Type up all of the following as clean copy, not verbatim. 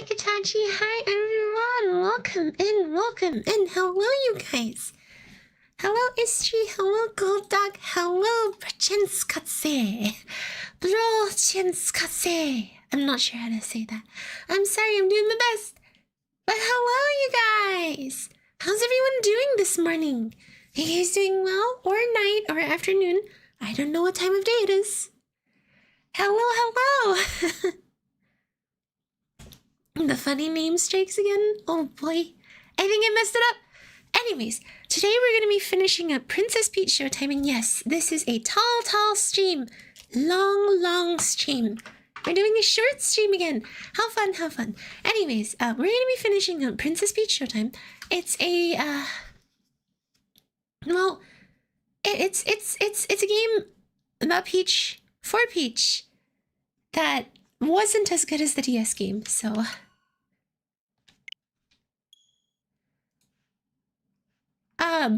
Kitachi. Hi everyone. Welcome in. Hello you guys. Hello Istri. Hello Gold Dog. Hello Brachinskatse. Brochinskatse. I'm not sure how to say that. I'm sorry, I'm doing my best. But hello you guys. How's everyone doing this morning? Are you guys doing well? Or night or afternoon? I don't know what time of day it is. Hello. The funny name strikes again. Oh boy. I think I messed it up. Anyways, today we're going to be finishing up Princess Peach Showtime. And yes, this is a tall stream. Long stream. We're doing a short stream again. How fun. Anyways, we're going to be finishing up Princess Peach Showtime. It's a, well, it's a game about Peach, for Peach, that wasn't as good as the DS game, so...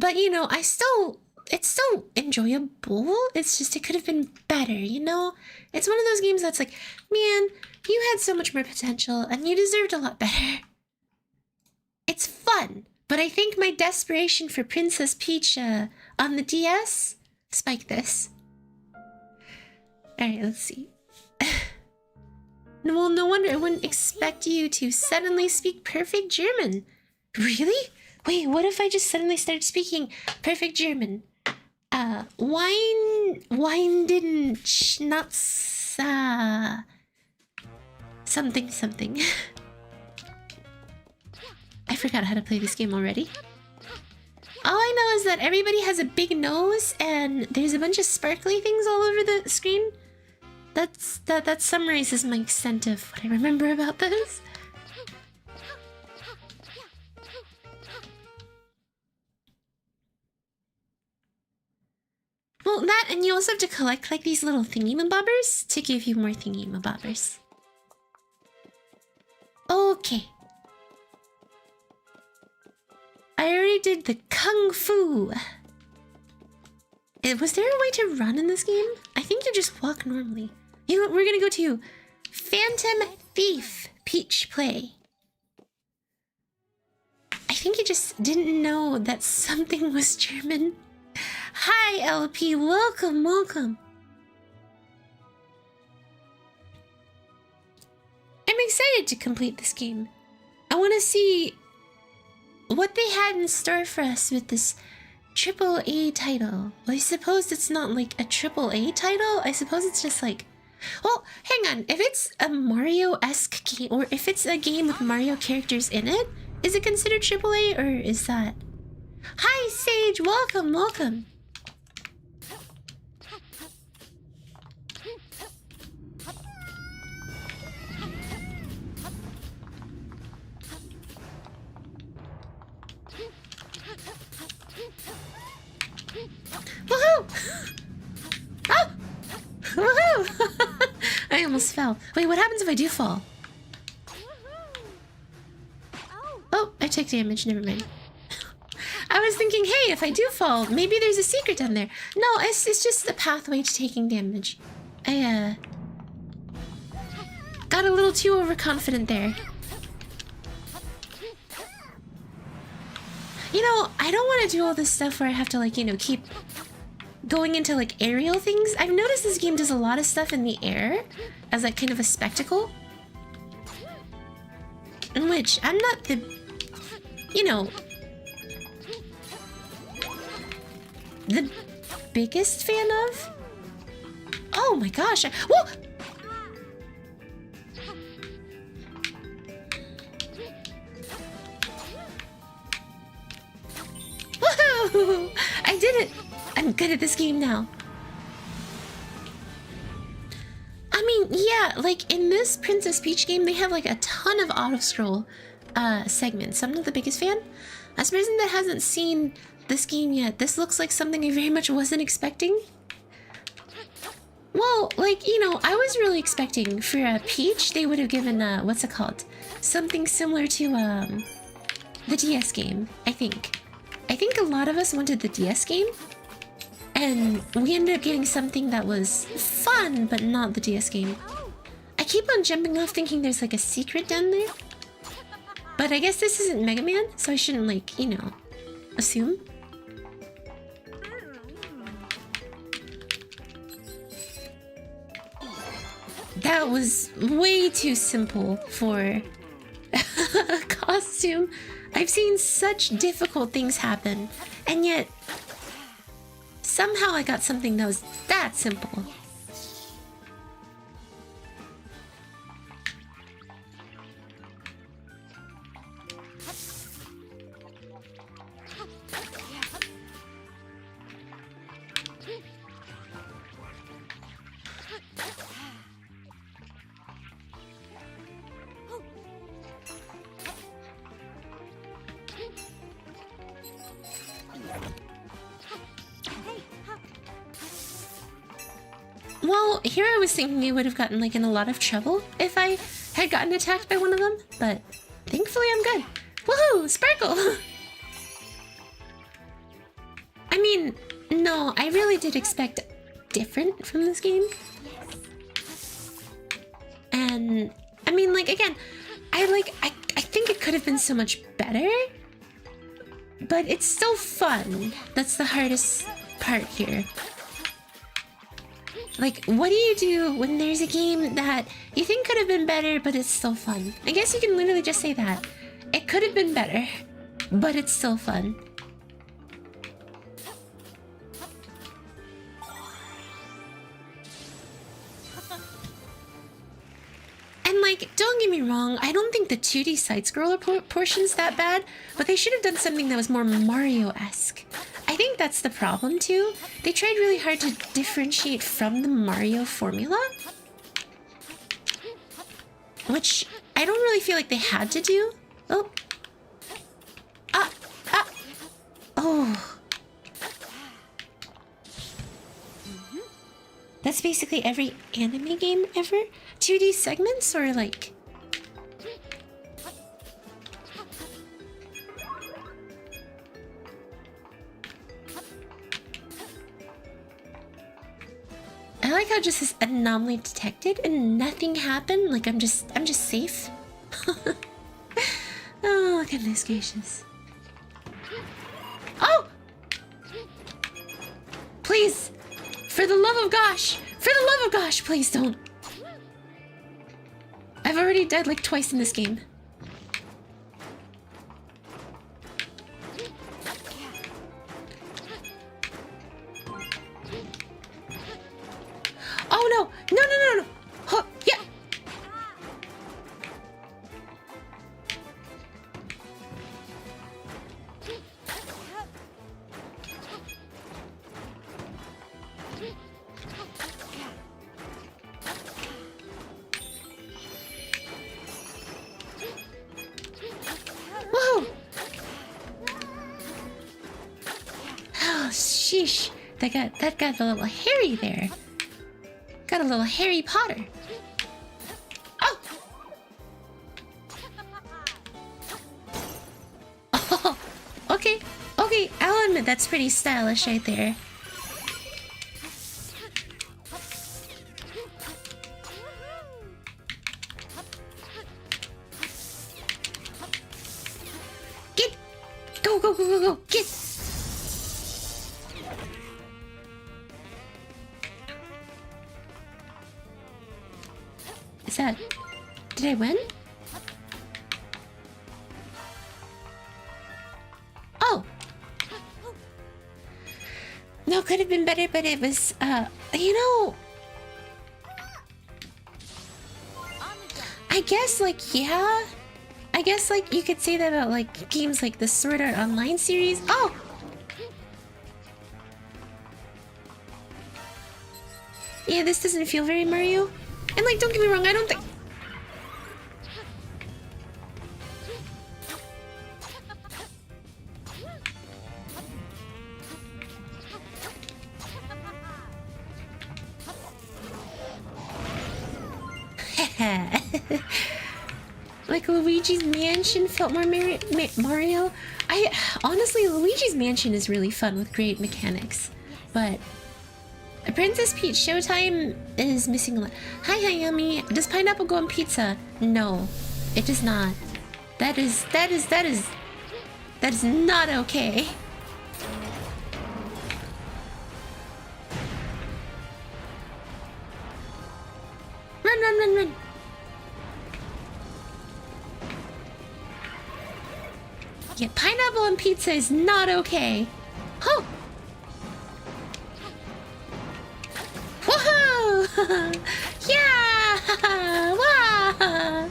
but you know, it's still enjoyable. It's just, it could have been better, you know? It's one of those games that's like, man, you had so much more potential and you deserved a lot better. It's fun, but I think my desperation for Princess Peach on the DS spiked this. Alright, let's see. Well, no wonder I wouldn't expect you to suddenly speak perfect German. Really? Wait, what if I just suddenly started speaking perfect German? Wine didn't schnutz, something. I forgot how to play this game already. All I know is that everybody has a big nose and there's a bunch of sparkly things all over the screen. That summarizes my extent of what I remember about this. Well, that, and you also have to collect like these little thingy-mabobbers to give you more thingy-mabobbers. Okay. I already did the Kung Fu. Was there a way to run in this game? I think you just walk normally. We're gonna go to Phantom Thief Peach Play. I think you just didn't know that something was German. Hi LP, welcome. I'm excited to complete this game. I want to see what they had in store for us with this AAA title. Well, I suppose it's not like a AAA title. I suppose it's just like... Well, hang on. If it's a Mario-esque game, or if it's a game with Mario characters in it, is it considered AAA, or is that... Hi, Sage! Welcome. Woohoo! Oh! Woohoo! I almost fell. Wait, what happens if I do fall? Oh, I took damage. Never mind. I was thinking, hey, if I do fall, maybe there's a secret down there. No, it's just the pathway to taking damage. I, got a little too overconfident there. You know, I don't want to do all this stuff where I have to, like, you know, keep going into, like, aerial things. I've noticed this game does a lot of stuff in the air as, like, kind of a spectacle. In which I'm not the, you know, the biggest fan of. Oh my gosh. Whoa! Woohoo! I did it! I'm good at this game now. I mean, yeah, like in this Princess Peach game, they have like a ton of auto-scroll segments. I'm not the biggest fan. As a person that hasn't seen this game yet, this looks like something I very much wasn't expecting. Well, like, you know, I was really expecting for Peach, they would have given, what's it called? Something similar to, the DS game, I think. I think a lot of us wanted the DS game, and we ended up getting something that was fun, but not the DS game. I keep on jumping off thinking there's like a secret down there. But I guess this isn't Mega Man, so I shouldn't, like, you know, assume. That was way too simple for a costume. I've seen such difficult things happen, and yet somehow I got something that was that simple. Well, here I was thinking I would have gotten like in a lot of trouble if I had gotten attacked by one of them, but thankfully I'm good. Woohoo! Sparkle! I mean, no, I really did expect different from this game. And I mean, like, again, I think it could have been so much better, but it's still fun. That's the hardest part here. Like, what do you do when there's a game that you think could have been better, but it's still fun? I guess you can literally just say that. It could have been better, but it's still fun. And like, don't get me wrong, I don't think the 2D side-scroller portion's that bad, but they should have done something that was more Mario-esque. I think that's the problem too. They tried really hard to differentiate from the Mario formula, which I don't really feel like they had to do. Oh. Oh. That's basically every anime game ever? 2D segments or like... I like how just this anomaly detected and nothing happened. Like I'm just safe. Oh, goodness gracious. Oh! Please! For the love of gosh! For the love of gosh, please don't! I've already died like twice in this game. Oh no! No! Oh, yeah! Whoa! Oh, sheesh. That got a little hairy there. Got a little Harry Potter. Oh! Oh! Okay. Okay, I'll admit that's pretty stylish right there. Get! Go! Get! Is that... Did I win? Oh! No, could have been better, but it was, you know... I guess, like, yeah... I guess, like, you could say that about, like, games like the Sword Art Online series. Oh! Yeah, this doesn't feel very Mario. And like, don't get me wrong, I don't think... Like Luigi's Mansion felt more Mario. Honestly, Luigi's Mansion is really fun with great mechanics, but Princess Peach Showtime is missing a lot. Hi Hayami, does pineapple go on pizza? No, it does not. That is not okay. Run, run, run, run. Yeah, pineapple on pizza is not okay. Oh! Woohoo! Yeah! Wow!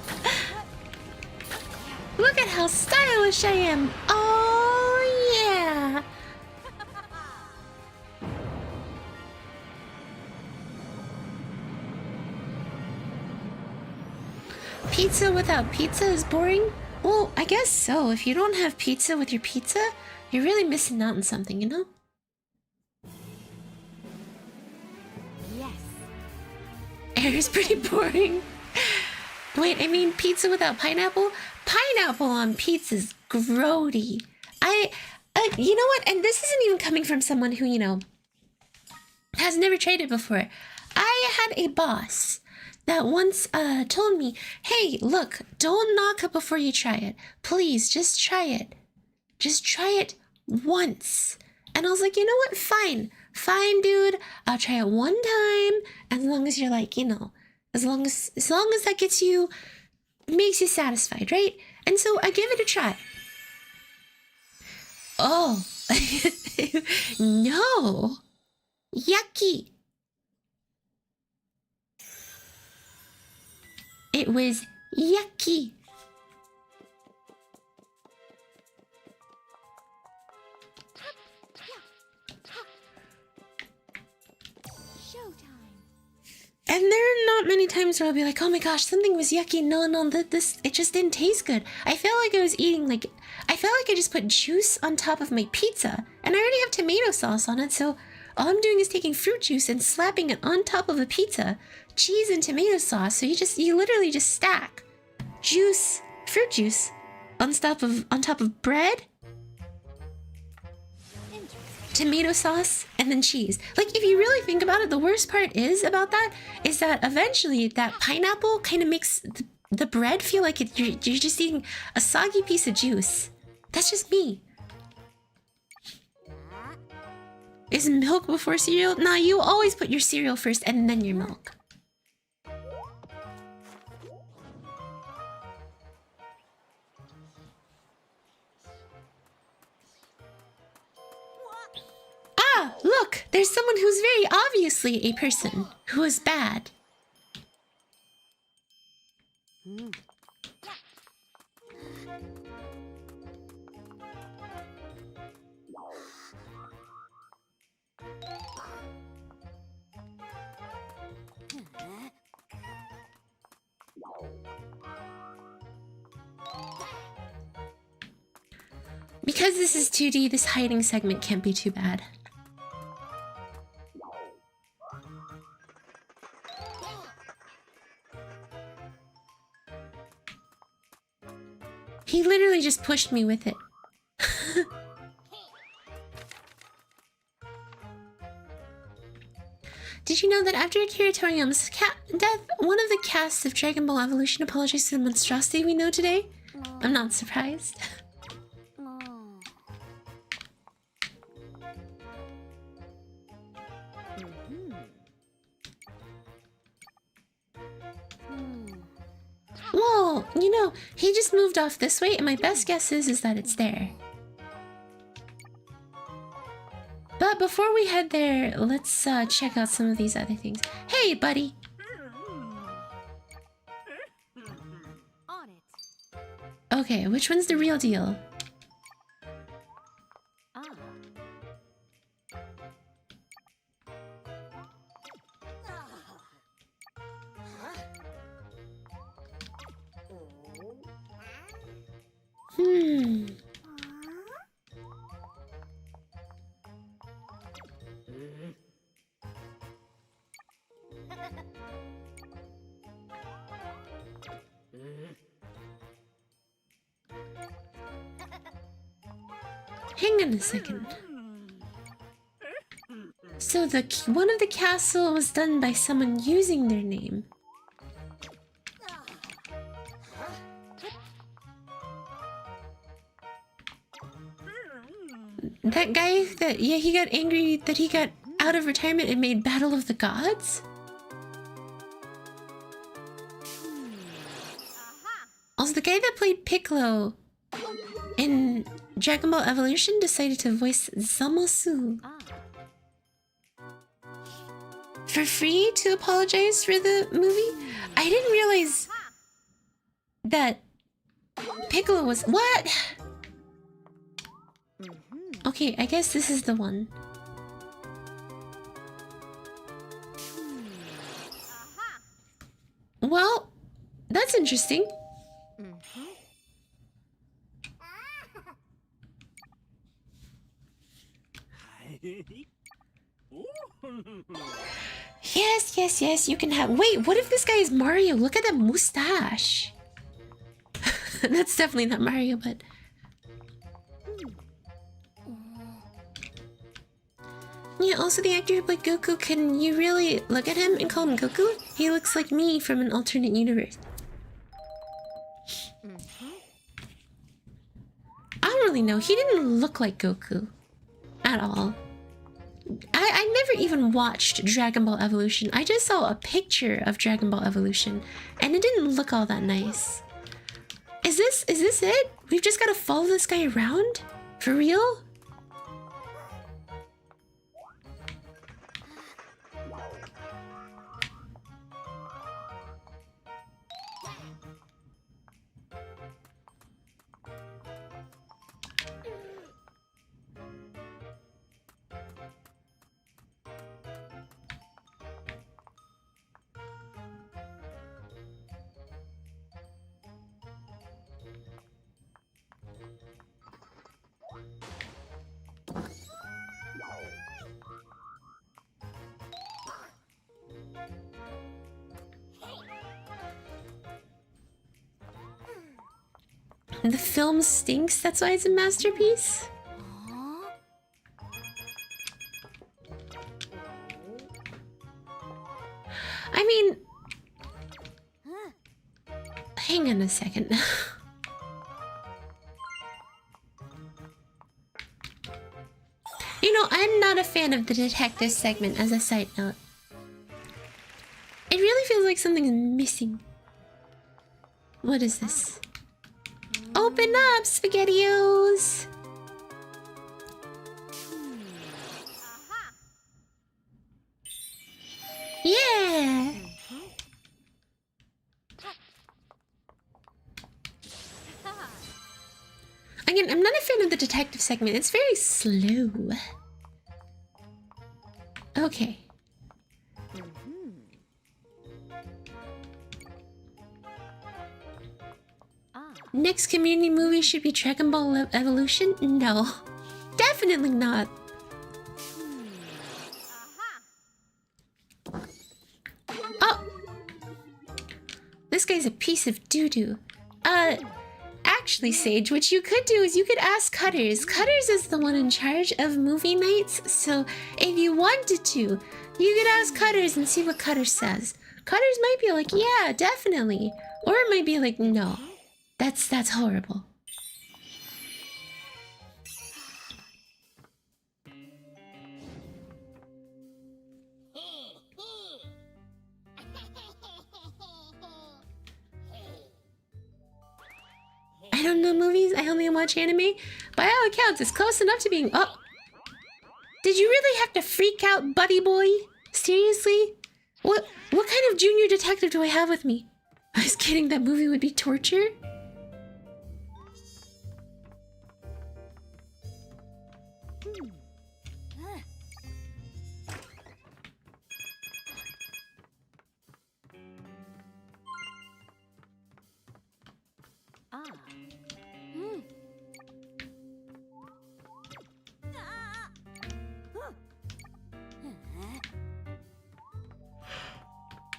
Look at how stylish I am. Oh, yeah! Pizza without pizza is boring? Well, I guess so. If you don't have pizza with your pizza, you're really missing out on something, you know? Yes. Air's pretty boring. Wait, I mean pizza without pineapple? Pineapple on pizza's grody. You know what? And this isn't even coming from someone who, you know, has never tried it before. I had a boss that once told me, hey, look, don't knock it before you try it. Please, just try it. Just try it once. And I was like, you know what? Fine. Fine, dude. I'll try it one time. As long as you're like, you know, as long as that gets you, makes you satisfied, right? And so I give it a try. Oh, no. Yucky. It was yucky. Showtime. And there are not many times where I'll be like, oh my gosh, something was yucky. No, it just didn't taste good. I felt like I was eating I felt like I just put juice on top of my pizza. And I already have tomato sauce on it, so all I'm doing is taking fruit juice and slapping it on top of a pizza. Cheese and tomato sauce, so you literally just stack juice, fruit juice, on top of bread, tomato sauce, and then cheese. Like, if you really think about it, the worst part is that eventually that pineapple kind of makes the bread feel like you're just eating a soggy piece of juice. That's just me. Is milk before cereal? Nah, you always put your cereal first and then your milk. Ah, look! There's someone who's very obviously a person who is bad. Because this is 2D, this hiding segment can't be too bad. He literally just pushed me with it. Did you know that after Akira Toriyama's death, one of the casts of Dragon Ball Evolution apologized for the monstrosity we know today? I'm not surprised. Well, you know, he just moved off this way, and my best guess is that it's there. But before we head there, let's check out some of these other things. Hey, buddy! On it. Okay, which one's the real deal? Hang on a second. So one of the castle was done by someone using their name. That guy that, yeah, he got angry that he got out of retirement and made Battle of the Gods? Also, the guy that played Piccolo in Dragon Ball Evolution decided to voice Zamasu for free to apologize for the movie. I didn't realize that Piccolo was... What? Okay, I guess this is the one. Well, that's interesting. Yes, yes, yes, you can have... Wait, what if this guy is Mario? Look at that mustache. That's definitely not Mario, but... Yeah, also the actor who played Goku, can you really look at him and call him Goku? He looks like me from an alternate universe. I don't really know. He didn't look like Goku at all. I never even watched Dragon Ball Evolution. I just saw a picture of Dragon Ball Evolution and it didn't look all that nice. Is this it? We've just got to follow this guy around? For real? The film stinks, that's why it's a masterpiece? I mean... Hang on a second. You know, I'm not a fan of the detective segment as a side note. It really feels like something is missing. What is this? Open up, SpaghettiOs! Yeah! Again, I'm not a fan of the detective segment. It's very slow. Okay. Next community movie should be Dragon Ball Evolution? No. Definitely not. Oh! This guy's a piece of doo-doo. Actually, Sage, what you could do is you could ask Cutters. Cutters is the one in charge of movie nights, so if you wanted to, you could ask Cutters and see what Cutters says. Cutters might be like, yeah, definitely. Or it might be like, no. That's horrible. I don't know movies, I only watch anime. By all accounts, it's close enough to being... Oh! Did you really have to freak out, buddy boy? Seriously? What kind of junior detective do I have with me? I was kidding, that movie would be torture?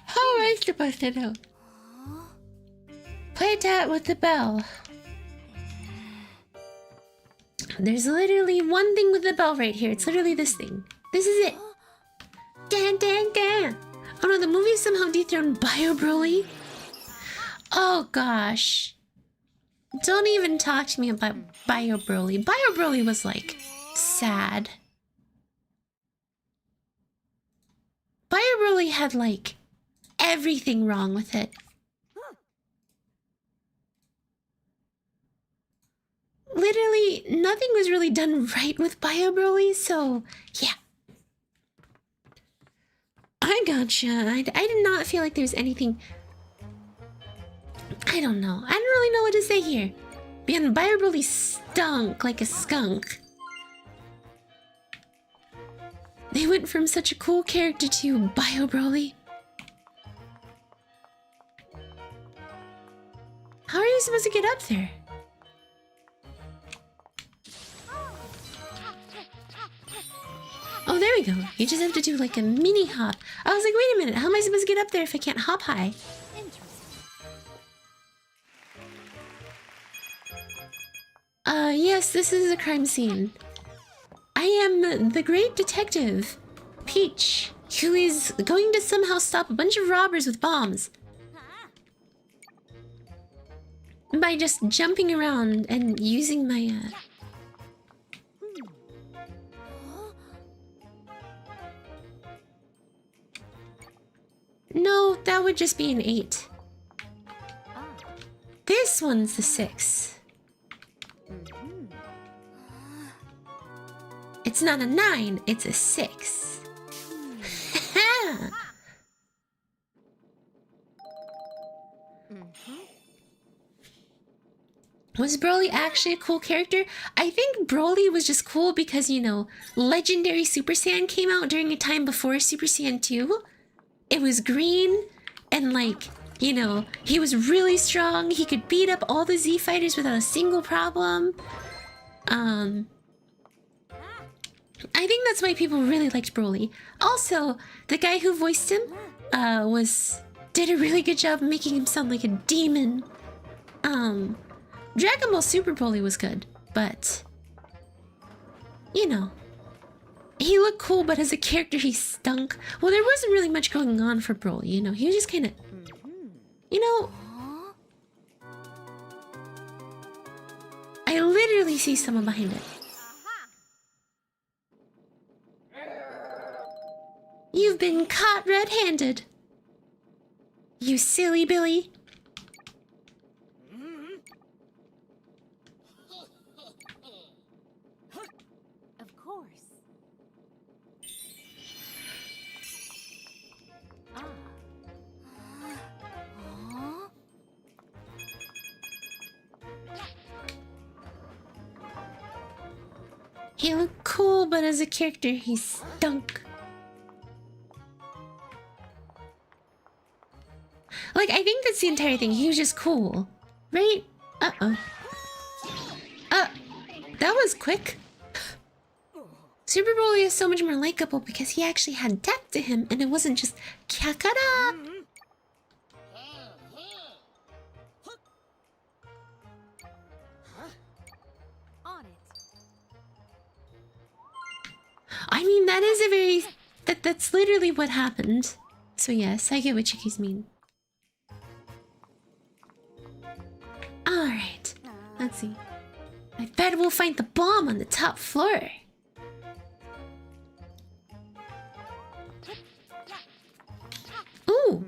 How am I supposed to know? Play that with the bell. There's literally one thing with the bell right here. It's literally this thing. This is it. Dan, dan, dan. Oh no, the movie somehow dethroned Bio Broly. Oh gosh. Don't even talk to me about Bio Broly. Bio Broly was like sad. Bio Broly had like everything wrong with it. Literally, nothing was really done right with Bio Broly, so yeah. I gotcha. I did not feel like there was anything. I don't know. I don't really know what to say here. Beyond Bio Broly stunk like a skunk. They went from such a cool character to Bio Broly. How are you supposed to get up there? Oh, there we go. You just have to do like a mini hop. I was like, wait a minute, how am I supposed to get up there if I can't hop high? Yes, this is a crime scene. I am the great detective, Peach, who is going to somehow stop a bunch of robbers with bombs. By just jumping around and using my, No, that would just be an 8. This one's the 6. It's not a 9, it's a 6. Was Broly actually a cool character? I think Broly was just cool because, you know, Legendary Super Saiyan came out during a time before Super Saiyan 2. It was green, and like, you know, he was really strong. He could beat up all the Z fighters without a single problem. I think that's why people really liked Broly. Also, the guy who voiced him did a really good job making him sound like a demon. Dragon Ball Super Broly was good, but you know, he looked cool, but as a character he stunk. Well, there wasn't really much going on for Broly, you know. He was just kind of, you know, I literally see someone behind it. You've been caught red-handed. You silly Billy. Of course. He looked cool, but as a character he stunk. Like, I think that's the entire thing. He was just cool. Right? Uh-oh. That was quick. Super Broly is so much more likable because he actually had depth to him and it wasn't just Kakara. On it. I mean, that is a very... That's literally what happened. So yes, I get what you guys mean. Alright, let's see. I bet we'll find the bomb on the top floor. Ooh!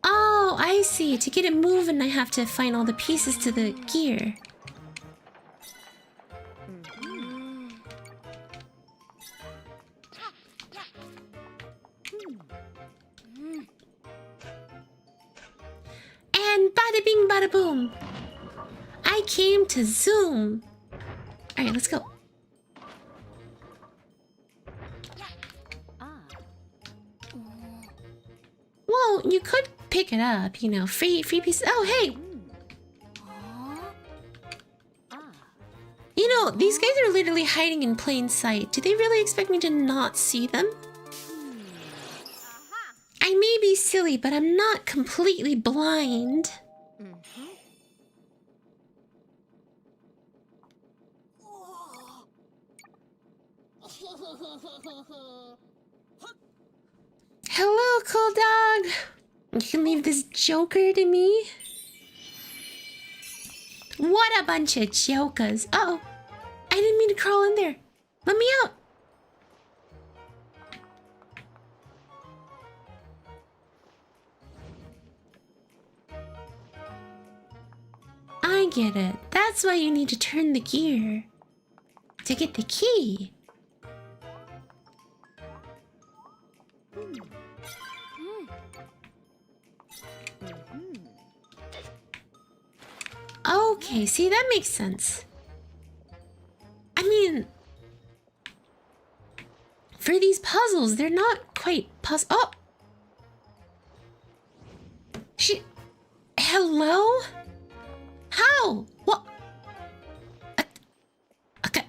Oh, I see. To get it moving, I have to find all the pieces to the gear. And bada bing bada boom. I came to zoom. Alright, let's go. Well, you could pick it up, you know, free pieces. Oh, hey! You know, these guys are literally hiding in plain sight. Do they really expect me to not see them? I may be silly, but I'm not completely blind. Hello, cool dog. You can leave this joker to me. What a bunch of jokers. Uh-oh. I didn't mean to crawl in there. Let me out. I get it. That's why you need to turn the gear to get the key. Okay, see, that makes sense. I mean, for these puzzles, they're not quite Oh! Hello? How? What? Okay.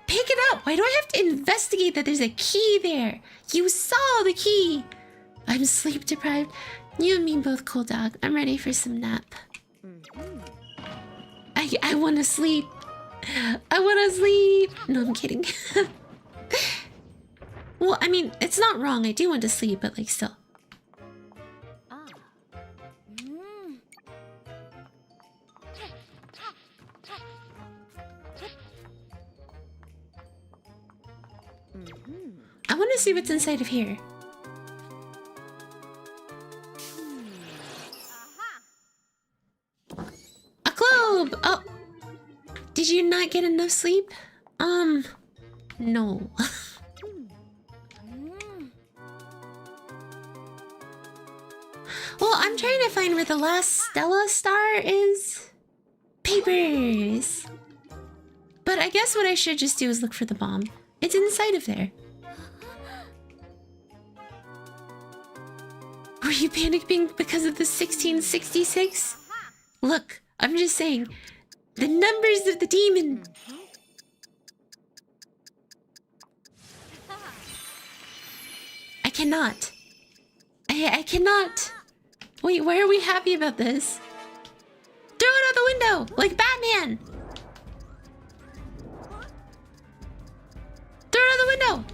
Pick it up. Why do I have to investigate that there's a key there? You saw the key. I'm sleep deprived. You and me both, cool dog. I'm ready for some nap. I want to sleep. I want to sleep. No, I'm kidding. Well, I mean, it's not wrong. I do want to sleep, but like still. I want to see what's inside of here. A globe! Oh! Did you not get enough sleep? No. Well, I'm trying to find where the last Stella star is. Papers! But I guess what I should just do is look for the bomb. It's inside of there. Were you panicking because of the 1666? Look, I'm just saying, the numbers of the demon. I cannot. I cannot. Wait, why are we happy about this? Throw it out the window, like Batman. Throw it out the window.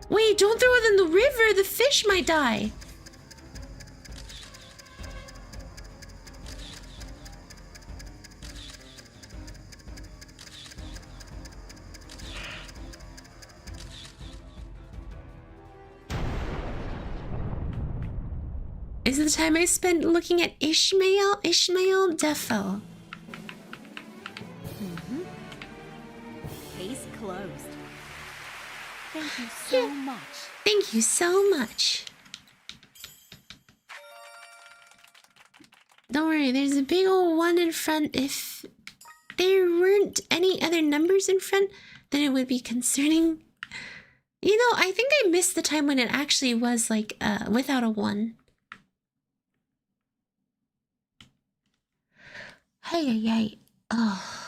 Wait, don't throw it in the river. The fish might die. Is it the time I spent looking at Ishmael Defo? Case closed. Thank you so much. Thank you so much. Don't worry, there's a big old one in front. If there weren't any other numbers in front, then it would be concerning. You know, I think I missed the time when it actually was like without a 1. Hey. Oh.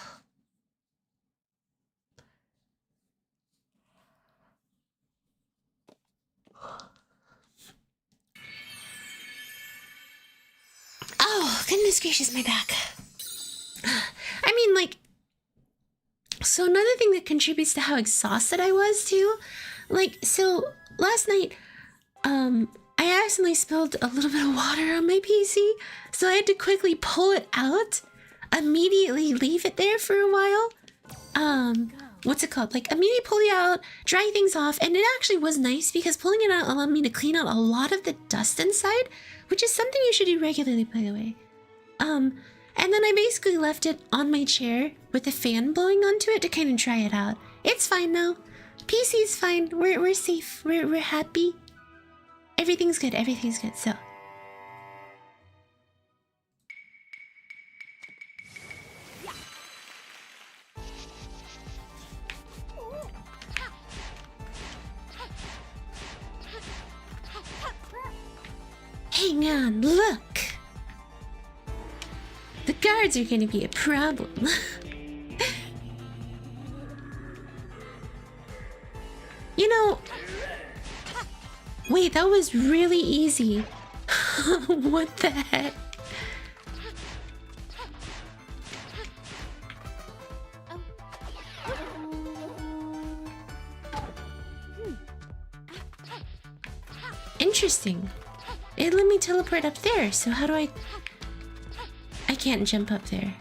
Oh, goodness gracious, my back. I mean, like, so another thing that contributes to how exhausted I was too, like, so last night, I accidentally spilled a little bit of water on my PC, so I had to quickly pull it out, immediately leave it there for a while. What's it called? Like, immediately pull it out, dry things off, and it actually was nice because pulling it out allowed me to clean out a lot of the dust inside, which is something you should do regularly, by the way. And then I basically left it on my chair with the fan blowing onto it to kind of dry it out. It's fine now. PC's fine. We're safe. We're happy. Everything's good. Everything's good. So. Hang on, look! The guards are gonna be a problem. You know... Wait, that was really easy. What the heck? Interesting. It let me teleport up there, so how do I... I can't jump up there.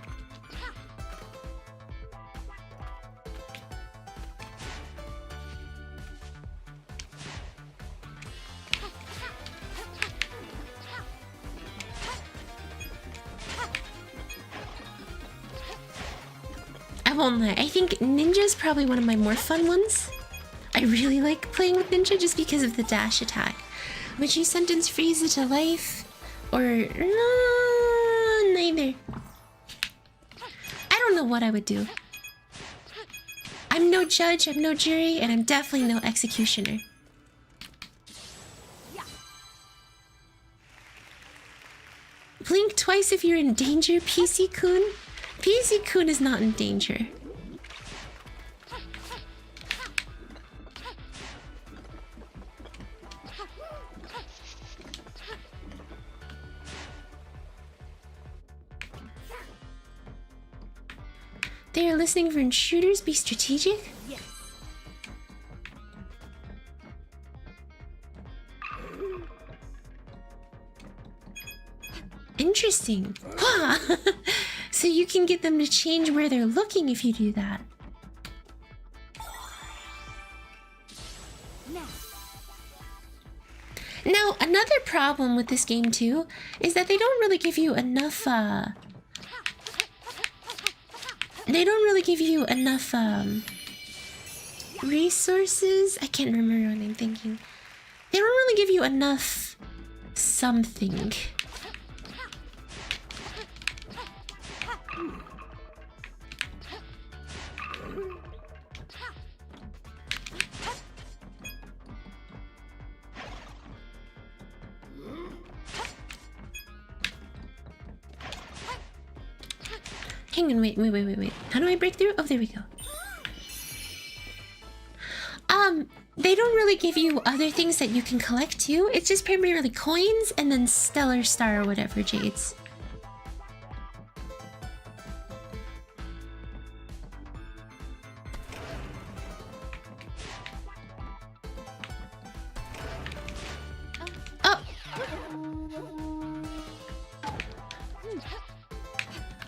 I won't lie, I think Ninja's probably one of my more fun ones. I really like playing with Ninja just because of the dash attack. Would you sentence Frieza to life? Or... neither. I don't know what I would do. I'm no judge, I'm no jury, and I'm definitely no executioner. Blink twice if you're in danger, PC-kun. PC-kun is not in danger. They are listening for intruders. Be strategic. Yes. Interesting. Huh. So you can get them to change where they're looking if you do that. Now, another problem with this game too is that they don't really give you enough resources. I can't remember what I'm thinking. They don't really give you enough something. Hang on, wait. How do I break through? Oh, there we go. They don't really give you other things that you can collect too. It's just primarily coins and then Stellar Star or whatever jades. Oh!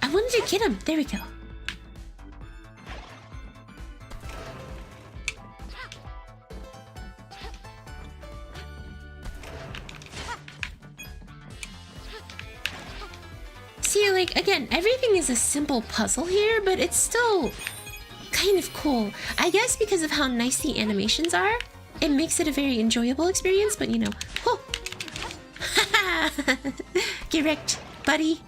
I wanted to get him. There we go. See, like, again, everything is a simple puzzle here, but it's still kind of cool. I guess because of how nice the animations are, it makes it a very enjoyable experience, but you know. Oh! Get wrecked, buddy.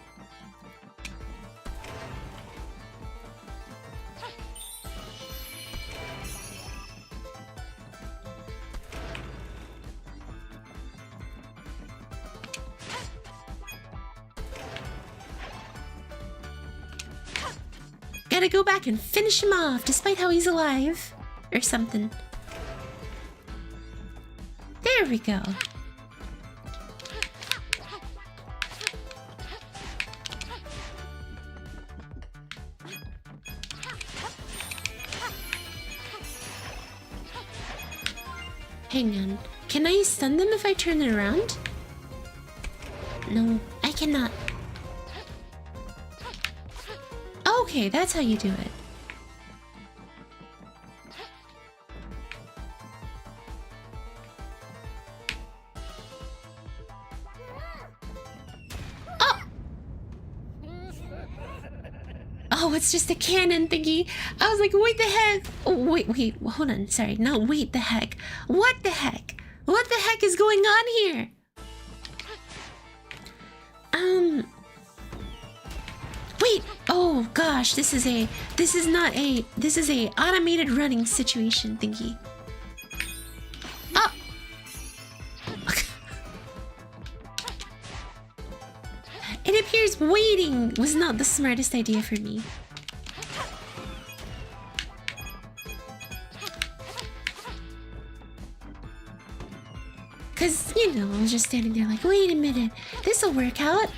Gotta go back and finish him off, despite how he's alive. Or something. There we go. Hang on. Can I stun them if I turn it around? No, I cannot. Okay, that's how you do it. Oh! Oh, it's just a cannon thingy. I was like, wait the heck? Oh, wait, hold on. Sorry, no, wait the heck. What the heck? What the heck is going on here? Wait! Oh gosh, this is a automated running situation thingy. Oh! It appears waiting was not the smartest idea for me. Cause, you know, I was just standing there like, wait a minute, this'll work out.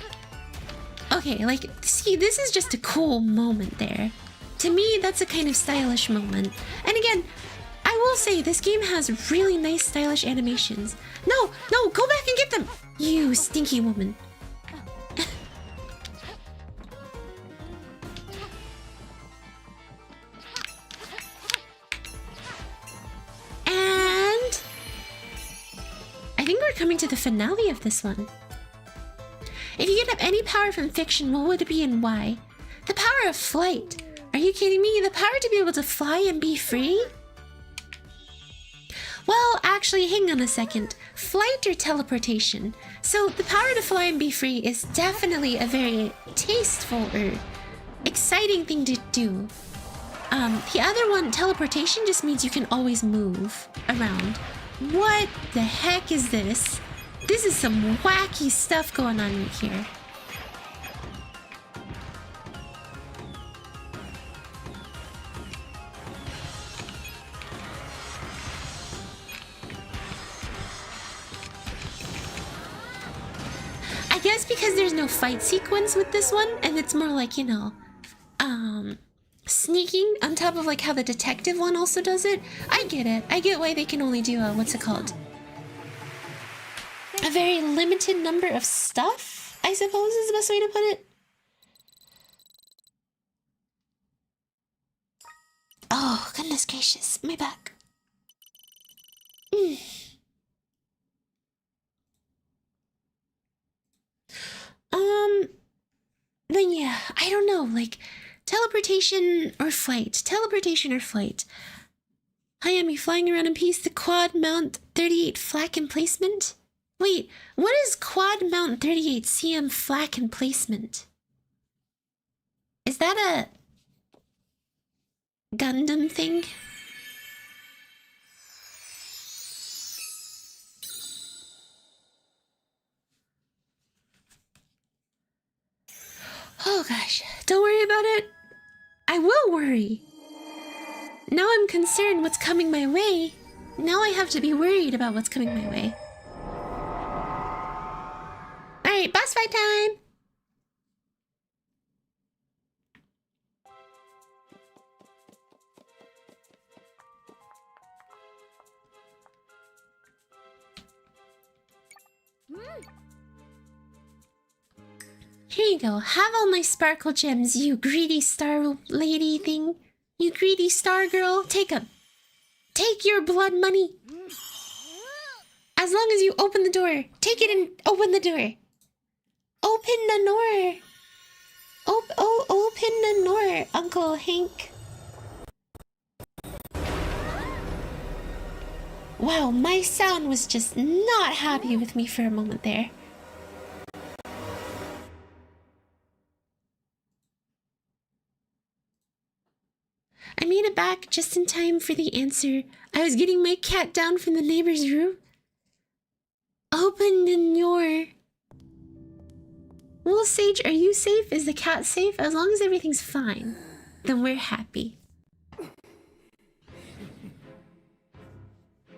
Okay, like, see, this is just a cool moment there. To me, that's a kind of stylish moment. And again, I will say, this game has really nice stylish animations. No, go back and get them! You stinky woman. And I think we're coming to the finale of this one. If you could have any power from fiction, what would it be and why? The power of flight. Are you kidding me? The power to be able to fly and be free? Well, actually, hang on a second. Flight or teleportation? So the power to fly and be free is definitely a very tasteful or exciting thing to do. The other one, teleportation, just means you can always move around. What the heck is this? This is some wacky stuff going on here. I guess because there's no fight sequence with this one, and it's more like, you know, sneaking on top of like how the detective one also does it. I get it. I get why they can only do what's it called? A very limited number of stuff, I suppose is the best way to put it. Oh, goodness gracious, my back. Then yeah, I don't know, like, teleportation or flight. Teleportation or flight. Hayami flying around in peace, the quad mount 38 flak emplacement? Wait, what is quad mount 38 cm flak emplacement? Is that a Gundam thing? Oh gosh, don't worry about it. I will worry. Now I'm concerned what's coming my way. Now I have to be worried about what's coming my way. Alright, boss fight time! Here you go. Have all my sparkle gems, you greedy star lady thing. You greedy star girl. Take 'em. Take your blood money. As long as you open the door. Take it and open the door. Open the door. Open the door, Uncle Hank. Wow, my sound was just not happy with me for a moment there. I made it back just in time for the answer. I was getting my cat down from the neighbor's room. Open the door. Well, Sage, are you safe? Is the cat safe? As long as everything's fine, then we're happy.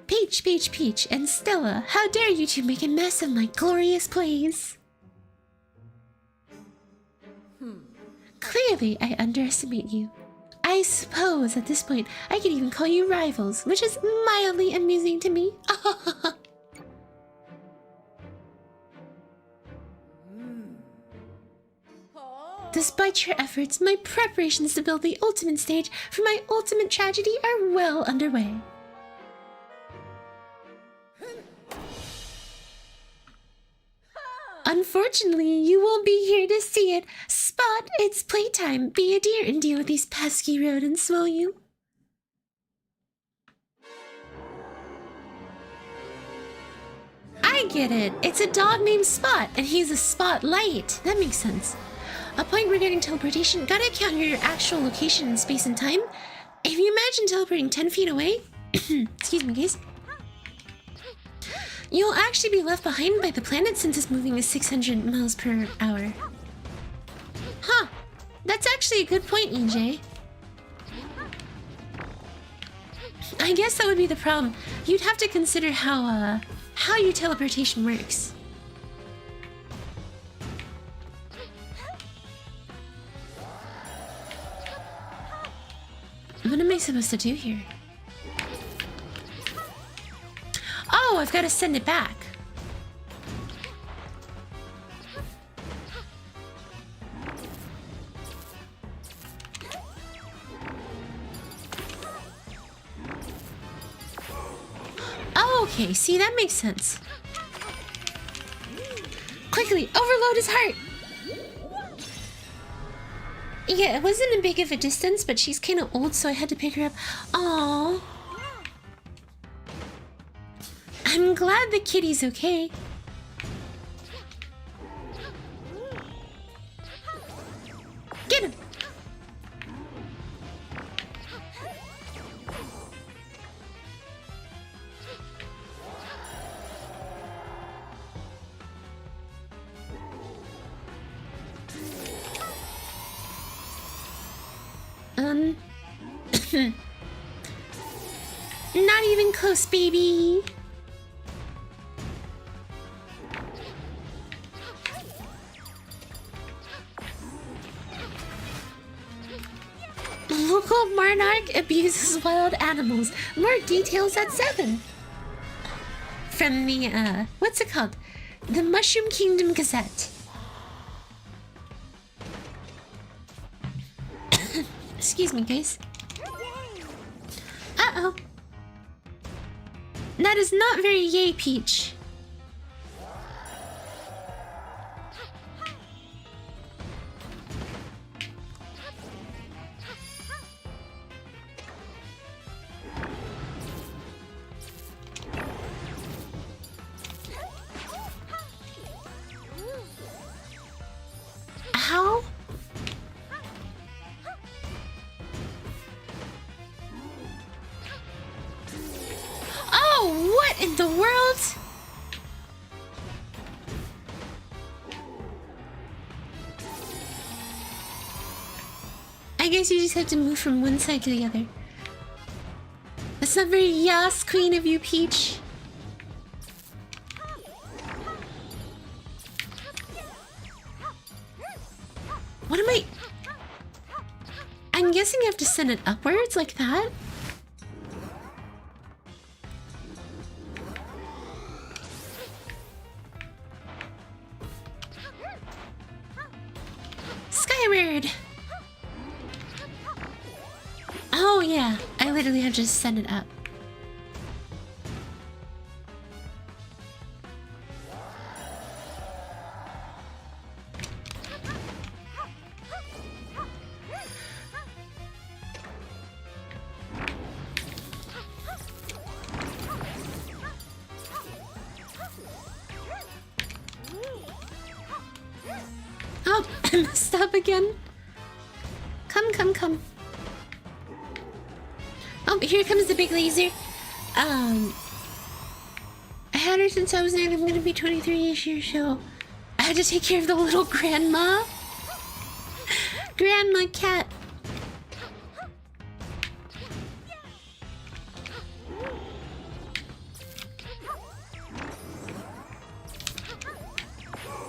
Peach, Peach, Peach, and Stella, how dare you two make a mess of my glorious plays? Clearly, I underestimate you. I suppose at this point I could even call you rivals, which is mildly amusing to me. Despite your efforts, my preparations to build the ultimate stage for my ultimate tragedy are well underway. Unfortunately, you won't be here to see it. Spot, it's playtime. Be a dear and deal with these pesky rodents, will you? I get it. It's a dog named Spot, and he's a spotlight. That makes sense. A point regarding teleportation. Gotta account your actual location in space and time. If you imagine teleporting 10 feet away... excuse me, guys. You'll actually be left behind by the planet since it's moving at 600 miles per hour. Huh. That's actually a good point, EJ. I guess that would be the problem. You'd have to consider how your teleportation works. What am I supposed to do here? Oh, I've got to send it back. Okay, see, that makes sense. Quickly, overload his heart! Yeah, it wasn't a big of a distance, but she's kind of old, so I had to pick her up. Aww. I'm glad the kitty's okay. Get him! Not even close, baby. Local monarch abuses wild animals. More details at 7. From the, what's it called? The Mushroom Kingdom Gazette. Excuse me, guys. Uh-oh. That is not very yay, Peach. How? Oh, what in the world? I guess you just have to move from one side to the other. That's not very yas queen of you, Peach. What am I... I'm guessing I have to send it upwards like that? Skyward! Oh yeah, I literally have to just send it up. Oh, I messed up again. Come. Oh, here comes the big laser. I had her since I was 9. I'm gonna be 23 this year, so I had to take care of the little grandma. Grandma cat.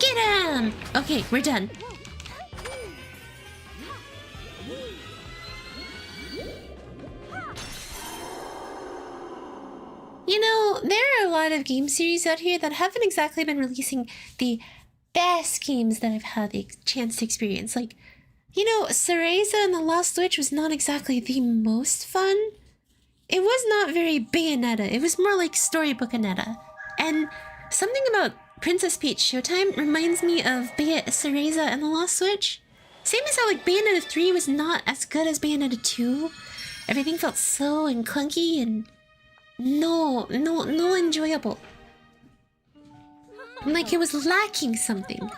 Get him! Okay, we're done. You know, there are a lot of game series out here that haven't exactly been releasing the best games that I've had the chance to experience. Like, you know, Cereza and the Lost Witch was not exactly the most fun. It was not very Bayonetta. It was more like Storybook-anetta. And something about Princess Peach Showtime reminds me of Cereza and the Lost Witch. Same as how like Bayonetta 3 was not as good as Bayonetta 2. Everything felt slow and clunky and no enjoyable. Like it was lacking something.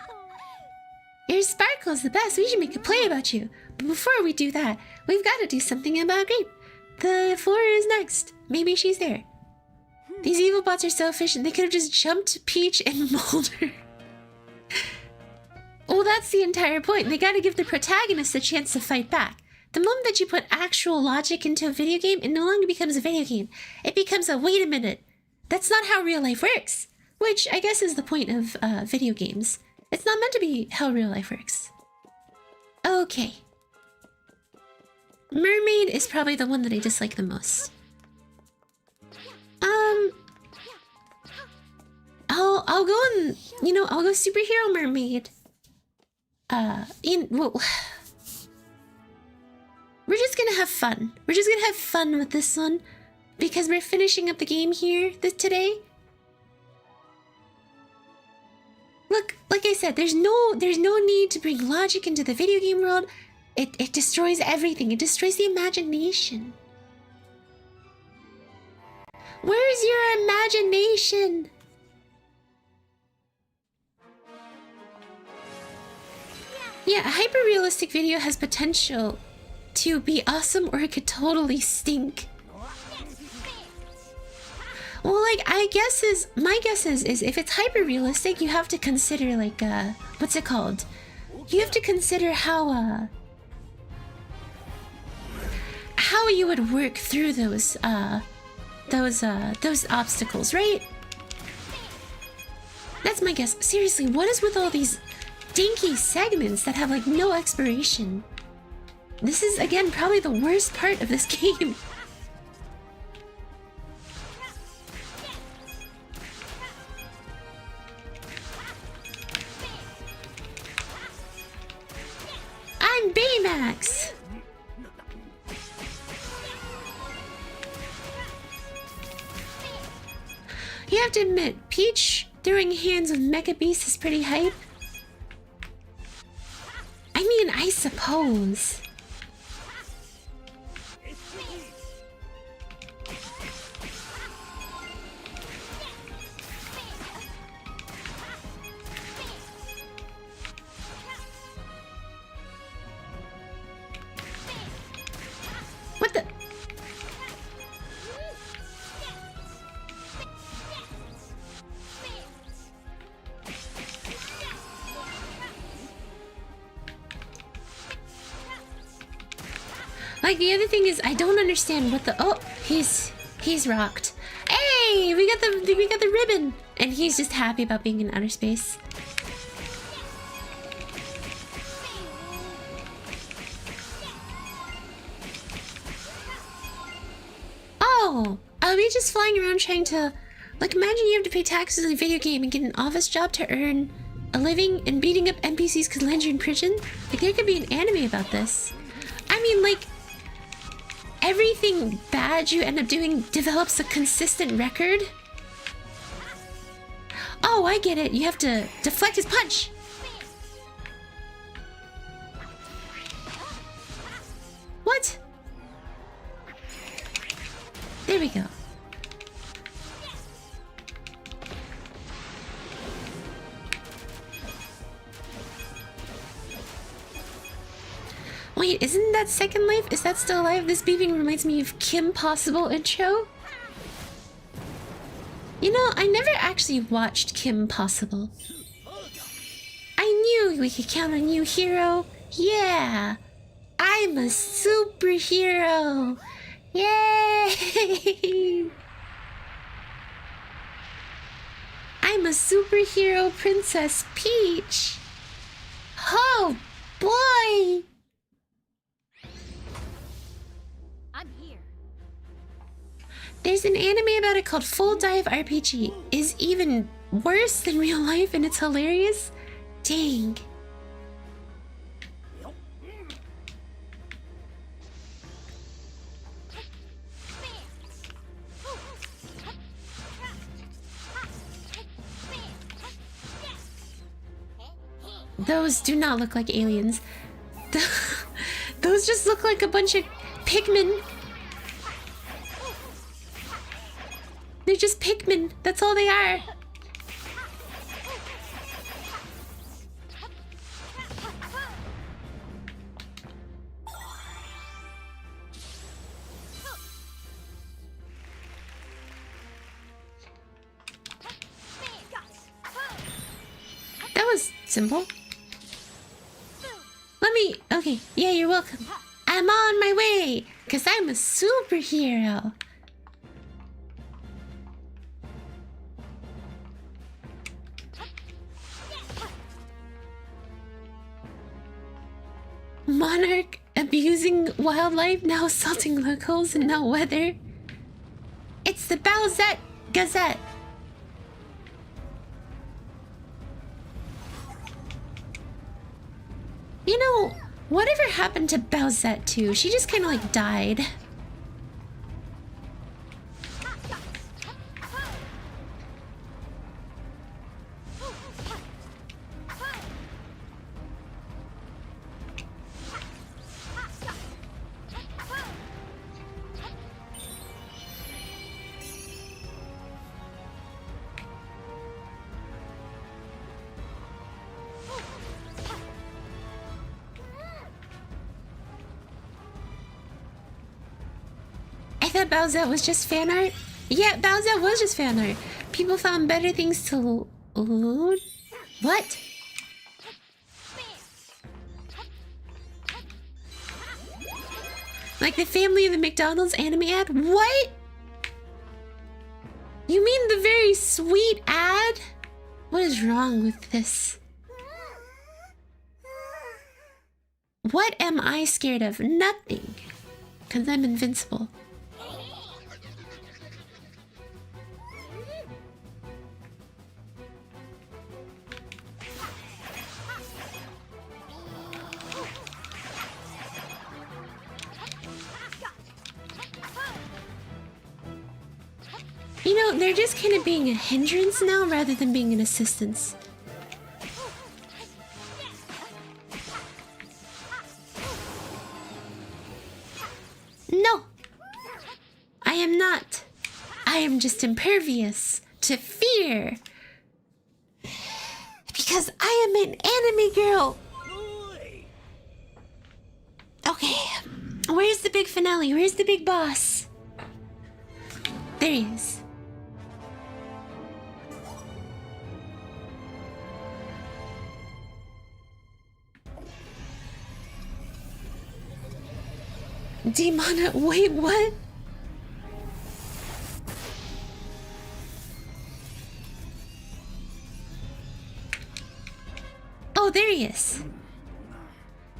Your sparkle's the best. We should make a play about you. But before we do that, we've got to do something about Grape. The floor is next. Maybe she's there. These evil bots are so efficient, they could have just jumped Peach and mauled her. Well, that's the entire point. They gotta give the protagonist a chance to fight back. The moment that you put actual logic into a video game, it no longer becomes a video game. It becomes a, wait a minute, that's not how real life works. Which I guess is the point of video games. It's not meant to be how real life works. Okay. Mermaid is probably the one that I dislike the most. I'll go and, you know, I'll go superhero mermaid. Well, we're just gonna have fun. We're just gonna have fun with this one. because we're finishing up the game here today. Look, like I said, there's no need to bring logic into the video game world. It destroys everything. It destroys the imagination. Where's your imagination? Yeah, a hyper-realistic video has potential to be awesome, or it could totally stink. Well, like, my guess is if it's hyper-realistic, you have to consider, like, what's it called? You have to consider how you would work through those obstacles, right? That's my guess. Seriously, what is with all these dinky segments that have, like, no expiration? This is, again, probably the worst part of this game. I'm Baymax! You have to admit, Peach throwing hands with Mecha Beast is pretty hype. I mean, I suppose. What the? Like, the other thing is, I don't understand what the— oh, he's rocked. Hey, we got the ribbon, and he's just happy about being in outer space. Oh, are we just flying around trying to, like, imagine you have to pay taxes in a video game and get an office job to earn a living, and beating up NPCs could land you in prison? Like, there could be an anime about this. I mean, like, everything bad you end up doing develops a consistent record. Oh, I get it. You have to deflect his punch. What? There we go. Wait, isn't that Second Life? Is that still alive? This beeping reminds me of Kim Possible intro. You know, I never actually watched Kim Possible. I knew we could count on you, hero. Yeah, I'm a superhero. Yay! I'm a superhero Princess Peach. Oh boy! I'm here. There's an anime about it called Full Dive RPG. Is even worse than real life, and it's hilarious. Dang. Those do not look like aliens. Those just look like a bunch of Pikmin. They're just Pikmin. That's all they are. That was simple. Let me— okay, yeah, you're welcome. I'm on my way, because I'm a superhero. Monarch abusing wildlife, now assaulting locals, and now weather. It's the Bowsette Gazette. You know, whatever happened to Bowsette too? She just kind of like died. that Bowsette was just fan art? Yeah, Bowsette was just fan art. People found better things to loot. What? Like the family of the McDonald's anime ad? What? You mean the very sweet ad? What is wrong with this? What am I scared of? Nothing. Because I'm invincible. You know, they're just kind of being a hindrance now rather than being an assistance. No! I am not. I am just impervious to fear. Because I am an anime girl. Okay, where's the big finale? Where's the big boss? There he is. Demona, wait, what? Oh, there he is.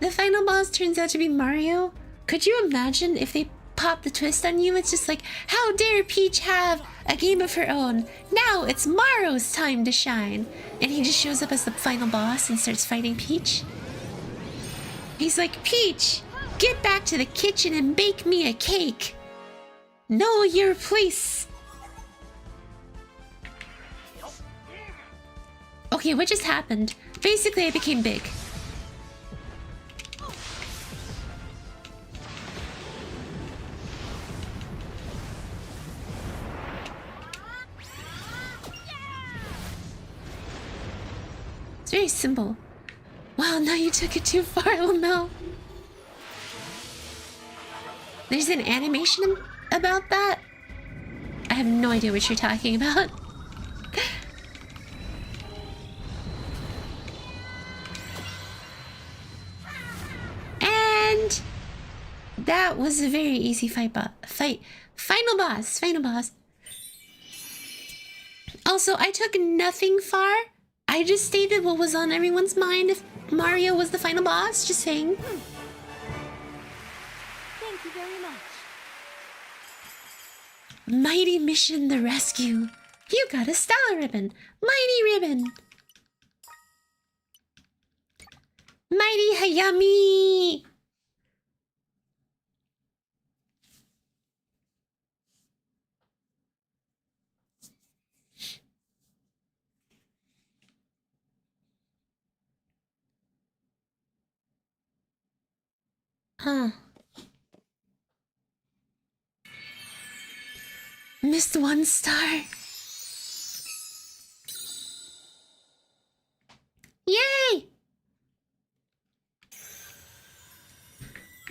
The final boss turns out to be Mario. Could you imagine if they pop the twist on you? It's just like, how dare Peach have a game of her own? Now it's Mario's time to shine. And he just shows up as the final boss and starts fighting Peach. He's like, Peach, get back to the kitchen and bake me a cake. Know your place. Okay, what just happened? Basically, I became big. It's very simple. Wow, now you took it too far, Lamel. There's an animation about that? I have no idea what you're talking about. And that was a very easy fight. Final boss. Also, I took nothing far. I just stated what was on everyone's mind if Mario was the final boss. Just saying. Thank you very much. Mighty Mission the Rescue. You got a Stellar Ribbon. Mighty Ribbon. Mighty Hayami. Huh. Missed 1 star. Yay!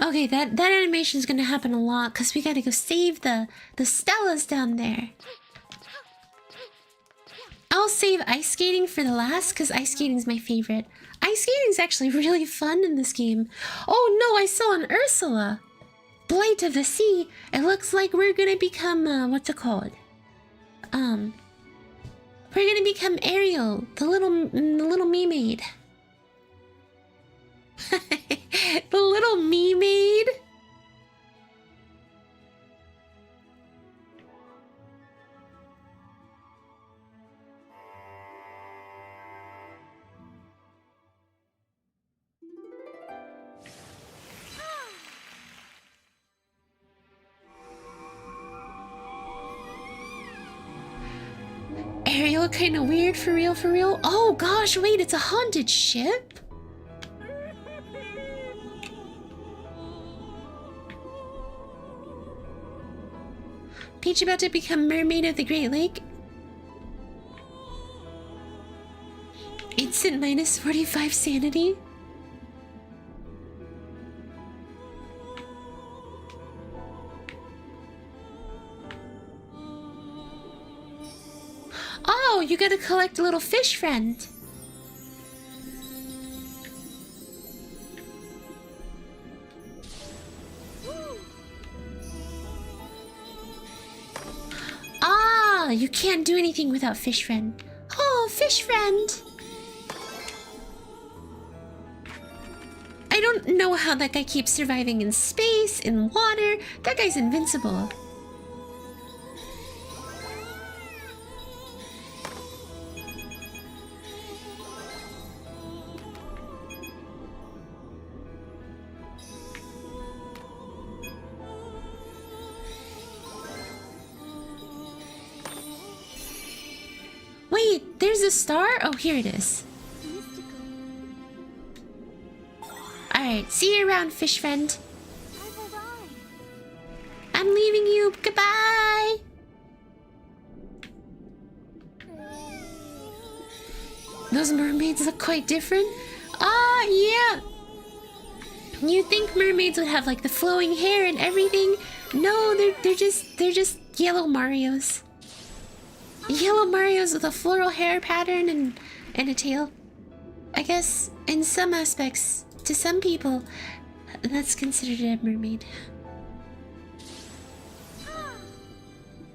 Okay, that animation's gonna happen a lot because we gotta go save the Stellas down there. I'll save ice skating for the last because ice skating's my favorite. Ice skating's actually really fun in this game. Oh no, I saw an Ursula. Blight of the Sea. It looks like we're gonna become what's it called? We're gonna become Ariel, the little mermaid. The little mermaid. Ariel kind of weird for real. Oh gosh, wait, it's a haunted ship? Peach about to become mermaid of the Great Lake? Instant minus 45 sanity? Oh, you gotta collect a little fish friend. Ah, you can't do anything without fish friend. Oh, fish friend. I don't know how that guy keeps surviving in space, in water. That guy's invincible. Wait, there's a star? Oh, here it is. Alright, see you around, fish friend. I'm leaving you. Goodbye. Those mermaids look quite different. Ah, yeah. You think mermaids would have like the flowing hair and everything? No, they're just yellow Marios. Yellow Marios with a floral hair pattern and a tail. I guess in some aspects, to some people, that's considered a mermaid.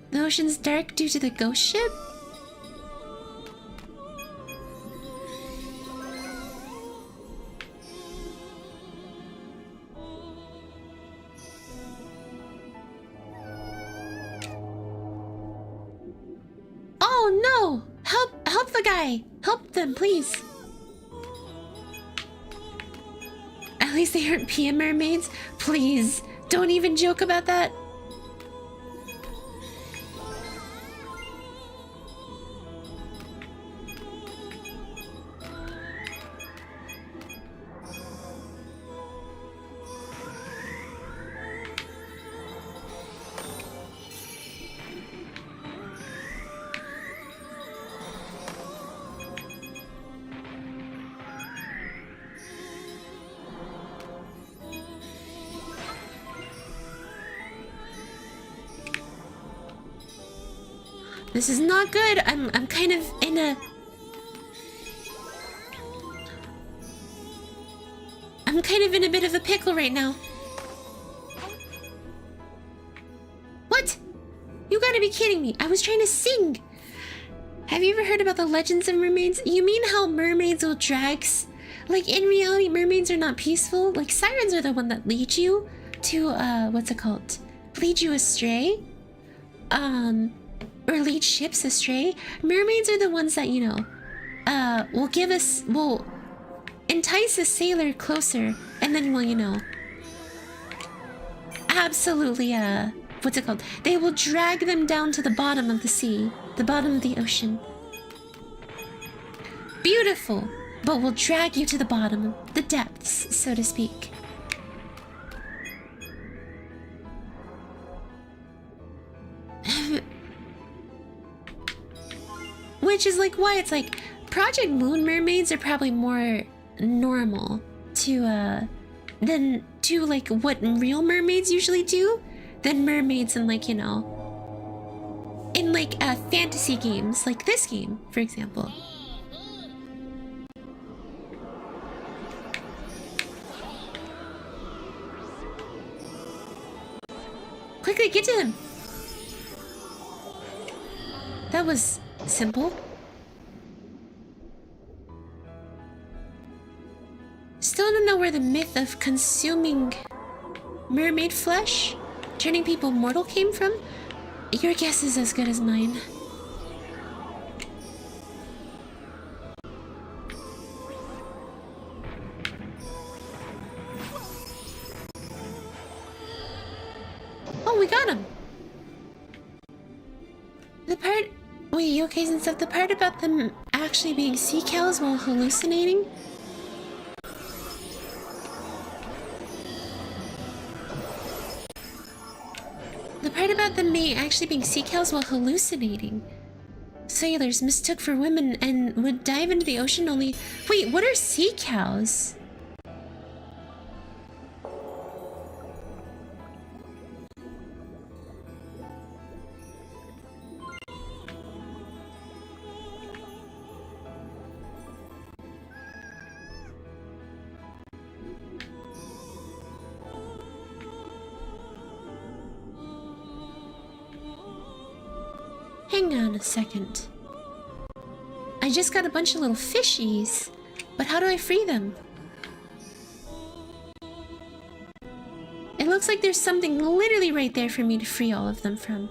The ocean's dark due to the ghost ship? Oh no! Help the guy! Help them, please! At least they aren't PM mermaids. Please, don't even joke about that. This is not good. I'm kind of in a... I'm kind of in a bit of a pickle right now. What? You gotta be kidding me. I was trying to sing. Have you ever heard about the legends of mermaids? You mean how mermaids will drag... Like, in reality, mermaids are not peaceful. Like, sirens are the one that lead you to, what's it called? Lead you astray. Or lead ships astray. Mermaids are the ones that, you know, will entice a sailor closer, and then will, you know, absolutely, what's it called? They will drag them down to the bottom of the sea, the bottom of the ocean. Beautiful, but will drag you to the bottom, the depths, so to speak. Which is like why it's like Project Moon mermaids are probably more normal to than to like what real mermaids usually do than mermaids in like, you know, in like fantasy games like this game, for example. Quickly get to him. That was simple. Still don't know where the myth of consuming mermaid flesh, turning people mortal, came from. Your guess is as good as mine. Oh, we got him. The part... Wait, okay, and stuff. The part about them actually being sea cows while hallucinating? The part about them actually being sea cows while hallucinating. Sailors mistook for women and would dive into the ocean only... Wait, what are sea cows? Hang on a second. I just got a bunch of little fishies, but how do I free them? It looks like there's something literally right there for me to free all of them from.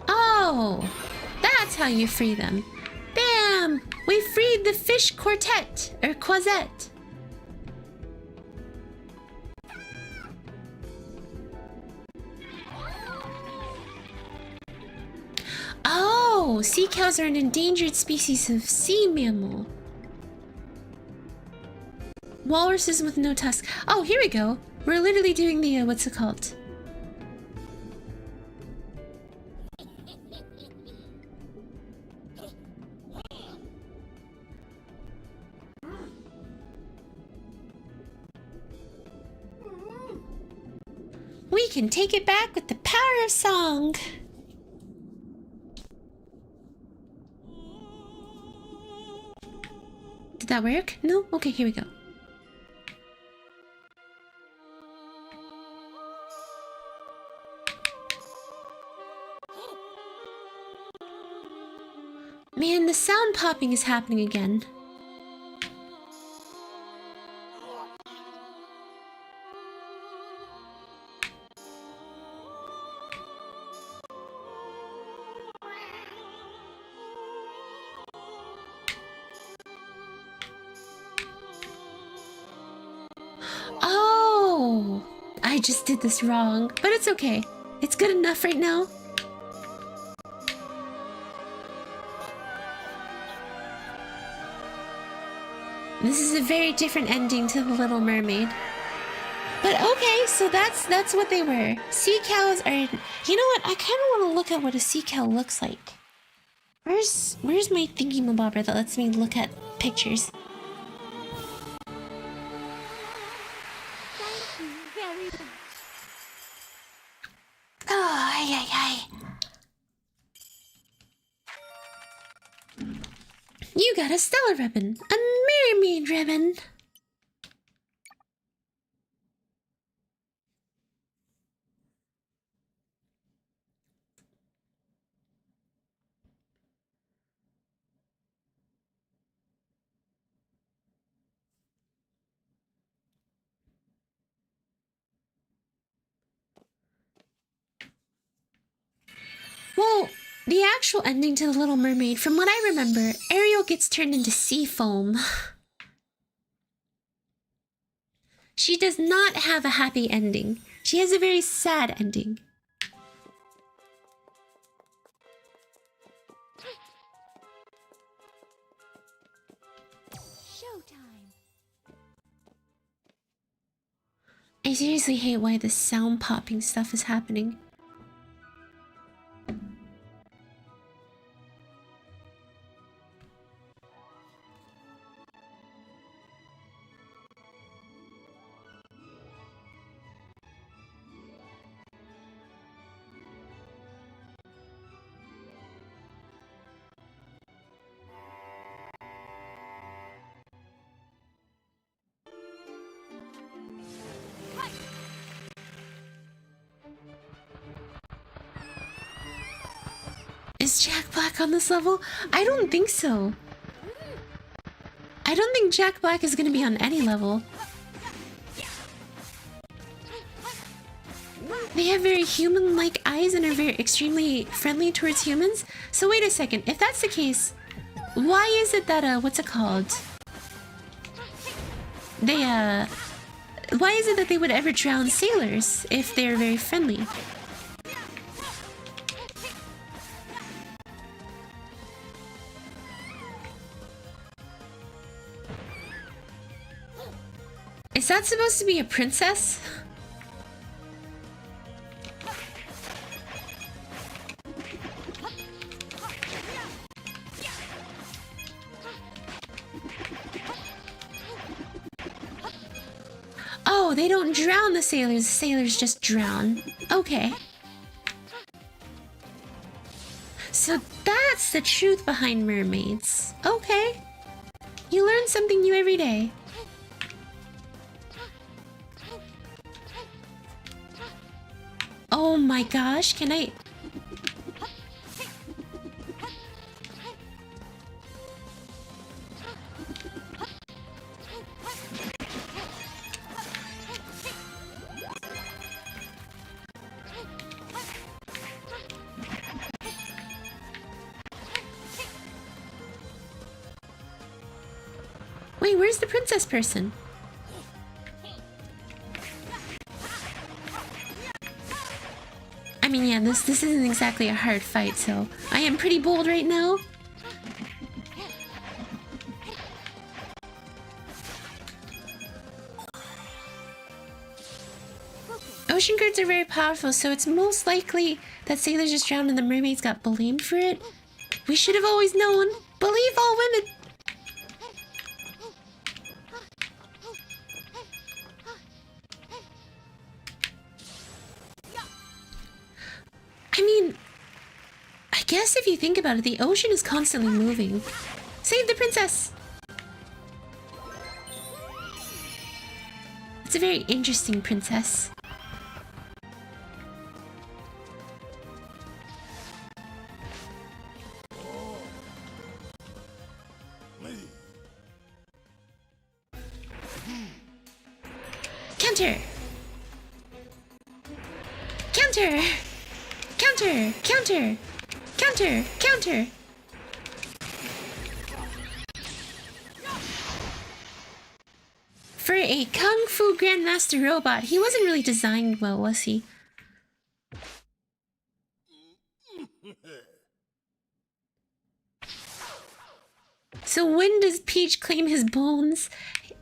Oh, that's how you free them. Bam! We freed the fish quartet, or quasette. Oh, sea cows are an endangered species of sea mammal. Walruses with no tusks. Oh, here we go. We're literally doing the, what's it called? We can take it back with the power of song. Did that work? No? Okay, here we go. Man, the sound popping is happening again. Oh, I just did this wrong, but it's okay. It's good enough right now. This is a very different ending to The Little Mermaid. But okay, so that's what they were. Sea cows are... You know what? I kind of want to look at what a sea cow looks like. Where's my thingy-mabobber that lets me look at pictures? Thank you very much. Oh, ay, ay, ay. You got a stellar ribbon. A mermaid ribbon. Well, the actual ending to The Little Mermaid, from what I remember, Ariel gets turned into sea foam. She does not have a happy ending. She has a very sad ending. Showtime. I seriously hate why this sound popping stuff is happening. Is Jack Black on this level? I don't think so. I don't think Jack Black is gonna be on any level. They have very human-like eyes and are very extremely friendly towards humans. So wait a second, if that's the case, why is it that, what's it called? They, why is it that they would ever drown sailors if they're very friendly? Is that supposed to be a princess? Oh, they don't drown the sailors just drown. Okay. So that's That's the truth behind mermaids. Okay. You learn something new every day. Oh my gosh, can I... Wait, where's the princess person? I mean, yeah, this isn't exactly a hard fight, so I am pretty bold right now. Ocean currents are very powerful, so it's most likely that sailors just drowned and the mermaids got blamed for it. We should have always known. Believe all women. I mean, I guess if you think about it, the ocean is constantly moving. Save the princess! It's a very interesting princess. Counter! Counter! Counter! Counter! Counter! Counter! For a Kung Fu Grandmaster robot, he wasn't really designed well, was he? So when does Peach claim his bones?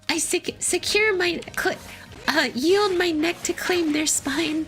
I secure my... yield my neck to claim their spine.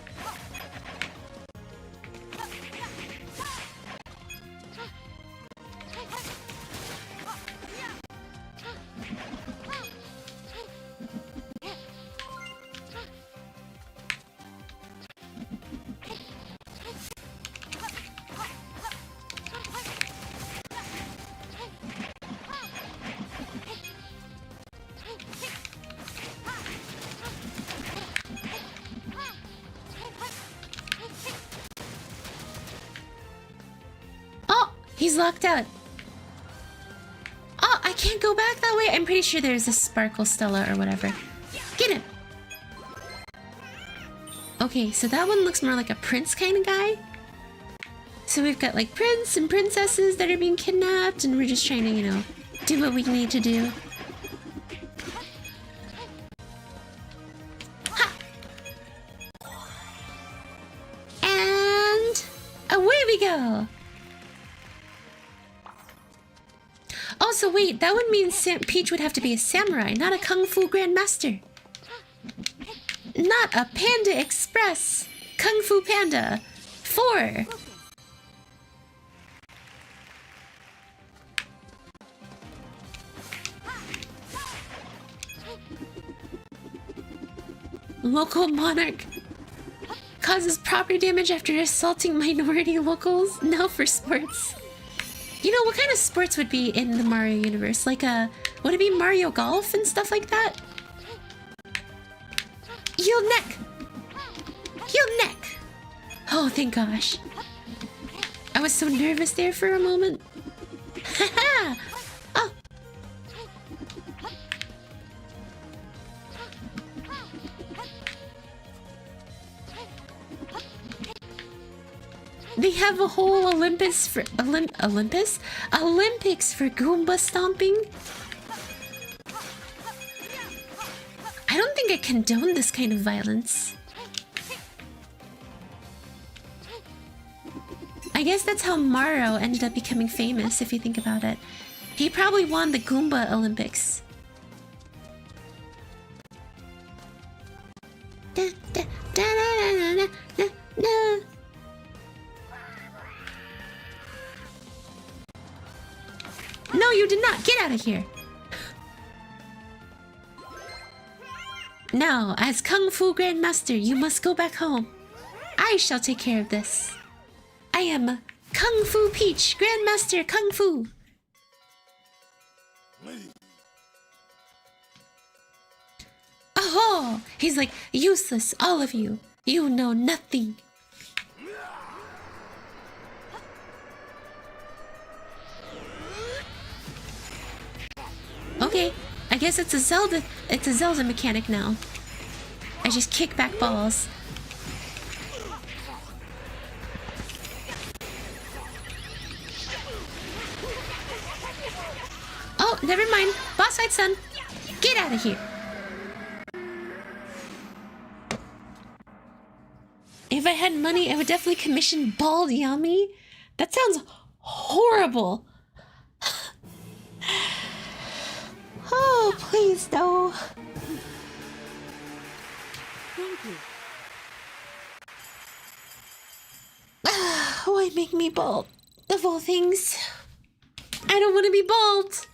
He's locked out. Oh, I can't go back that way. I'm pretty sure there's a Sparkle Stella or whatever. Get him. Okay, so that one looks more like a prince kind of guy. So we've got like prince and princesses that are being kidnapped, and we're just trying to, you know, do what we need to do. Ha! And away we go. Also, wait, that would mean Peach would have to be a samurai, not a Kung Fu Grandmaster. Not a Panda Express. Kung Fu Panda 4. Local monarch causes property damage after assaulting minority locals. Now for sports. You know, what kind of sports would be in the Mario universe? Like would it be Mario Golf and stuff like that? Yield neck! Yield neck! Oh, thank gosh. I was so nervous there for a moment. Haha! Oh! They have a whole Olympics for Olympics for Goomba stomping. I don't think I condone this kind of violence. I guess that's how Mario ended up becoming famous, if you think about it. He probably won the Goomba Olympics. Da, da, da, da, da, da, da. No, you did not! Get out of here! Now, as Kung Fu Grandmaster, you must go back home. I shall take care of this. I am Kung Fu Peach, Grandmaster Kung Fu. Oh, he's like, useless, all of you. You know nothing. Okay, I guess it's a Zelda mechanic now. I just kick back balls. Oh, never mind. Boss fight, son. Get out of here. If I had money, I would definitely commission Bald Yummy. That sounds horrible. Oh, please, no. Thank you. Why make me bald? Of all things, I don't want to be bald.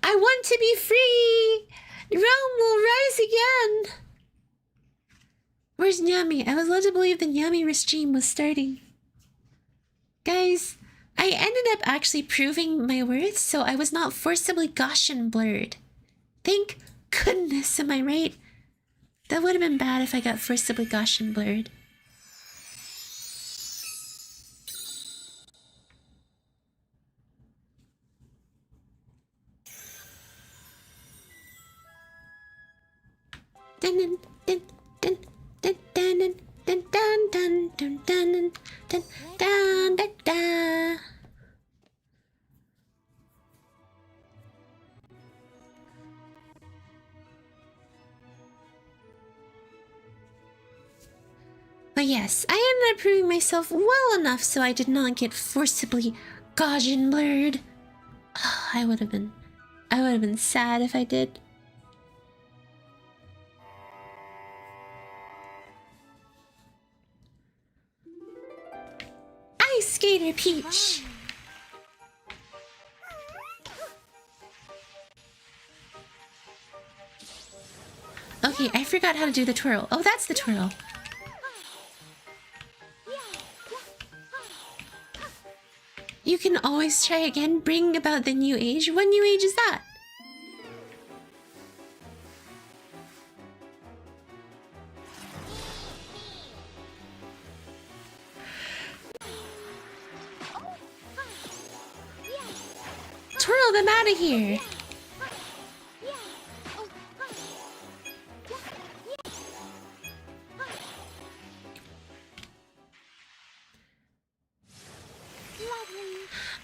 I want to be free. Rome will rise again. Where's Nyami? I was led to believe the Nyami regime was starting. Guys, I ended up actually proving my worth, so I was not forcibly Gaussian blurred. Thank goodness, am I right? That would have been bad if I got forcibly Gaussian blurred. Dun dun dun dun dun dun dun dun dun dun dun dun dun dun dun. But yes, I ended up proving myself well enough so I did not get forcibly Gaussian blurred. Oh, I would have been sad if I did. Ice Skater Peach! Okay, I forgot how to do the twirl. Oh, that's the twirl. You can always try again, bring about the new age. What new age is that? Twirl them out of here!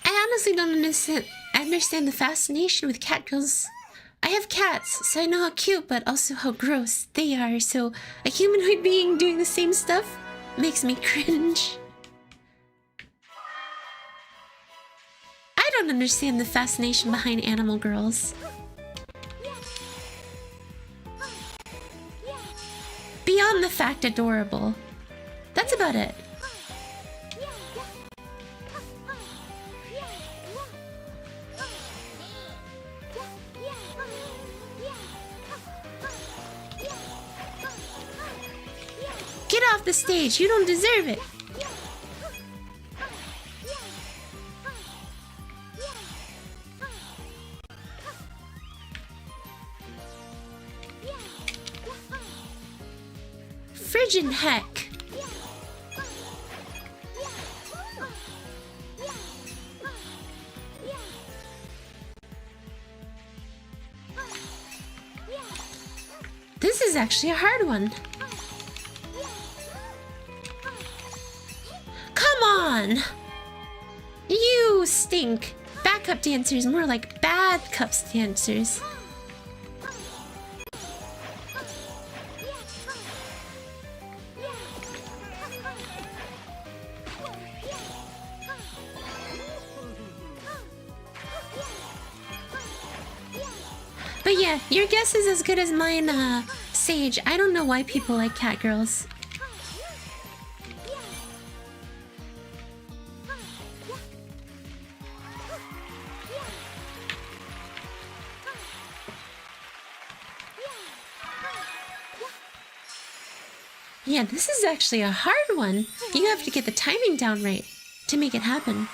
I honestly don't understand the fascination with cat girls. I have cats, so I know how cute but also how gross they are, so a humanoid being doing the same stuff makes me cringe. I don't understand the fascination behind animal girls. Beyond the fact adorable. That's about it. Get off the stage, you don't deserve it. Frigid heck. This is actually a hard one. Come on! You stink. Backup dancers, more like bad cups dancers. But yeah, your guess is as good as mine, Sage. I don't know why people like cat girls. Yeah, this is actually a hard one. You have to get the timing down right to make it happen.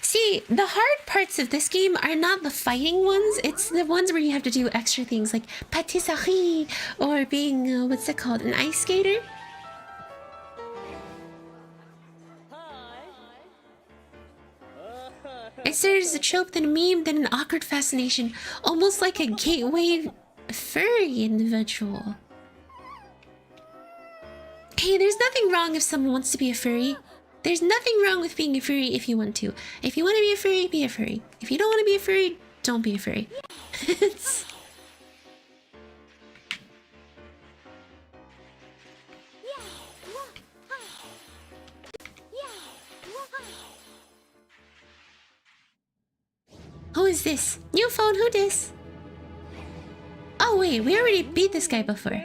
See, the hard parts of this game are not the fighting ones, it's the ones where you have to do extra things like patisserie or being, what's it called, an ice skater? It started as a trope, then a meme, then an awkward fascination, almost like a gateway furry individual. Hey, there's nothing wrong if someone wants to be a furry. There's nothing wrong with being a furry if you want to. If you want to be a furry, be a furry. If you don't want to be a furry, don't be a furry. Who is this? New phone, who dis? Oh wait, we already beat this guy before.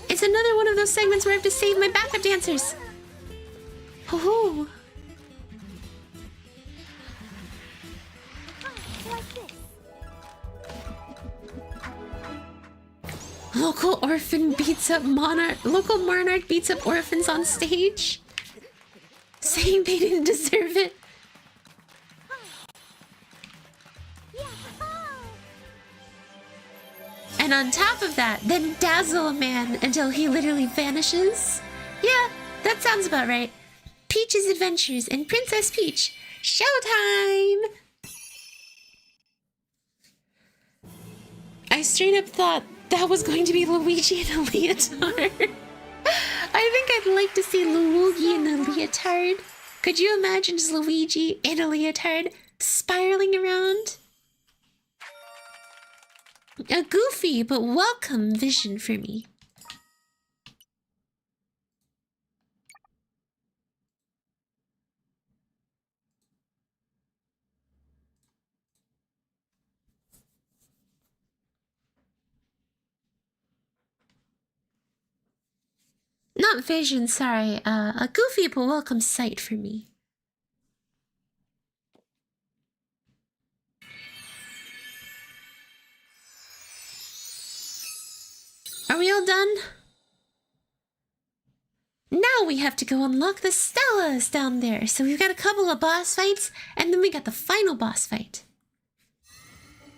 It's another one of those segments where I have to save my backup dancers. Hoo-hoo. Local orphan beats up monarch. Local monarch beats up orphans on stage, saying they didn't deserve it. And on top of that, then dazzle a man until he literally vanishes. Yeah, that sounds about right. Peach's Adventures and Princess Peach. Showtime! I straight up thought that was going to be Luigi in a leotard. I think I'd like to see Luigi in a leotard. Could you imagine just Luigi in a leotard spiraling around? A goofy but welcome vision for me. Not vision, sorry. A goofy but welcome sight for me. Are we all done? Now we have to go unlock the Stellas down there. So we've got a couple of boss fights, and then we got the final boss fight.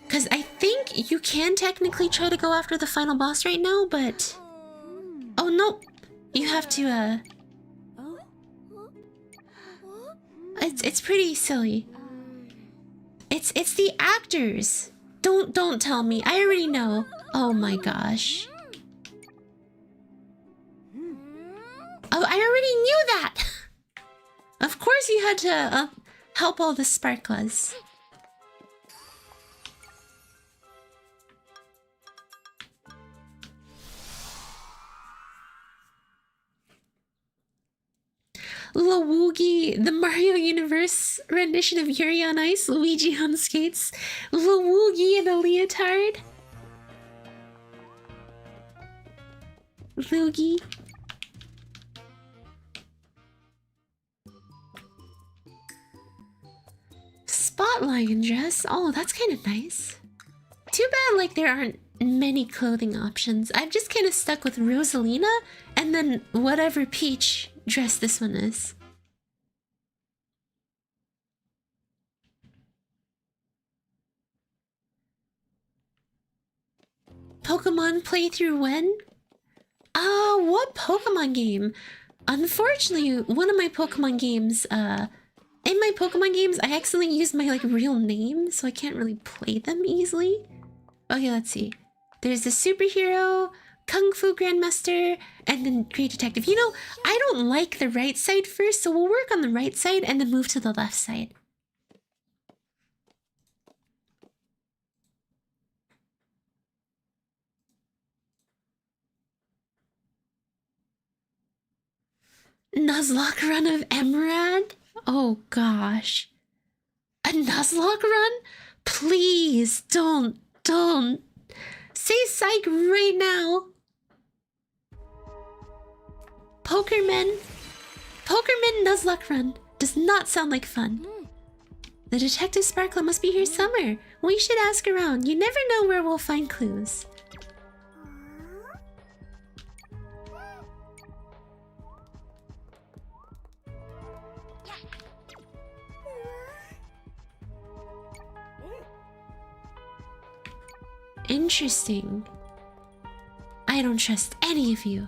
Because I think you can technically try to go after the final boss right now, but... Oh, no. You have to, It's pretty silly. It's the actors. Don't tell me. I already know. Oh my gosh. Oh, I already knew that! Of course you had to, help all the sparklers. Luigi, the Mario Universe rendition of Yuri on Ice, Luigi on skates, Luigi in a leotard. Luigi. Spotlight dress. Oh, that's kind of nice. Too bad, like, there aren't many clothing options. I've just kind of stuck with Rosalina and then whatever Peach dress this one is. Pokemon playthrough when? What Pokemon game? Unfortunately, one of my Pokemon games, in my Pokemon games, I accidentally used my, like, real name, so I can't really play them easily. Okay, let's see. There's the Superhero, Kung Fu Grandmaster, and then Great Detective. You know, I don't like the right side first, so we'll work on the right side and then move to the left side. Nuzlocke run of Emerald? Oh gosh. A Nuzlocke run? Please don't say psych right now. Pokerman Nuzlocke Run does not sound like fun. The Detective Sparkler must be here somewhere. We should ask around. You never know where we'll find clues. Interesting. I don't trust any of you.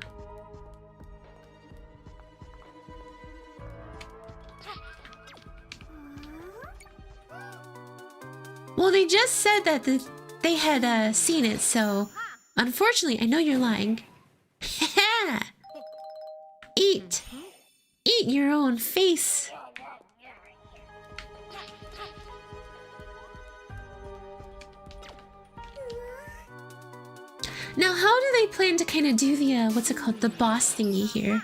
Well, they just said that they had seen it, so unfortunately, I know you're lying. Eat! Eat your own face! Now, how do they plan to kind of do the, what's it called, the boss thingy here?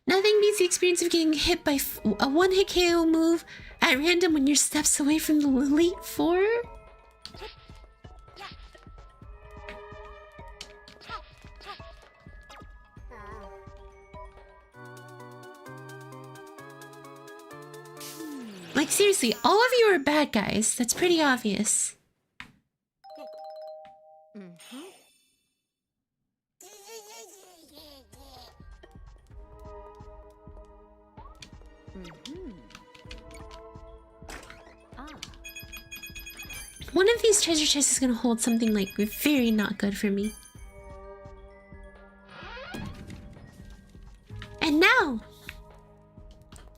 Nothing beats the experience of getting hit by a one-hit KO move at random when you're steps away from the Elite Four. Like, seriously, all of you are bad guys. That's pretty obvious. One of these treasure chests is gonna hold something like very not good for me. And now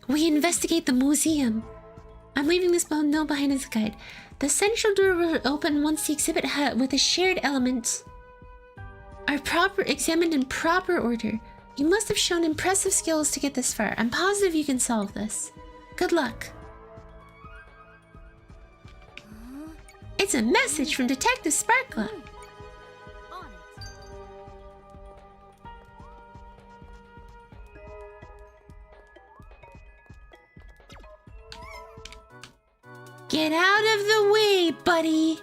we investigate the museum. I'm leaving this note behind as a guide. The central door will open once the exhibit with the shared elements are examined in proper order. You must have shown impressive skills to get this far. I'm positive you can solve this. Good luck. It's a message from Detective Sparkler. Get out of the way, buddy.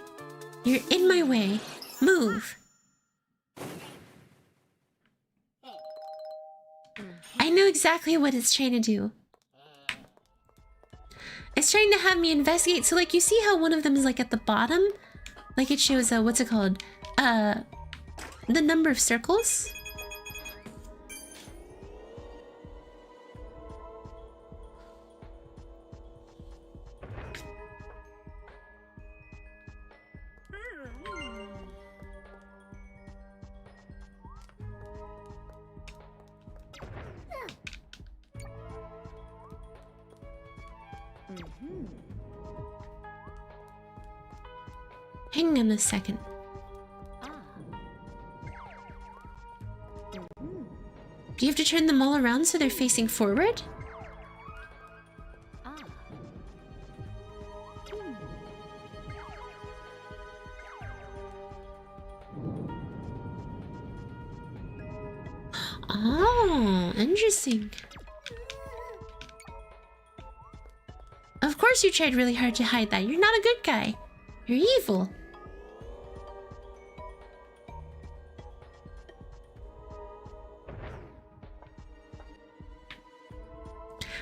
You're in my way. Move. I know exactly what it's trying to do. It's trying to have me investigate. So, like, you see how one of them is, like, at the bottom? Like, it shows, what's it called? The number of circles? Hang on a second. Do you have to turn them all around so they're facing forward? Oh, interesting. Of course you tried really hard to hide that. You're not a good guy. You're evil.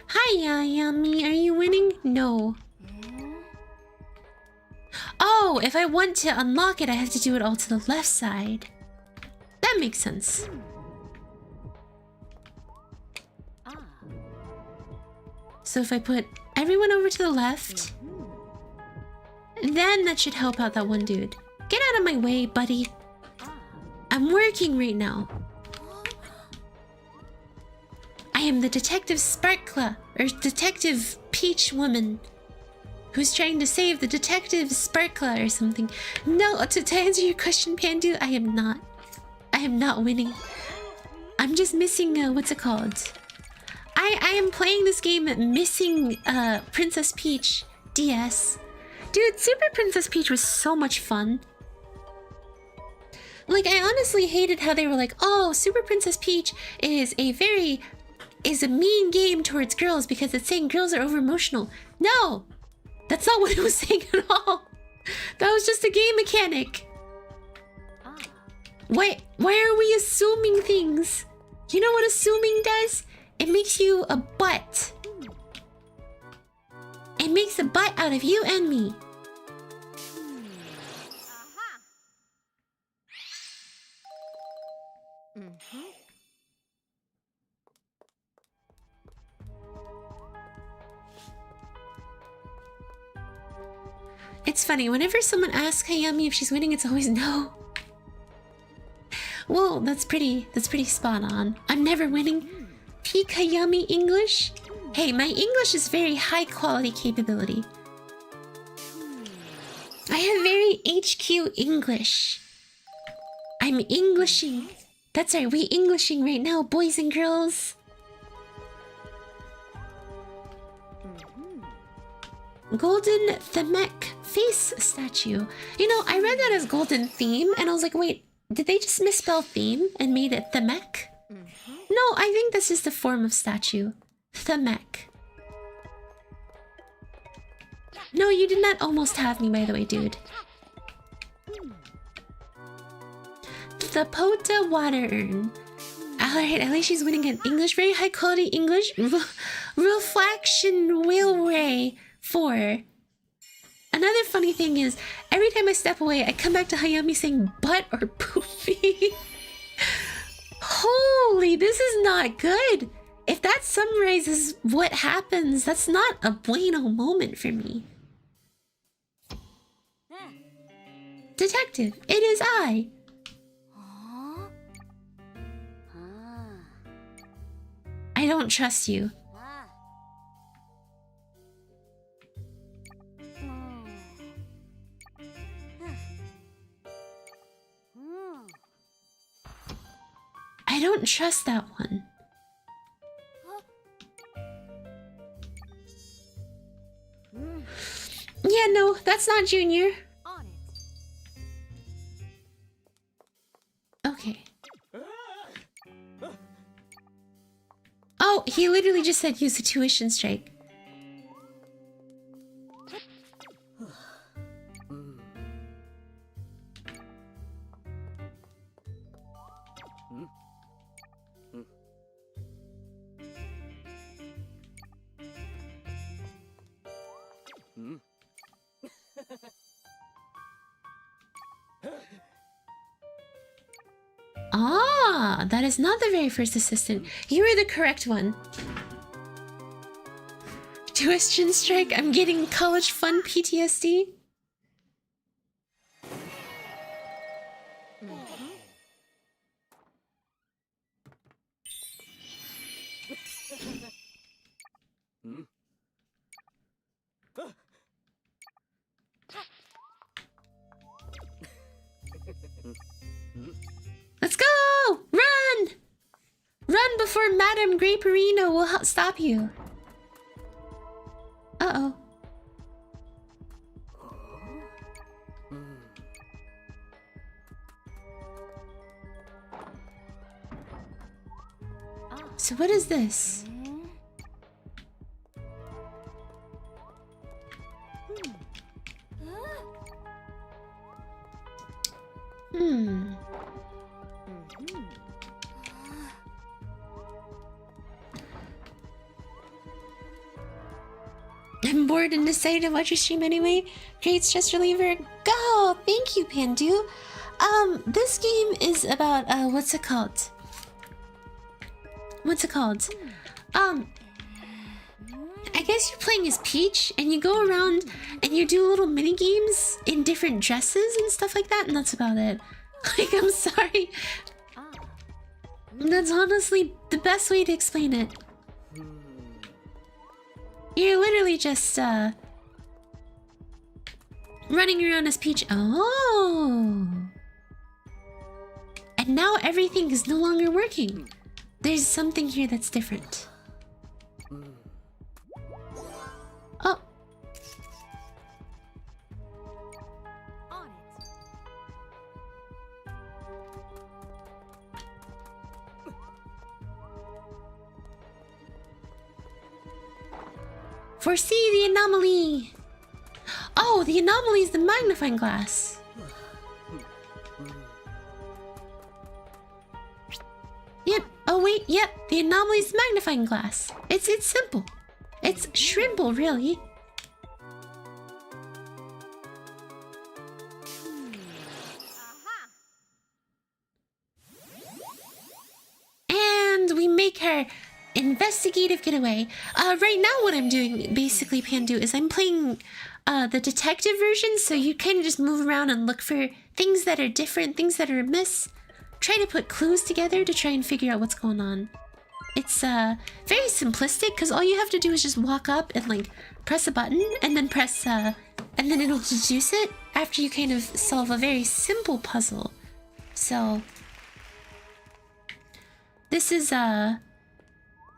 Hi, Hayami. Are you winning? No. Oh, if I want to unlock it, I have to do it all to the left side. That makes sense. So if I put everyone over to the left, then that should help out that one dude. Get out of my way, buddy. I'm working right now. I am the Detective Sparkler, or Detective Peach Woman, who's trying to save the Detective Sparkler or something. No, to answer your question, Pandu, I am not. I am not winning. I'm just missing, what's it called? I am playing this game missing Princess Peach DS. Dude, Super Princess Peach was so much fun. Like, I honestly hated how they were like, oh, Super Princess Peach is a very is a mean game towards girls because it's saying girls are over emotional. No! That's not what it was saying at all. That was just a game mechanic. Why are we assuming things? You know what assuming does? It makes you a butt. It makes a butt out of you and me. It's funny, whenever someone asks Hayami if she's winning, it's always no. Well, that's pretty spot on. I'm never winning. Peak Hayami English? Hey, my English is very high quality capability. I have very HQ English. I'm Englishing. That's right, we Englishing right now, boys and girls. Golden Themek face statue. You know, I read that as golden theme, and I was like, wait, did they just misspell theme and made it Themek? No, I think this is the form of statue. Themek. No, you did not almost have me, by the way, dude. The Pota water urn. Alright, at least she's winning in English. Very high quality English. Reflection Railway 4. Another funny thing is, every time I step away, I come back to Hayami saying butt or poofy. Holy, this is not good. If that summarizes what happens, that's not a bueno moment for me. Detective, it is I. I don't trust you. I don't trust that one. Yeah, no, that's not Junior. Okay. Oh, he literally just said use the tuition strike. Ah, that is not the very first assistant. You are the correct one. Tuition strike? I'm getting college fun PTSD. Let's go! Run! Run before Madame Graperino will stop you. Uh-oh. So what is this? I'm bored and decided to watch your stream anyway. Great stress reliever. Go! Thank you, Pandu. This game is about, what's it called? I guess you're playing as Peach, and you go around and you do little mini games in different dresses and stuff like that, and that's about it. Like, I'm sorry. That's honestly the best way to explain it. You're literally just, running around as Peach. Oh! And now everything is no longer working. There's something here that's different. Oh. Foresee the anomaly. Oh, the anomaly is the magnifying glass. Yep. Oh wait, yep. The anomaly is magnifying glass. It's simple. It's shrimple, really. And we make her investigative getaway. Right now what I'm doing, basically, Pandu, is I'm playing the detective version, so you kind of just move around and look for things that are different, things that are amiss. Try to put clues together to try and figure out what's going on. It's very simplistic, because all you have to do is just walk up and like press a button and then press and then it'll deduce it after you kind of solve a very simple puzzle. So this is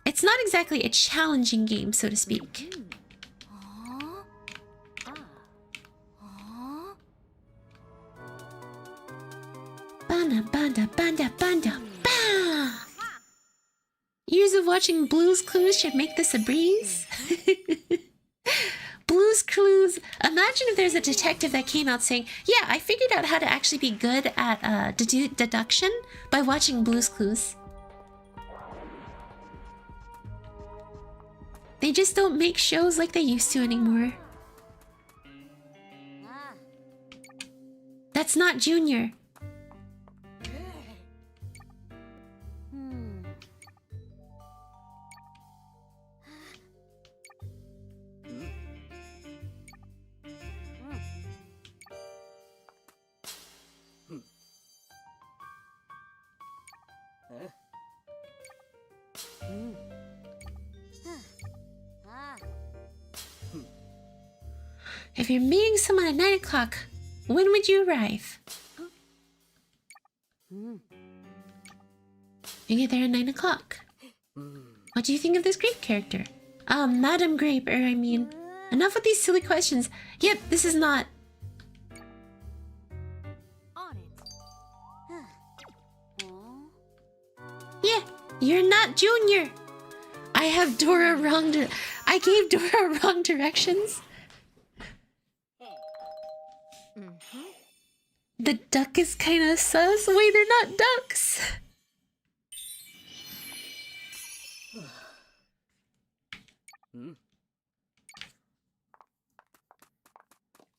it's not exactly a challenging game, so to speak. Banda, banda, banda, banda, bah! Years of watching Blue's Clues should make this a breeze. Blue's Clues. Imagine if there's a detective that came out saying, yeah, I figured out how to actually be good at deduction by watching Blue's Clues. They just don't make shows like they used to anymore. That's not Junior. If you're meeting someone at 9 o'clock, when would you arrive? You get there at 9 o'clock. What do you think of this grape character? Madam Grape, I mean... Enough with these silly questions. Yep, this is not... Yeah, you're not Junior. I have Dora wrong... I gave Dora wrong directions. The duck is kind of sus. Wait, they're not ducks.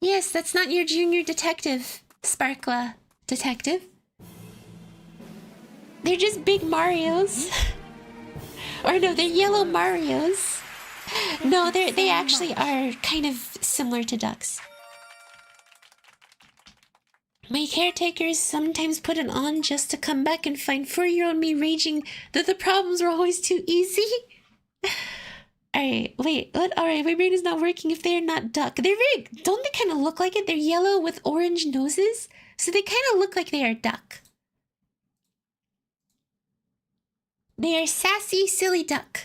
Yes, that's not your Junior detective, Sparkla detective. They're just big Marios. Or no, they're yellow Marios. No, they actually are kind of similar to ducks. My caretakers sometimes put it on just to come back and find 4-year-old me raging that the problems were always too easy. Alright, wait, what? Alright, my brain is not working if they're not duck. They're very... Don't they kind of look like it? They're yellow with orange noses, so they kind of look like they are duck. They are sassy, silly duck.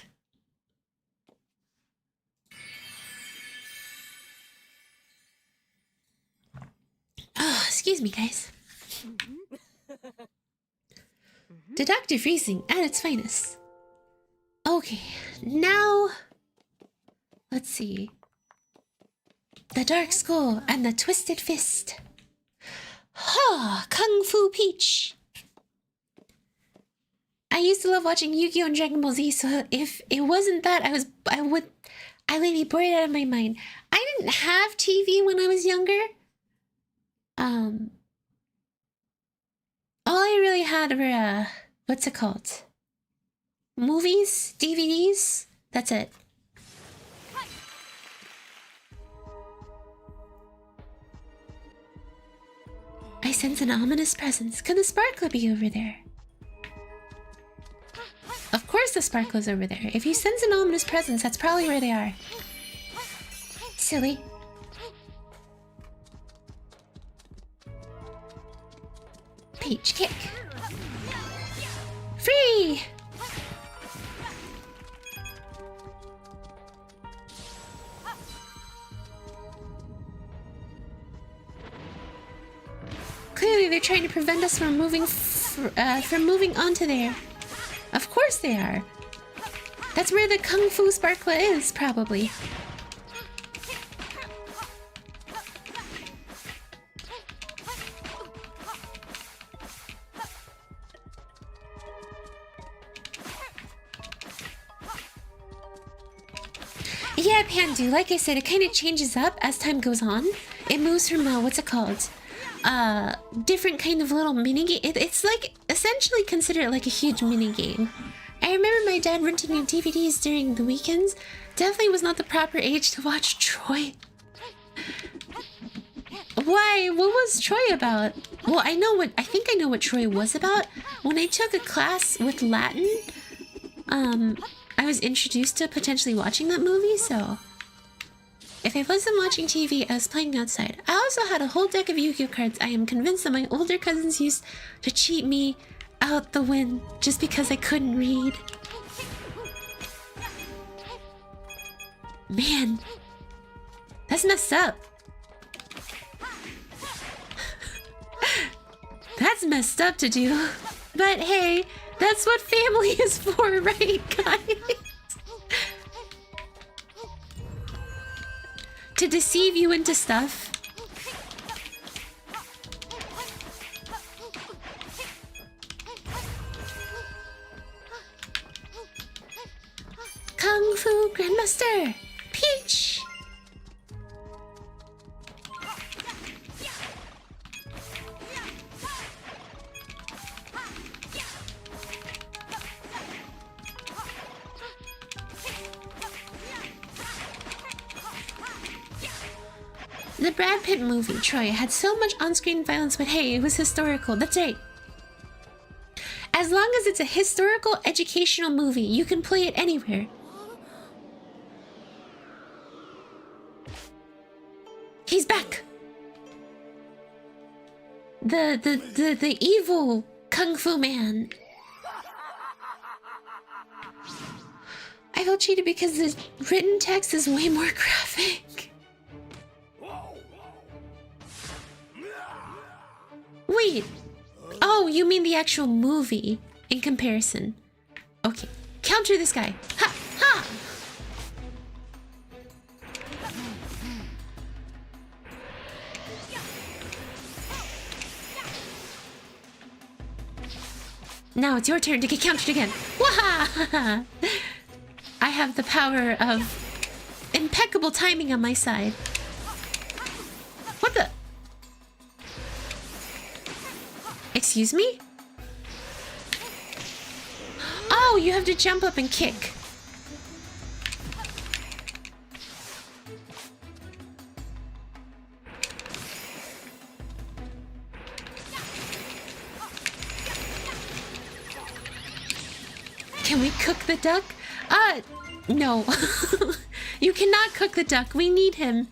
Oh, excuse me, guys. Deductive reasoning at its finest. Okay, now... Let's see. The Dark Skull and the Twisted Fist. Ha! Kung Fu Peach! I used to love watching Yu-Gi-Oh! And Dragon Ball Z, so if it wasn't that, I would be bored out of my mind. I didn't have TV when I was younger. All I really had were, what's it called? Movies? DVDs? That's it. I sense an ominous presence. Could the Sparkla be over there? Of course the Sparkla's over there. If you sense an ominous presence, that's probably where they are. Silly. Peach kick. Free! Clearly they're trying to prevent us from moving onto there. Of course they are. That's where the Kung Fu Sparkla is, probably. Yeah, Pandu, like I said, it kind of changes up as time goes on. It moves from, what's it called? Different kind of little mini game. It's like, essentially consider it like a huge mini game. I remember my dad renting me DVDs during the weekends. Definitely was not the proper age to watch Troy. Why? What was Troy about? Well, I think I know what Troy was about. When I took a class with Latin, I was introduced to potentially watching that movie, so... If I wasn't watching TV, I was playing outside. I also had a whole deck of Yu-Gi-Oh cards I am convinced that my older cousins used to cheat me out the win just because I couldn't read. Man, that's messed up. That's messed up to do. But hey, that's what family is for, right, guys? To deceive you into stuff. Kung Fu Grandmaster Peach. The Brad Pitt movie, Troy, had so much on-screen violence, but hey, it was historical. That's right. As long as it's a historical, educational movie, you can play it anywhere. He's back! The evil Kung Fu man. I felt cheated because the written text is way more graphic. Wait. Oh, you mean the actual movie in comparison. Okay. Counter this guy. Ha! Ha! Now it's your turn to get countered again. Waha! I have the power of impeccable timing on my side. What the? Excuse me? Oh, you have to jump up and kick. Can we cook the duck? No. You cannot cook the duck. We need him.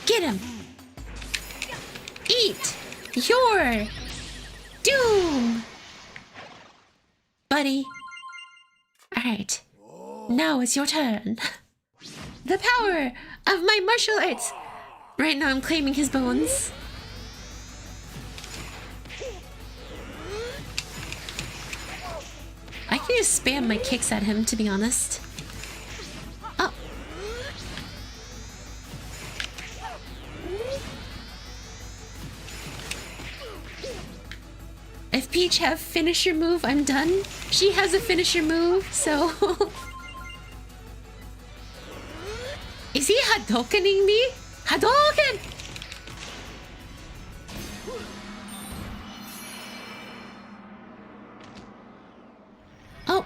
Get him! Eat your doom! Buddy. Alright. Now it's your turn. The power of my martial arts! Right now I'm claiming his bones. I can just spam my kicks at him, to be honest. Oh. If Peach have finisher move, I'm done. She has a finisher move, so... Is he Hadoukening me? Hadouken! Oh,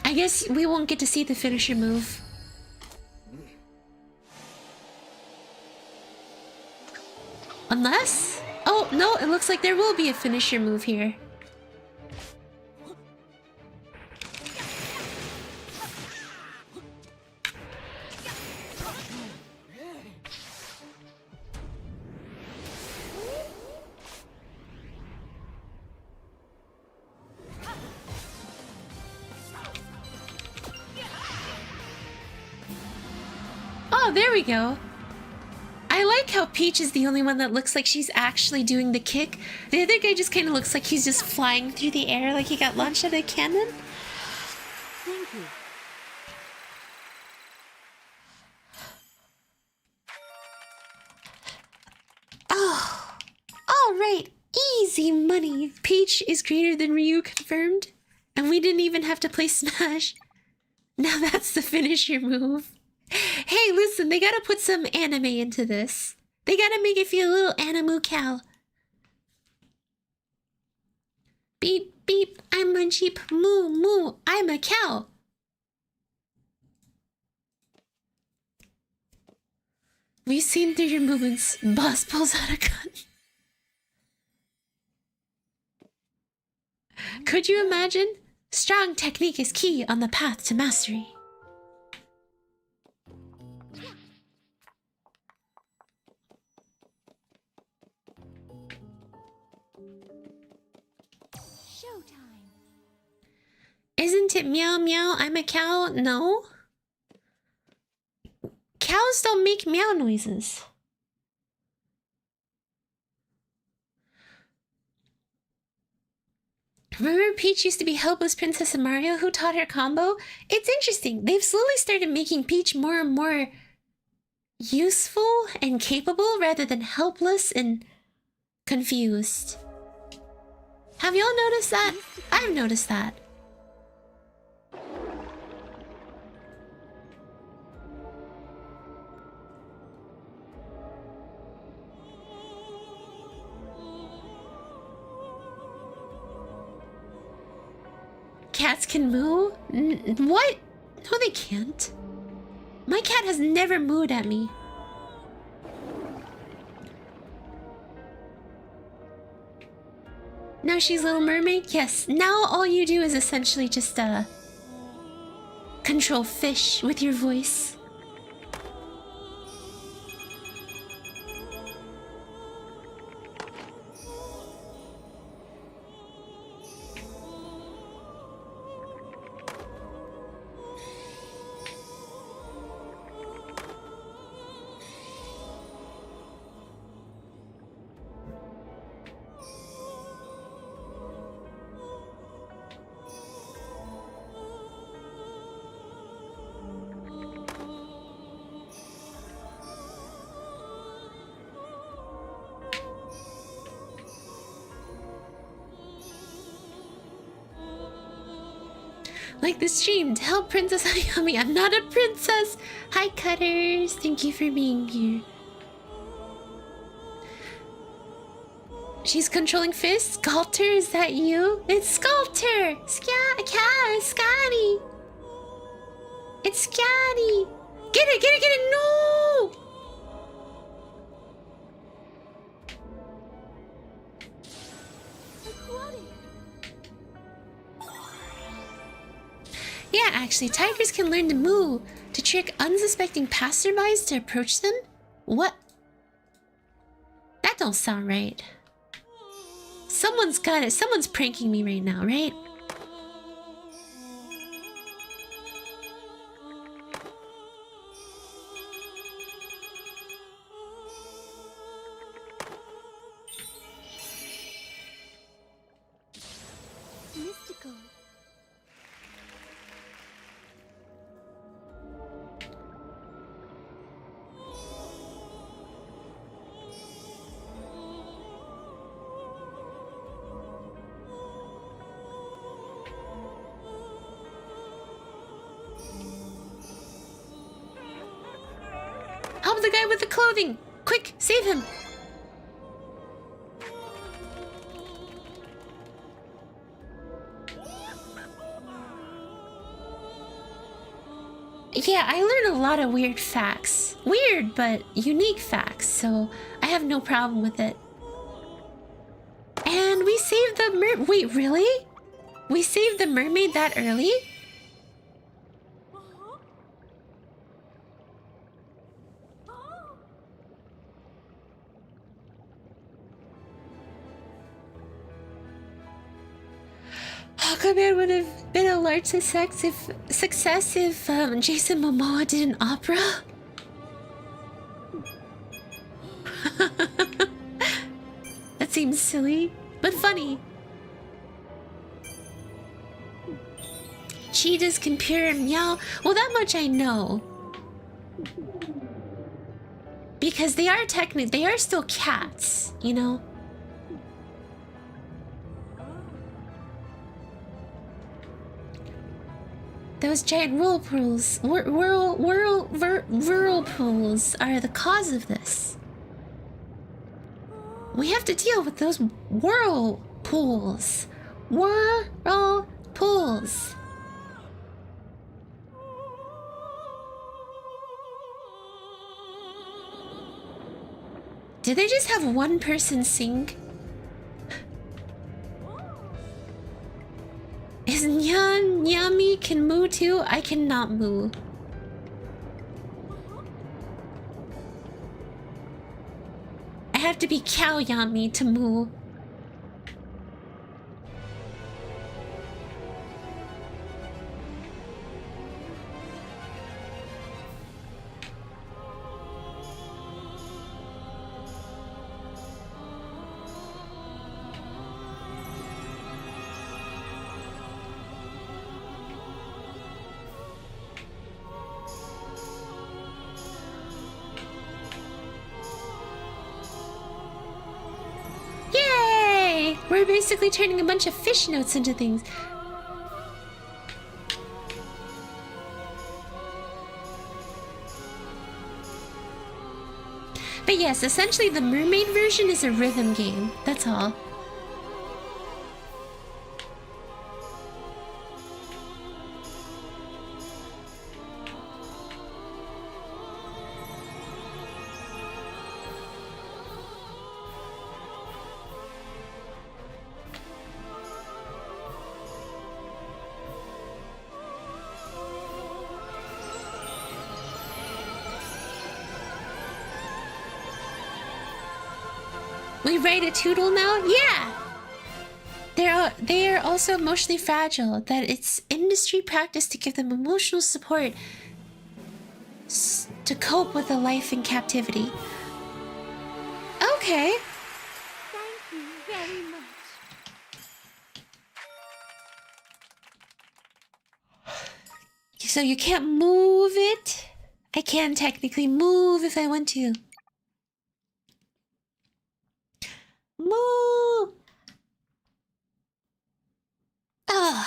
I guess we won't get to see the finisher move. Unless... Oh, no, it looks like there will be a finisher move here. Oh, there we go. I like how Peach is the only one that looks like she's actually doing the kick. The other guy just kind of looks like he's just flying through the air like he got launched out of a cannon. Thank you. Oh. Yay! Peach is greater than Ryu confirmed. And we didn't even have to play Smash. Now that's the finisher move. Hey, listen, they gotta put some anime into this. They gotta make it feel a little animu cow. Beep, beep, I'm a sheep. Moo, moo, I'm a cow. We've seen through your movements. Boss pulls out a gun. Could you imagine? Strong technique is key on the path to mastery. Showtime. Isn't it meow meow, I'm a cow? No. Cows don't make meow noises. Remember Peach used to be helpless Princess in Mario who taught her combo? It's interesting. They've slowly started making Peach more and more useful and capable rather than helpless and confused. Have y'all noticed that? I've noticed that. Cats can moo? What? No, they can't. My cat has never mooed at me. Now she's Little Mermaid? Yes. Now all you do is essentially just, control fish with your voice. Like the stream to help Princess Hayami. I'm not a princess. Hi, Cutters. Thank you for being here. She's controlling fists. Sculptor, is that you? It's Sculptor. Scotty. It's Scotty. Get it, get it, get it. No. Yeah, actually, tigers can learn to moo to trick unsuspecting passerbys to approach them? What? That don't sound right. Someone's got it. Someone's pranking me right now, right? Mystical. Help the guy with the clothing! Quick, save him! Yeah, I learned a lot of weird facts. Weird, but unique facts, so I have no problem with it. And we saved the wait, really? We saved the mermaid that early? Aquaman would have been a large success if Jason Momoa did an opera. That seems silly, but funny. Cheetahs can purr and meow. Well, that much I know. Because they are still cats, you know? Because they are still cats, you know? Those giant whirlpools, whirlpools are the cause of this. We have to deal with those whirlpools. Whirlpools. Did they just have one person sing? Is Yami can moo too? I cannot moo. I have to be cow Yami to moo. We're basically turning a bunch of fish notes into things. But yes, essentially the mermaid version is a rhythm game. That's all. We write a toodle now? Yeah! They are also emotionally fragile, that it's industry practice to give them emotional support to cope with a life in captivity. Okay. Thank you very much. So you can't move it? I can technically move if I want to. Moo! Ugh.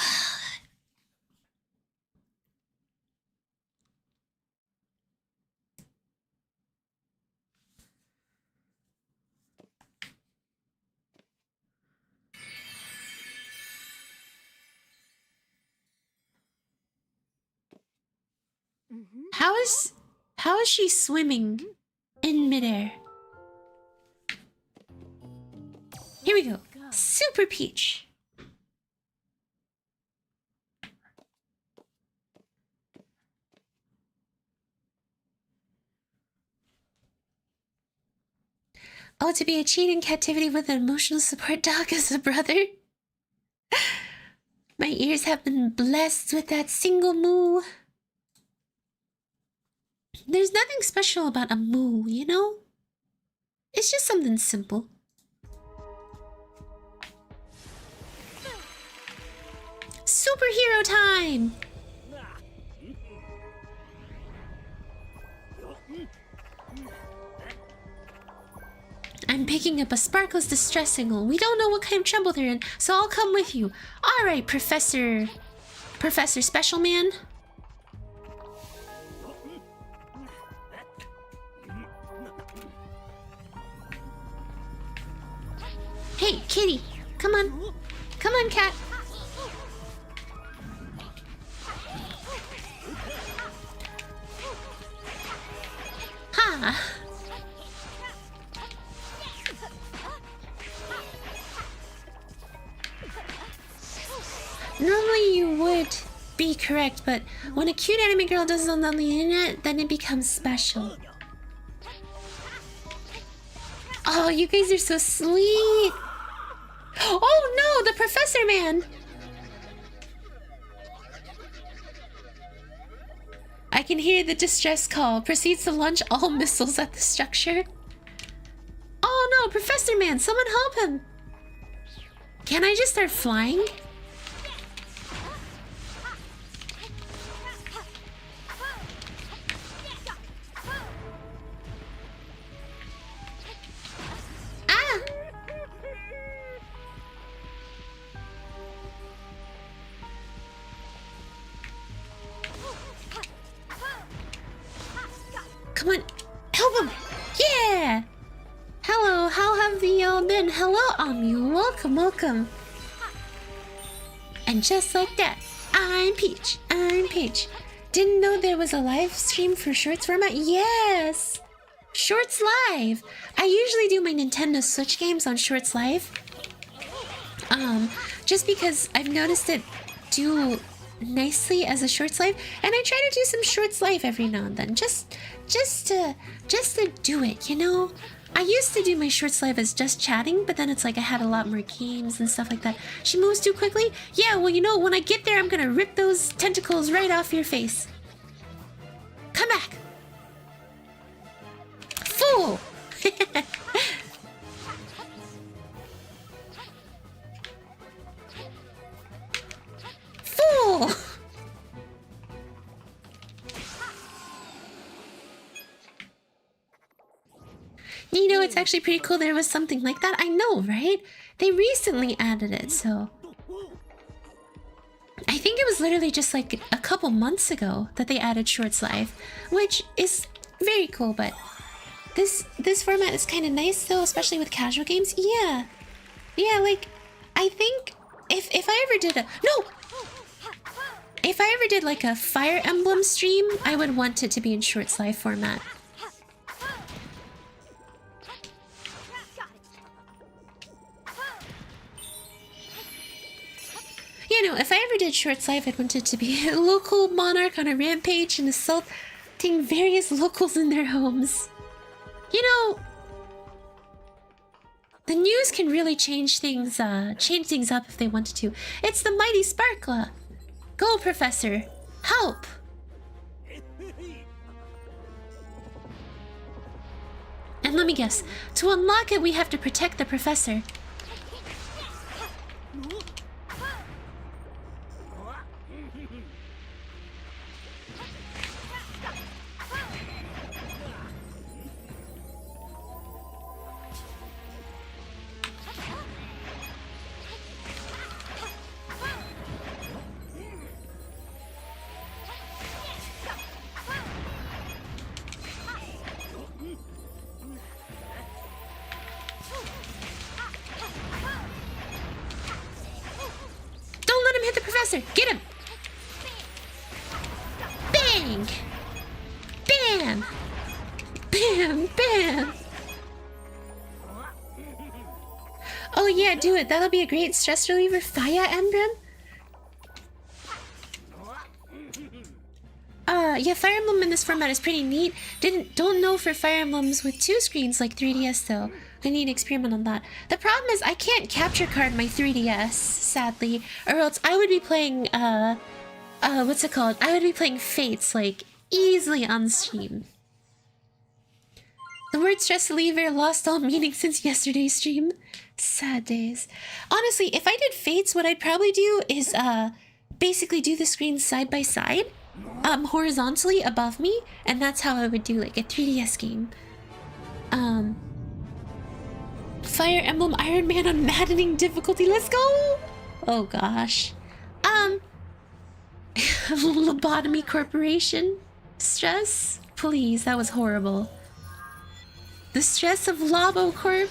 How is she swimming in midair? Here we go. Super Peach. Oh, to be a cheat in captivity with an emotional support dog as a brother? My ears have been blessed with that single moo. There's nothing special about a moo, you know? It's just something simple. Superhero time! I'm picking up a Sparkle's distress signal. We don't know what kind of trouble they're in, so I'll come with you. Alright, Professor Special Man. Hey, kitty. Come on. Come on, cat. Ha! Normally you would be correct, but when a cute anime girl does it on the internet, then it becomes special. Oh, you guys are so sweet! Oh no, the Professor Man! I can hear the distress call. Proceeds to launch all missiles at the structure. Oh no, Professor Man, someone help him! Can I just start flying? Come on, help him! Yeah! Hello, how have we all been? Hello, Amu, welcome, welcome. And just like that, I'm Peach, I'm Peach. Didn't know there was a live stream for Shorts format? Yes! Shorts Live! I usually do my Nintendo Switch games on Shorts Live. Just because I've noticed it do nicely as a Shorts Live, and I try to do some Shorts Live every now and then, just to do it, you know? I used to do my Shorts Live as just chatting, but then it's like I had a lot more games and stuff like that. She moves too quickly? Yeah, well, you know, when I get there, I'm gonna rip those tentacles right off your face. Come back! Fool! Fool! You know, it's actually pretty cool there was something like that. I know, right? They recently added it, so... I think it was literally just like a couple months ago that they added Shorts Live, which is very cool, but... This format is kind of nice though, especially with casual games. Yeah. Yeah, like, I think if I ever did a... No! If I ever did like a Fire Emblem stream, I would want it to be in Shorts Live format. You know, if I ever did Shorts Live, I'd want it to be a local monarch on a rampage and assaulting various locals in their homes. You know, the news can really change things up if they wanted to. It's the mighty Sparkla. Go, Professor. Help. And let me guess, to unlock it, we have to protect the Professor. Get him! Bang! Bam! Bam! Bam! Oh yeah, do it. That'll be a great stress reliever. Fire Emblem? Yeah, Fire Emblem in this format is pretty neat. Don't know for Fire Emblems with 2 screens like 3DS though. I need to experiment on that. The problem is I can't capture card my 3DS, sadly, or else I would be playing, what's it called? I would be playing Fates, like, easily on stream. The word stress reliever lost all meaning since yesterday's stream. Sad days. Honestly, if I did Fates, what I'd probably do is, basically do the screens side by side, horizontally above me, and that's how I would do, like, a 3DS game. Fire Emblem Iron Man on maddening difficulty. Let's go! Oh gosh. Lobotomy Corporation? Stress? Please, that was horrible. The stress of Lobo Corp?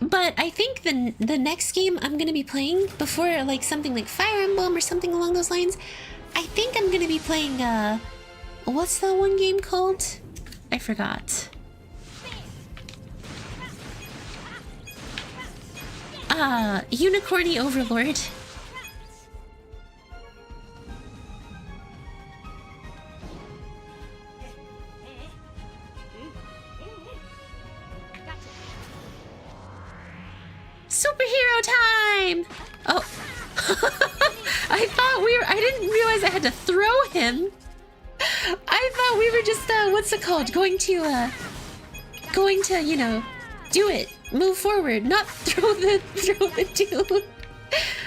But I think the next game I'm gonna be playing before like something like Fire Emblem or something along those lines, I think I'm gonna be playing what's that one game called? I forgot. Unicorny Overlord. Superhero time! Oh. I didn't realize I had to throw him. I thought we were just, what's it called? Going to, you know, do it. Move forward, not throw the dude.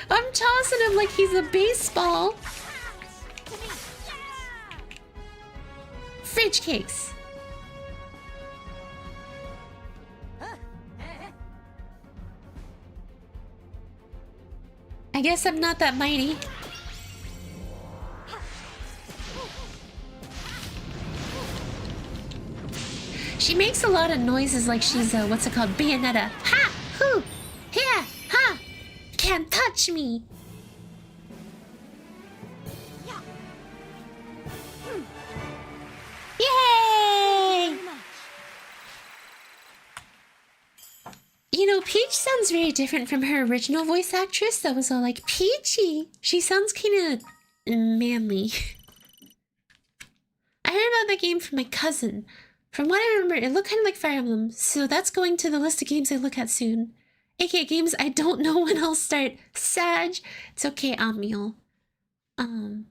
I'm tossing him like he's a baseball. Fridge cakes. I guess I'm not that mighty. She makes a lot of noises like she's what's it called? Bayonetta. Ha! Hoo! Yeah! Ha! Can't touch me! Yay! You know, Peach sounds very different from her original voice actress that was all like, Peachy! She sounds kind of manly. I heard about that game from my cousin. From what I remember, it looked kind of like Fire Emblem, so that's going to the list of games I look at soon. AKA games I don't know when I'll start. Sag. It's okay, Amiel. I'm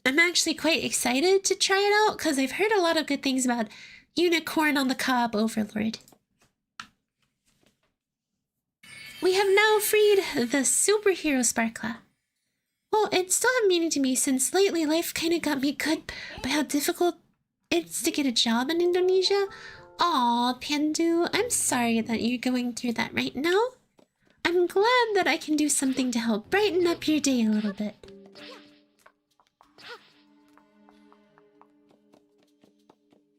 actually quite excited to try it out because I've heard a lot of good things about Unicorn on the Cob Overlord. We have now freed the superhero Sparkla. Well, it still have meaning to me since lately life kind of got me good by how difficult it's to get a job in Indonesia. Aw, Pandu, I'm sorry that you're going through that right now. I'm glad that I can do something to help brighten up your day a little bit.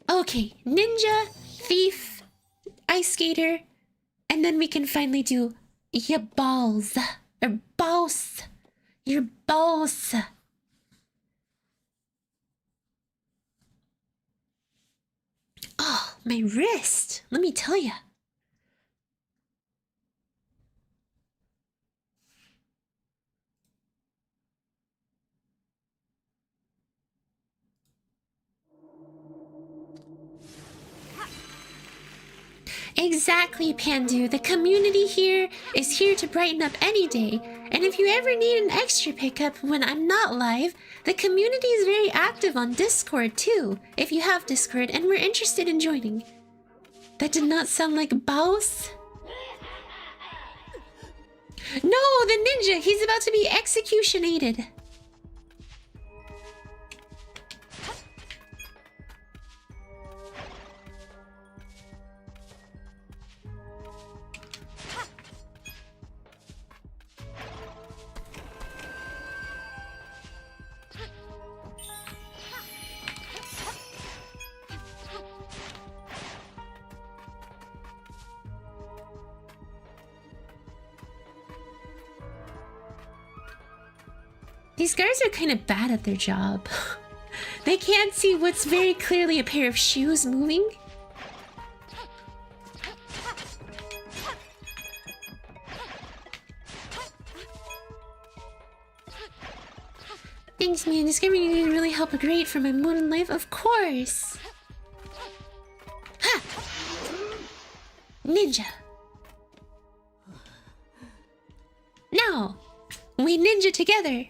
Okay, ninja, thief, ice skater, and then we can finally do your balls, or boss, your boss. Oh, my wrist, let me tell ya. Exactly, Pandu. The community here is here to brighten up any day. And if you ever need an extra pickup when I'm not live, the community is very active on Discord too, if you have Discord and we're interested in joining. That did not sound like Baus. No, the ninja! He's about to be executionated. These guys are kind of bad at their job. They can't see what's very clearly a pair of shoes moving. Thanks, man. Discovering you really help a great for my mood in life, of course. Ha! Ninja. Now, we ninja together.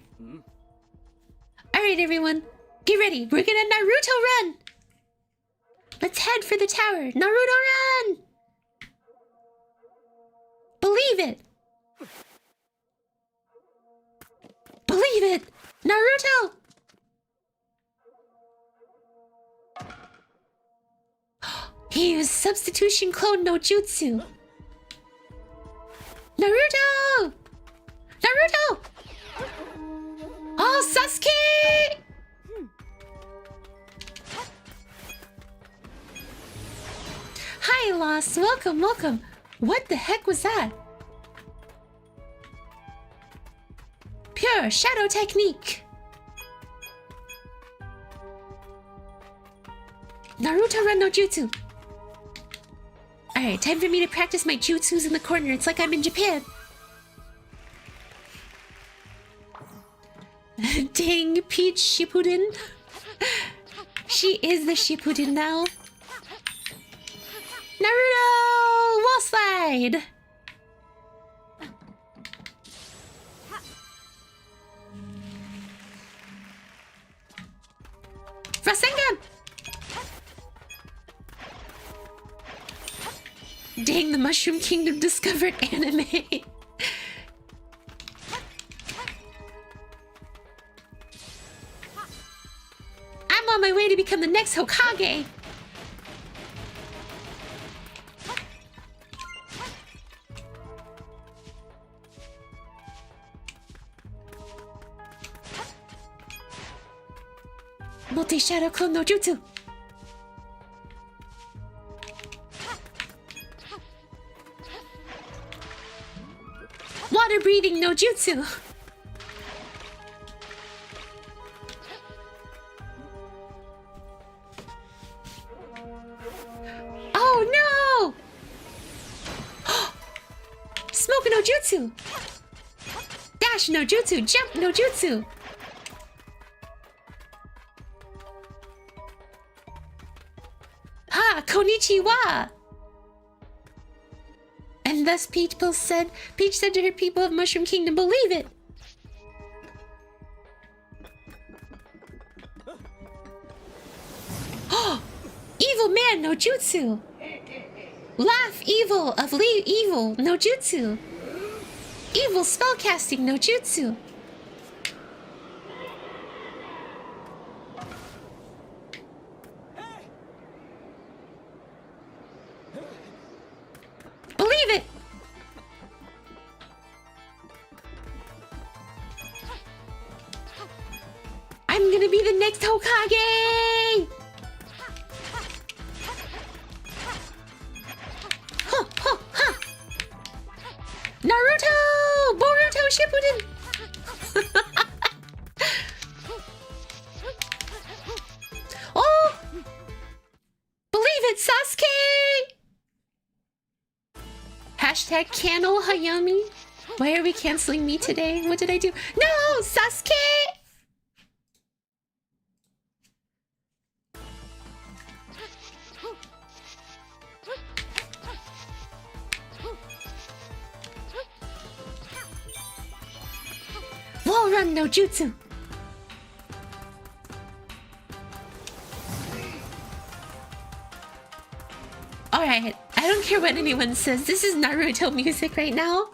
Alright, everyone. Get ready. We're gonna Naruto run. Let's head for the tower. Naruto run! Believe it. Believe it. Naruto! He used substitution clone no jutsu. Naruto! Naruto! Oh, Sasuke! Hi, Lost. Welcome, welcome. What the heck was that? Pure shadow technique. Naruto run no jutsu. Alright, time for me to practice my jutsus in the corner. It's like I'm in Japan. Dang, Peach Shippuden. She is the Shippuden now. Naruto! Wall slide! Rasengan! Dang, the Mushroom Kingdom discovered anime. I'm on my way to become the next Hokage. Multi-shadow clone no jutsu. Water breathing no jutsu. Oh no! Smoke no jutsu. Dash no jutsu. Jump no jutsu. Ha! Konnichiwa! And thus Peach said to her people of Mushroom Kingdom, believe it! Oh! Evil man no jutsu! Laugh evil of evil no jutsu! Evil spellcasting no jutsu! Believe it! I'm gonna be the next Hokage! Huh, huh, huh! Naruto! Boruto Shippuden! Oh! Believe it, Sasuke! Hashtag cancel Hayami. Why are we canceling me today? What did I do? No! Sasuke! Wall run no jutsu. Alright, I don't care what anyone says. This is Naruto music right now.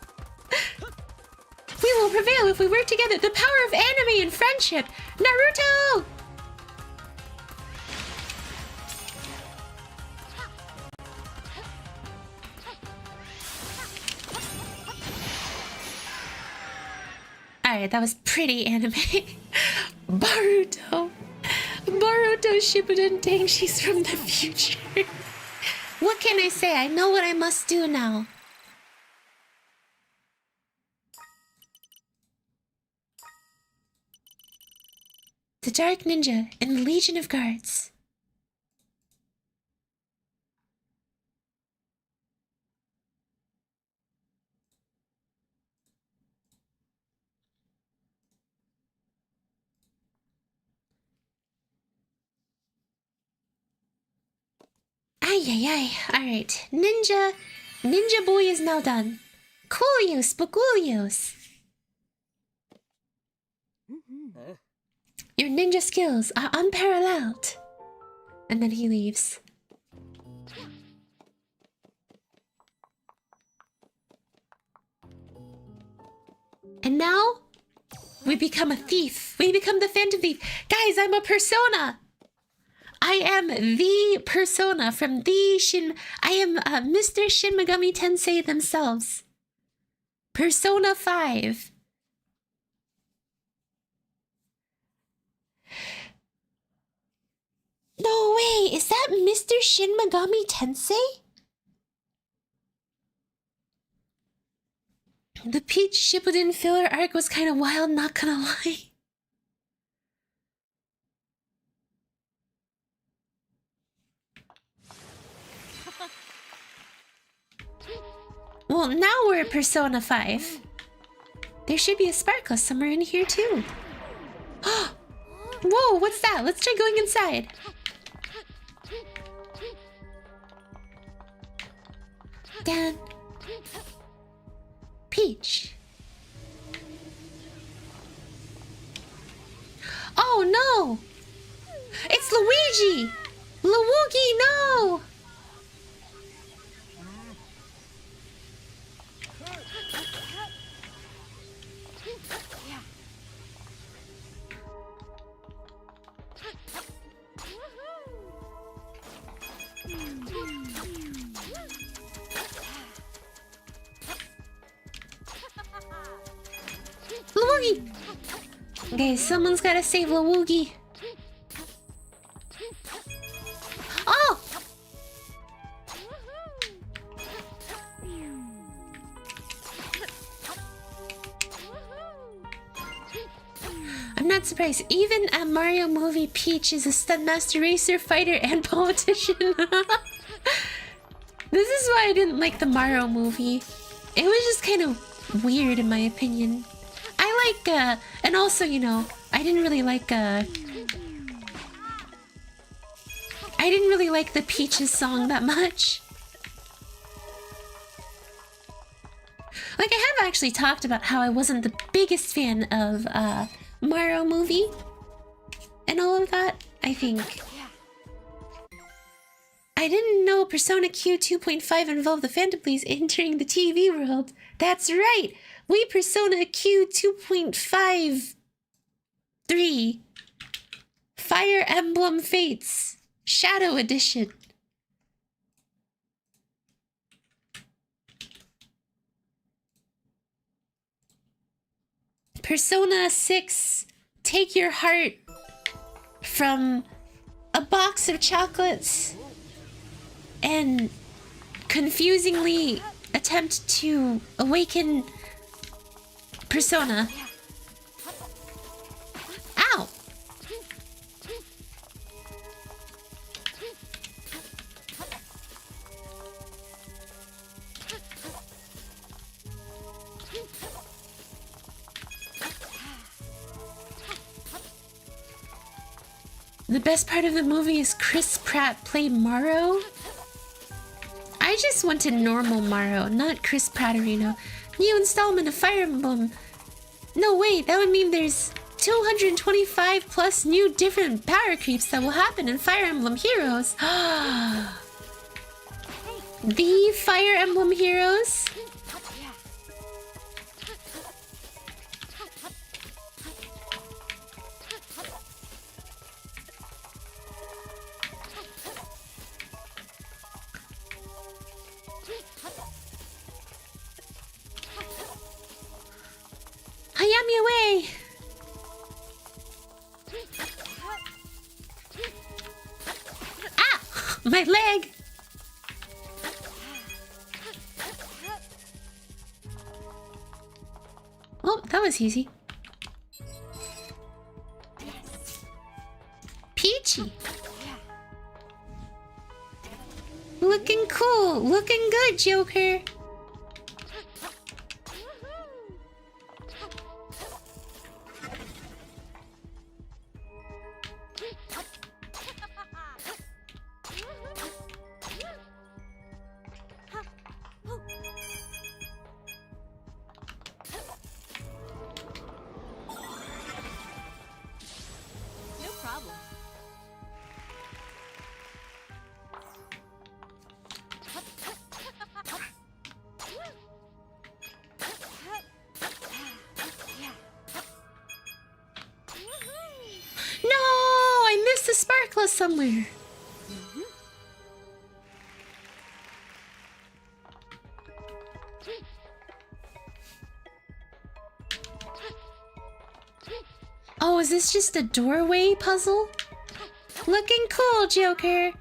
We will prevail if we work together. The power of anime and friendship. Naruto! Alright, that was pretty anime. Boruto. Boruto Shippuden, dang, she's from the future. What can I say? I know what I must do now. The Dark Ninja and the Legion of Guards. Ay, ay, ay. Alright. Ninja boy is now done. Courteous, Bagurios. Your ninja skills are unparalleled. And then he leaves. And now, we become a thief. We become the Phantom Thief. Guys, I'm a persona. I am the persona from the Shin... I am Mr. Shin Megami Tensei themselves. Persona 5. No way, is that Mr. Shin Megami Tensei? The Peach Shippuden filler arc was kind of wild, not gonna lie. Well, now we're Persona 5. There should be a sparkle somewhere in here too. Whoa, what's that? Let's try going inside. Dan. Peach. Oh no! It's Luigi! Luigi, no! Luigi! Okay, someone's gotta save Luigi. Oh! not surprised. Even a Mario movie, Peach is a stuntmaster, racer, fighter, and politician. This is why I didn't like the Mario movie. It was just kind of weird in my opinion. I like, and also, you know, I didn't really like the Peaches song that much. Like, I have actually talked about how I wasn't the biggest fan of Mario movie and all of that, I think. I didn't know Persona Q 2.5 involved the Phantom Police entering the TV world. That's right! We Persona Q 2.5 3 Fire Emblem Fates Shadow Edition. Persona 6 Take Your Heart from a box of chocolates and confusingly attempt to awaken Persona. Ow! The best part of the movie is Chris Pratt play Morrow. I just wanted normal Morrow, not Chris Pratterino. New installment of Fire Emblem. No, wait, that would mean there's 225 plus new different power creeps that will happen in Fire Emblem Heroes. The Fire Emblem Heroes? Hayami away! Ah! My leg! Oh, that was easy. Peachy! Looking cool! Looking good, Joker! Somewhere. Oh, is this just a doorway puzzle? Looking cool, Joker.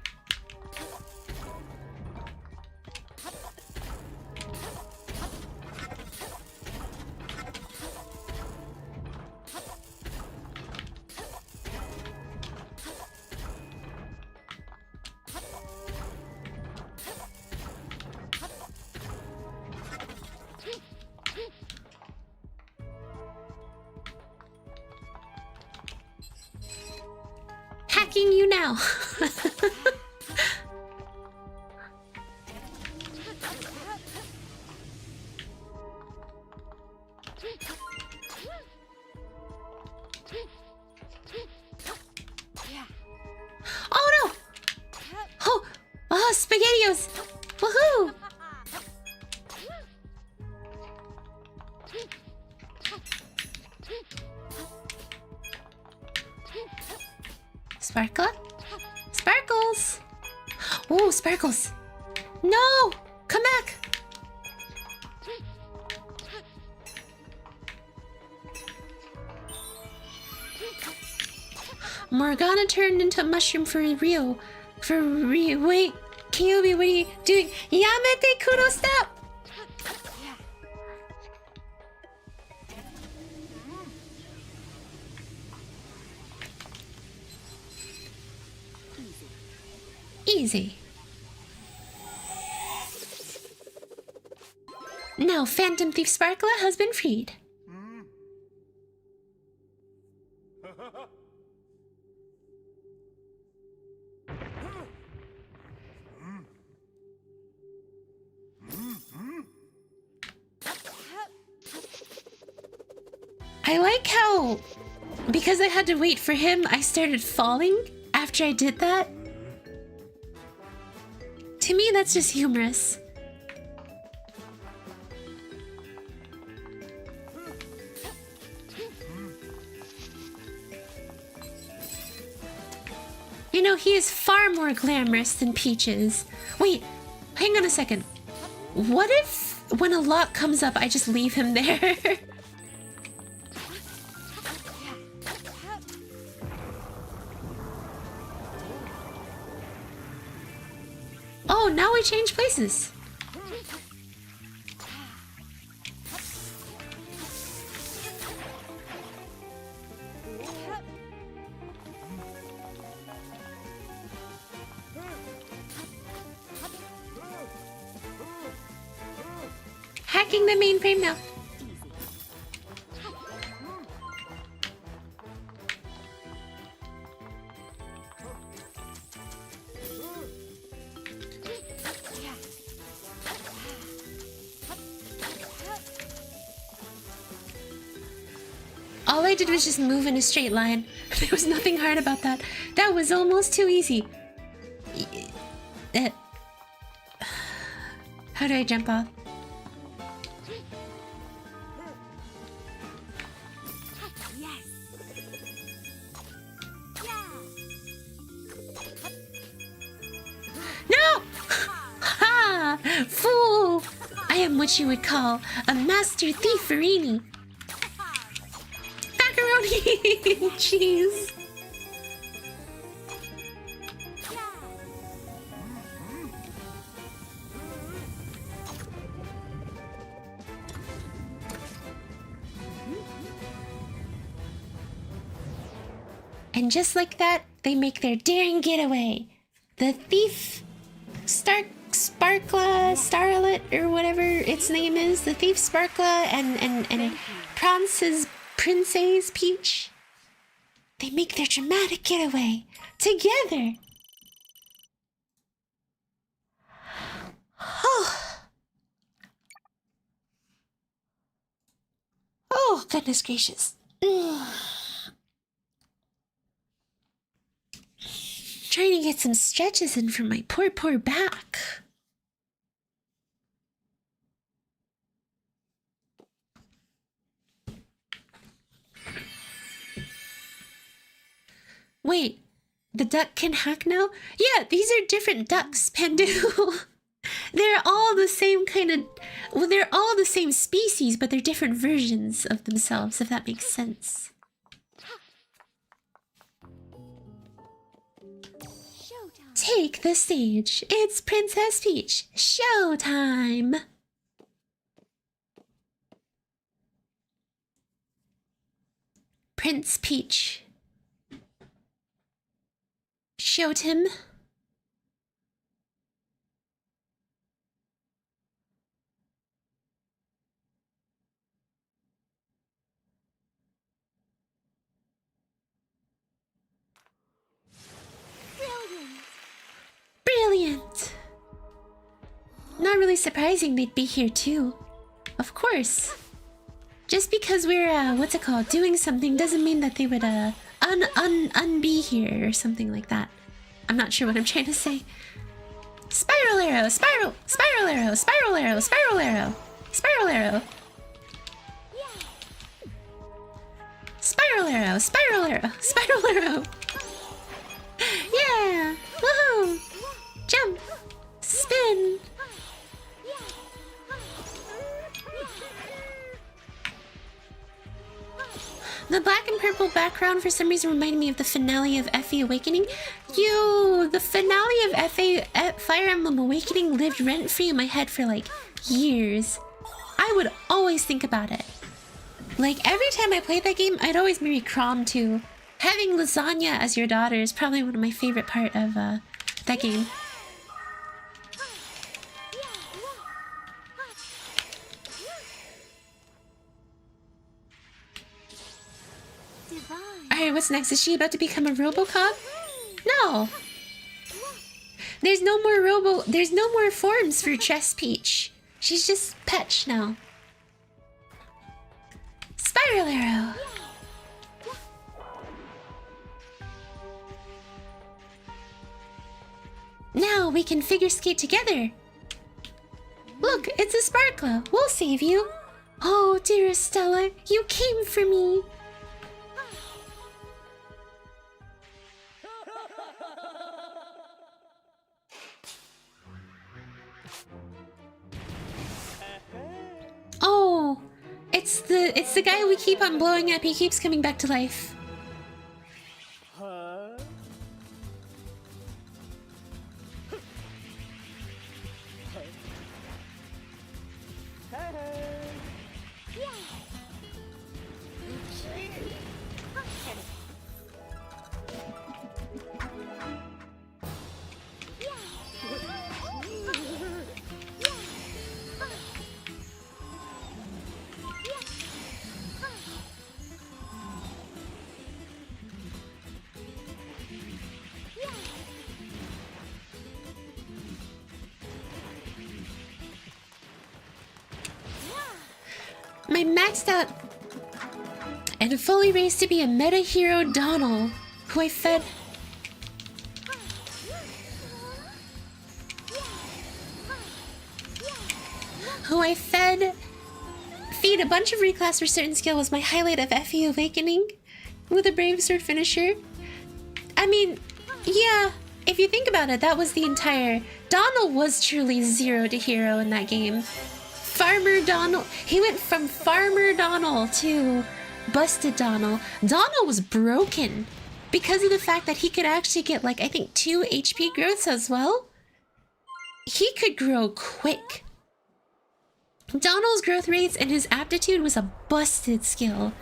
Hacking you now. Oh no! Oh, SpaghettiOs! Woohoo! Sparkle? Sparkles! Oh, Sparkles! No! Come back! Morgana turned into a mushroom for real. Wait, Kyubi, what are you doing? Yamete Kuro, stop! easy. Now, Phantom Thief Sparkler has been freed. I like how, because I had to wait for him, I started falling after I did that. To me, that's just humorous. You know, he is far more glamorous than Peach is. Wait, hang on a second. What if when a lock comes up, I just leave him there? Oh, now we change places. Hacking the mainframe now. All I did was just move in a straight line. There was nothing hard about that. That was almost too easy. How do I jump off? No! Ha! Fool! I am what you would call a master thieferini. Macaroni! Jeez. And just like that, they make their daring getaway. The thief, Sparkla, Starlet, or whatever its name is, the thief Sparkla and Princess Peach. They make their dramatic getaway together. Oh, goodness gracious. Trying to get some stretches in from my poor back. Wait, the duck can hack now? Yeah, these are different ducks, Pandu. They're all the same kind of... Well, they're all the same species, but they're different versions of themselves, if that makes sense. Take the stage. It's Princess Peach. Showtime! Prince Peach. Showtime. Brilliant! Not really surprising they'd be here too. Of course. Just because we're, what's it called, doing something doesn't mean that they would, unbe here or something like that. I'm not sure what I'm trying to say. Spiral arrow, spiral arrow, spiral arrow, spiral arrow, spiral arrow. Spiral arrow, spiral arrow, spiral arrow. Yeah! Woohoo! Jump! Spin! The black and purple background for some reason reminded me of the finale of FE Awakening. The finale of Fire Emblem Awakening lived rent-free in my head for like years. I would always think about it. Like every time I played that game, I'd always marry Crom too. Having lasagna as your daughter is probably one of my favorite part of that game. Alright, what's next? Is she about to become a Robocop? No! There's no more forms for Dress Peach. She's just Peach now. Spiral Arrow! Now we can figure skate together. Look, it's a Sparkler. We'll save you. Oh, dearest Stella, you came for me. Oh, it's the guy we keep on blowing up. He keeps coming back to life. My maxed out and fully raised to be a meta hero Donald, who I fed. Feed a bunch of reclass for certain skill was my highlight of FE Awakening with a Brave Sword finisher. I mean, yeah, if you think about it, that was the entire... Donald was truly 0 to hero in that game. Farmer Donald. He went from Farmer Donald to Busted Donald. Donald was broken because of the fact that he could actually get, like, I think 2 HP growths as well. He could grow quick. Donald's growth rates and his aptitude was a busted skill.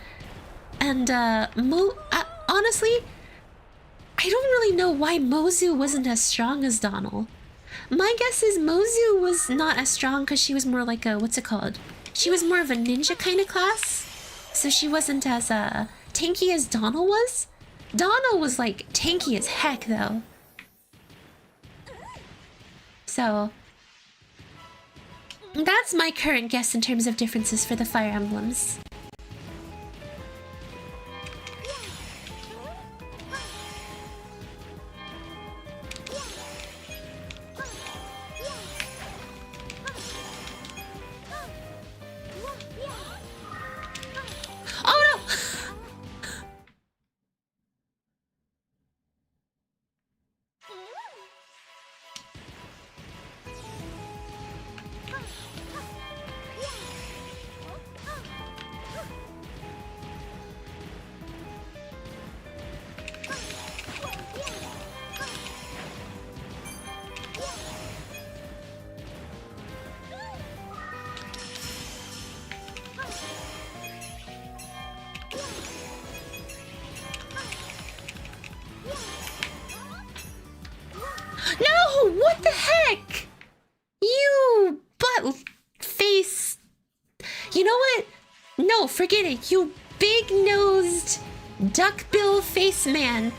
And, honestly, I don't really know why Mozu wasn't as strong as Donald. My guess is Mozu was not as strong because she was more like a, what's it called? She was more of a ninja kind of class. So she wasn't as tanky as Donald was. Donald was like tanky as heck though. So that's my current guess in terms of differences for the Fire Emblems. No! What the heck? You butt face. You know what? No, forget it. You big-nosed duckbill face man.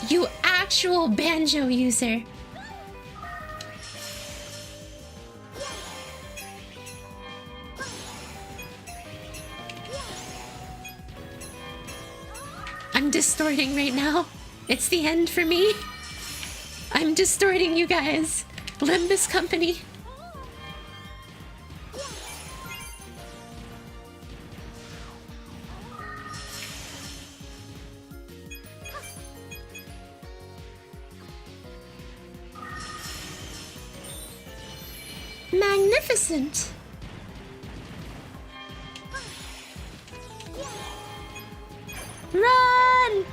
You actual banjo user. I'm distorting right now. It's the end for me. I'm distorting, you guys. Limbus Company. Magnificent. Run!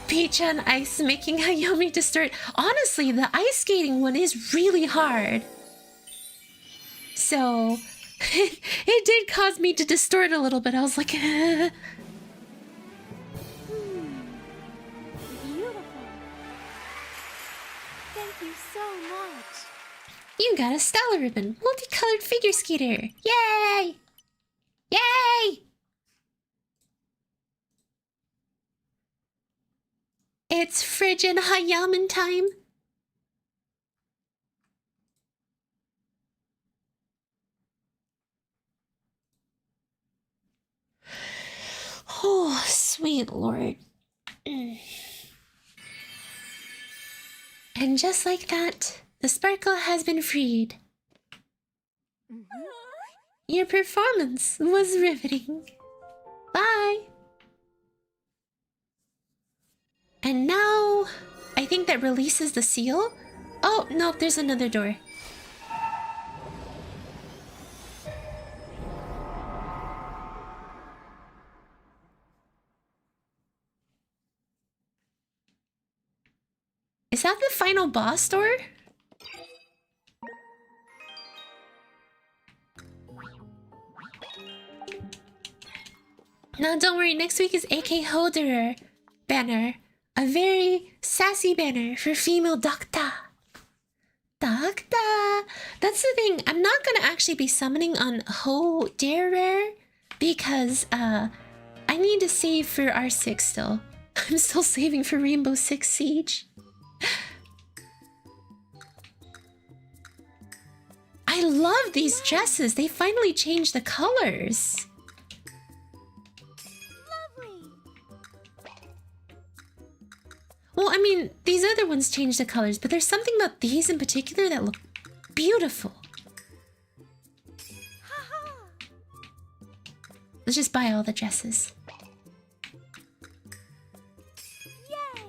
Peach on ice making Hayami distort. Honestly, the ice skating one is really hard. So, it did cause me to distort a little bit. I was like, got a Stella ribbon. Multicolored figure skater. Yay! Yay! It's frigid Hayami time. Oh, sweet Lord. And just like that, the sparkle has been freed. Your performance was riveting. Bye. And now, I think that releases the seal. Oh, nope, there's another door. Is that the final boss door? No, don't worry. Next week is AK Holder banner. A very sassy banner for female Docta. Docta! That's the thing. I'm not gonna actually be summoning on Ho Dare Rare because I need to save for R6 still. I'm still saving for Rainbow Six Siege. I love these dresses. They finally changed the colors. Lovely. Well, I mean, these other ones changed the colors, but there's something about these in particular that look beautiful. Let's just buy all the dresses. Yay!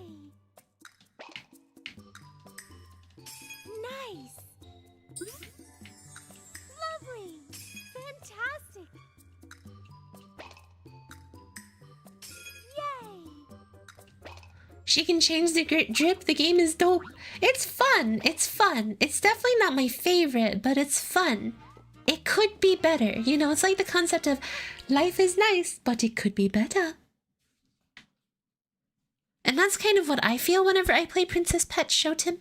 Nice. Lovely. Fantastic. Yay! She can change the drip. The game is dope. It's fun. It's fun. It's definitely not my favorite, but it's fun. It could be better. You know, it's like the concept of life is nice, but it could be better. And that's kind of what I feel whenever I play Princess Peach Showtime.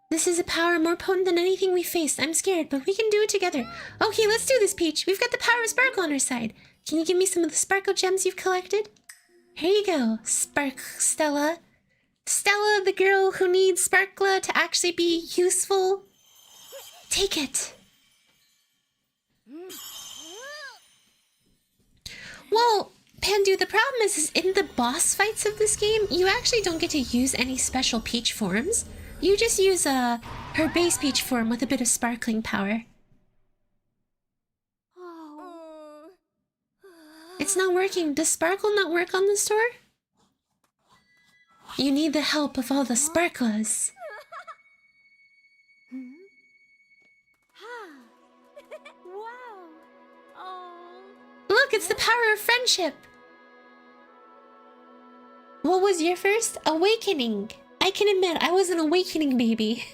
This is a power more potent than anything we faced. I'm scared, but we can do it together. Okay, let's do this, Peach. We've got the power of Sparkle on our side. Can you give me some of the Sparkle gems you've collected? Here you go, Stella. Stella, the girl who needs Sparkla to actually be useful. Take it. Well, Pandu, the problem is in the boss fights of this game, you actually don't get to use any special Peach forms. You just use her base Peach form with a bit of sparkling power. Oh. It's not working. Does Sparkle not work on the store? You need the help of all the Sparklas. Wow. Oh. Look, it's the power of friendship. What was your first? Awakening. I can admit, I was an awakening baby.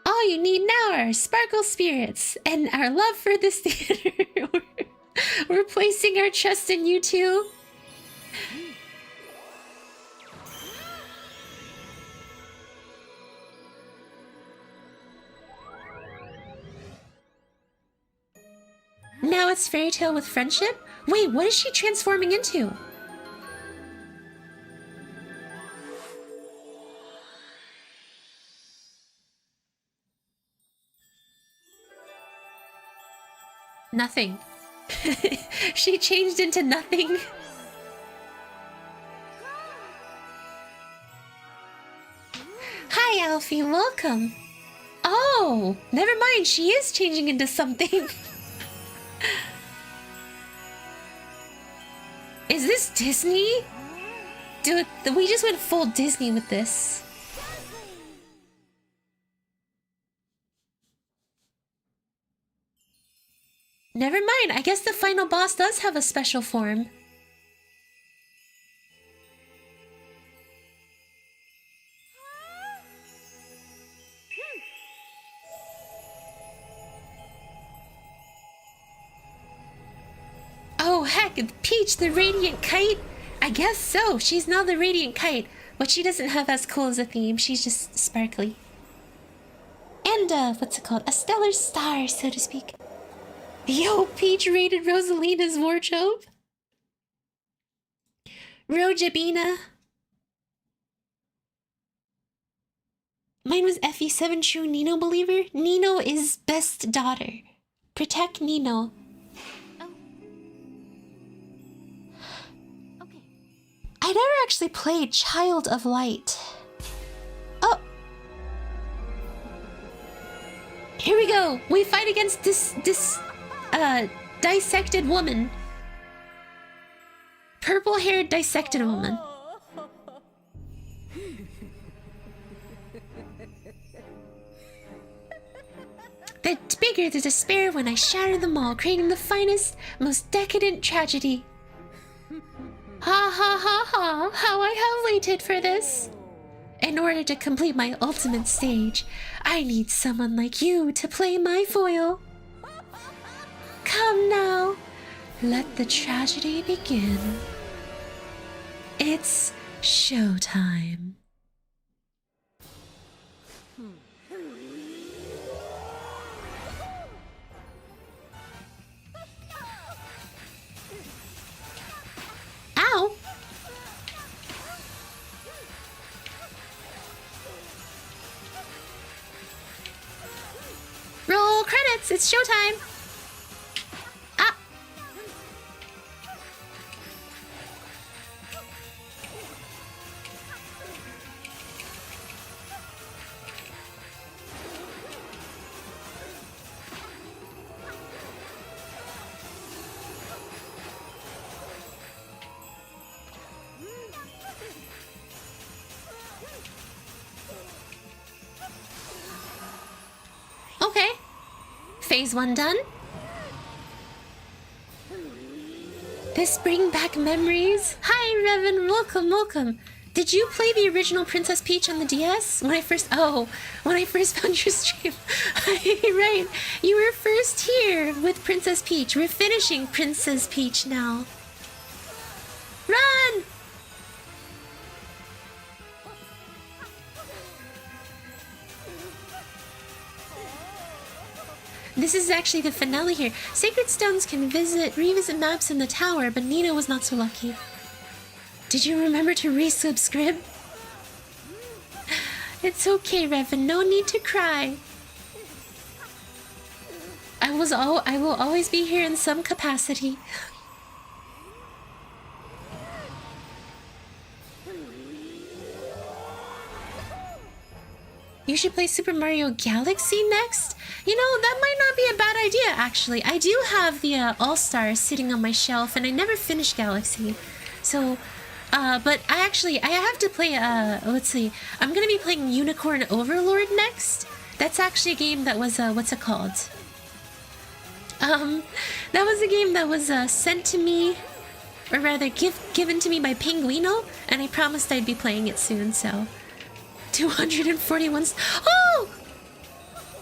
All you need now are Sparkle Spirits and our love for this theater. We're placing our trust in you two. Now it's Fairy Tale with friendship? Wait, what is she transforming into? Nothing. She changed into nothing. Hi, Alfie, welcome. Oh, never mind, she is changing into something. Is this Disney? Dude, we just went full Disney with this. Never mind, I guess the final boss does have a special form. heck? Peach, the radiant kite? I guess so. She's now the radiant kite. But she doesn't have as cool as a theme. She's just sparkly. And, what's it called? A stellar star, so to speak. Yo, Peach raided Rosalina's wardrobe. Rojabina. Mine was FE7 true Nino believer. Nino is best daughter. Protect Nino. Oh. Okay. I never actually played Child of Light. Oh. Here we go. We fight against this dissected woman. Purple-haired dissected woman. The bigger the despair when I shatter them all, creating the finest, most decadent tragedy. Ha ha ha ha, how I have waited for this. In order to complete my ultimate stage, I need someone like you to play my foil. Come now, let the tragedy begin. It's showtime. Ow! Roll credits! It's showtime! Ah! Okay. Phase 1 done. This bring back memories. Hi, Revan. Welcome, welcome. Did you play the original Princess Peach on the DS? When I first found your stream. Right. You were first here with Princess Peach. We're finishing Princess Peach now. Run! This is actually the finale here. Sacred Stones can revisit maps in the tower, but Nina was not so lucky. Did you remember to resubscribe? It's okay, Revan. No need to cry. I will always be here in some capacity. You should play Super Mario Galaxy next? You know, that might not be a bad idea, actually. I do have the All-Stars sitting on my shelf, and I never finished Galaxy. So, but I have to play, let's see. I'm gonna be playing Unicorn Overlord next. That's actually a game that was, what's it called? That was a game that was, sent to me, or rather, given to me by Pinguino, and I promised I'd be playing it soon, so... 241. Oh!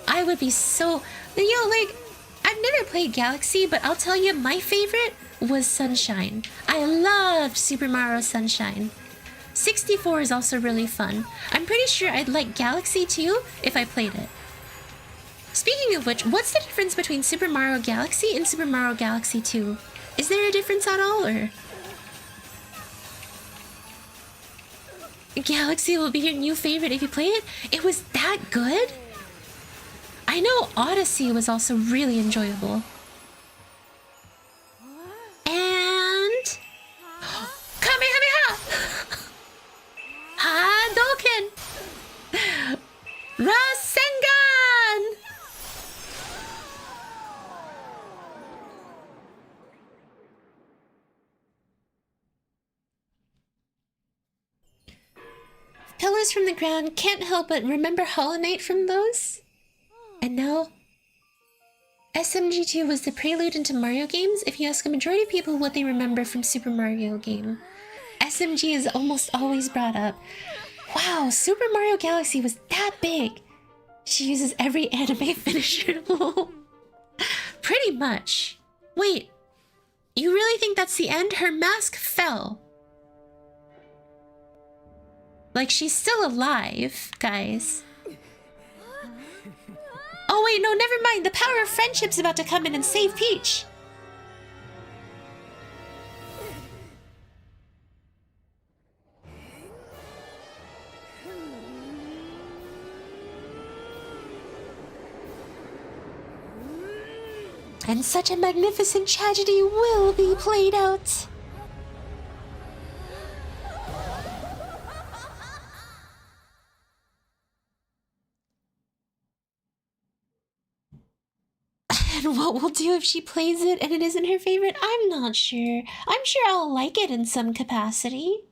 I would be so... like, I've never played Galaxy, but I'll tell you, my favorite was Sunshine. I loved Super Mario Sunshine. 64 is also really fun. I'm pretty sure I'd like Galaxy too if I played it. Speaking of which, what's the difference between Super Mario Galaxy and Super Mario Galaxy 2? Is there a difference at all, or...? Galaxy will be your new favorite if you play it? It was that good? I know Odyssey was also really enjoyable. And... Kamehameha! Hadouken! Rasengan! Pillars from the ground, can't help but remember Hollow Knight from those. And now, SMG2 was the prelude into Mario games. If you ask a majority of people what they remember from Super Mario game, SMG is almost always brought up. Wow, Super Mario Galaxy was that big. She uses every anime finisher. Pretty much. Wait, You really think that's the end? Her mask fell. Like, she's still alive, guys. Oh wait, no, never mind. The power of friendship's about to come in and save Peach. And such a magnificent tragedy will be played out. And what we'll do if she plays it and it isn't her favorite, I'm not sure. I'm sure I'll like it in some capacity.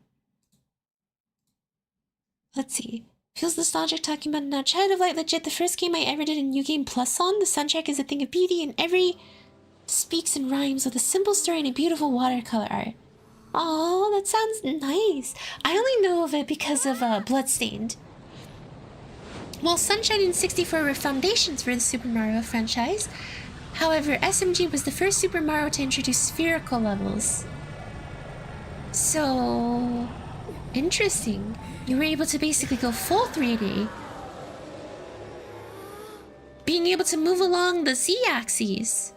Let's see. Feels nostalgic talking about it now. Child of Light, legit, the first game I ever did a New Game Plus song. The soundtrack is a thing of beauty and every speaks and rhymes with a simple story and a beautiful watercolor art. Oh, that sounds nice. I only know of it because of Bloodstained. While Sunshine and 64 were foundations for the Super Mario franchise, however, SMG was the first Super Mario to introduce spherical levels. So interesting. You were able to basically go full 3D. Being able to move along the Z-axis.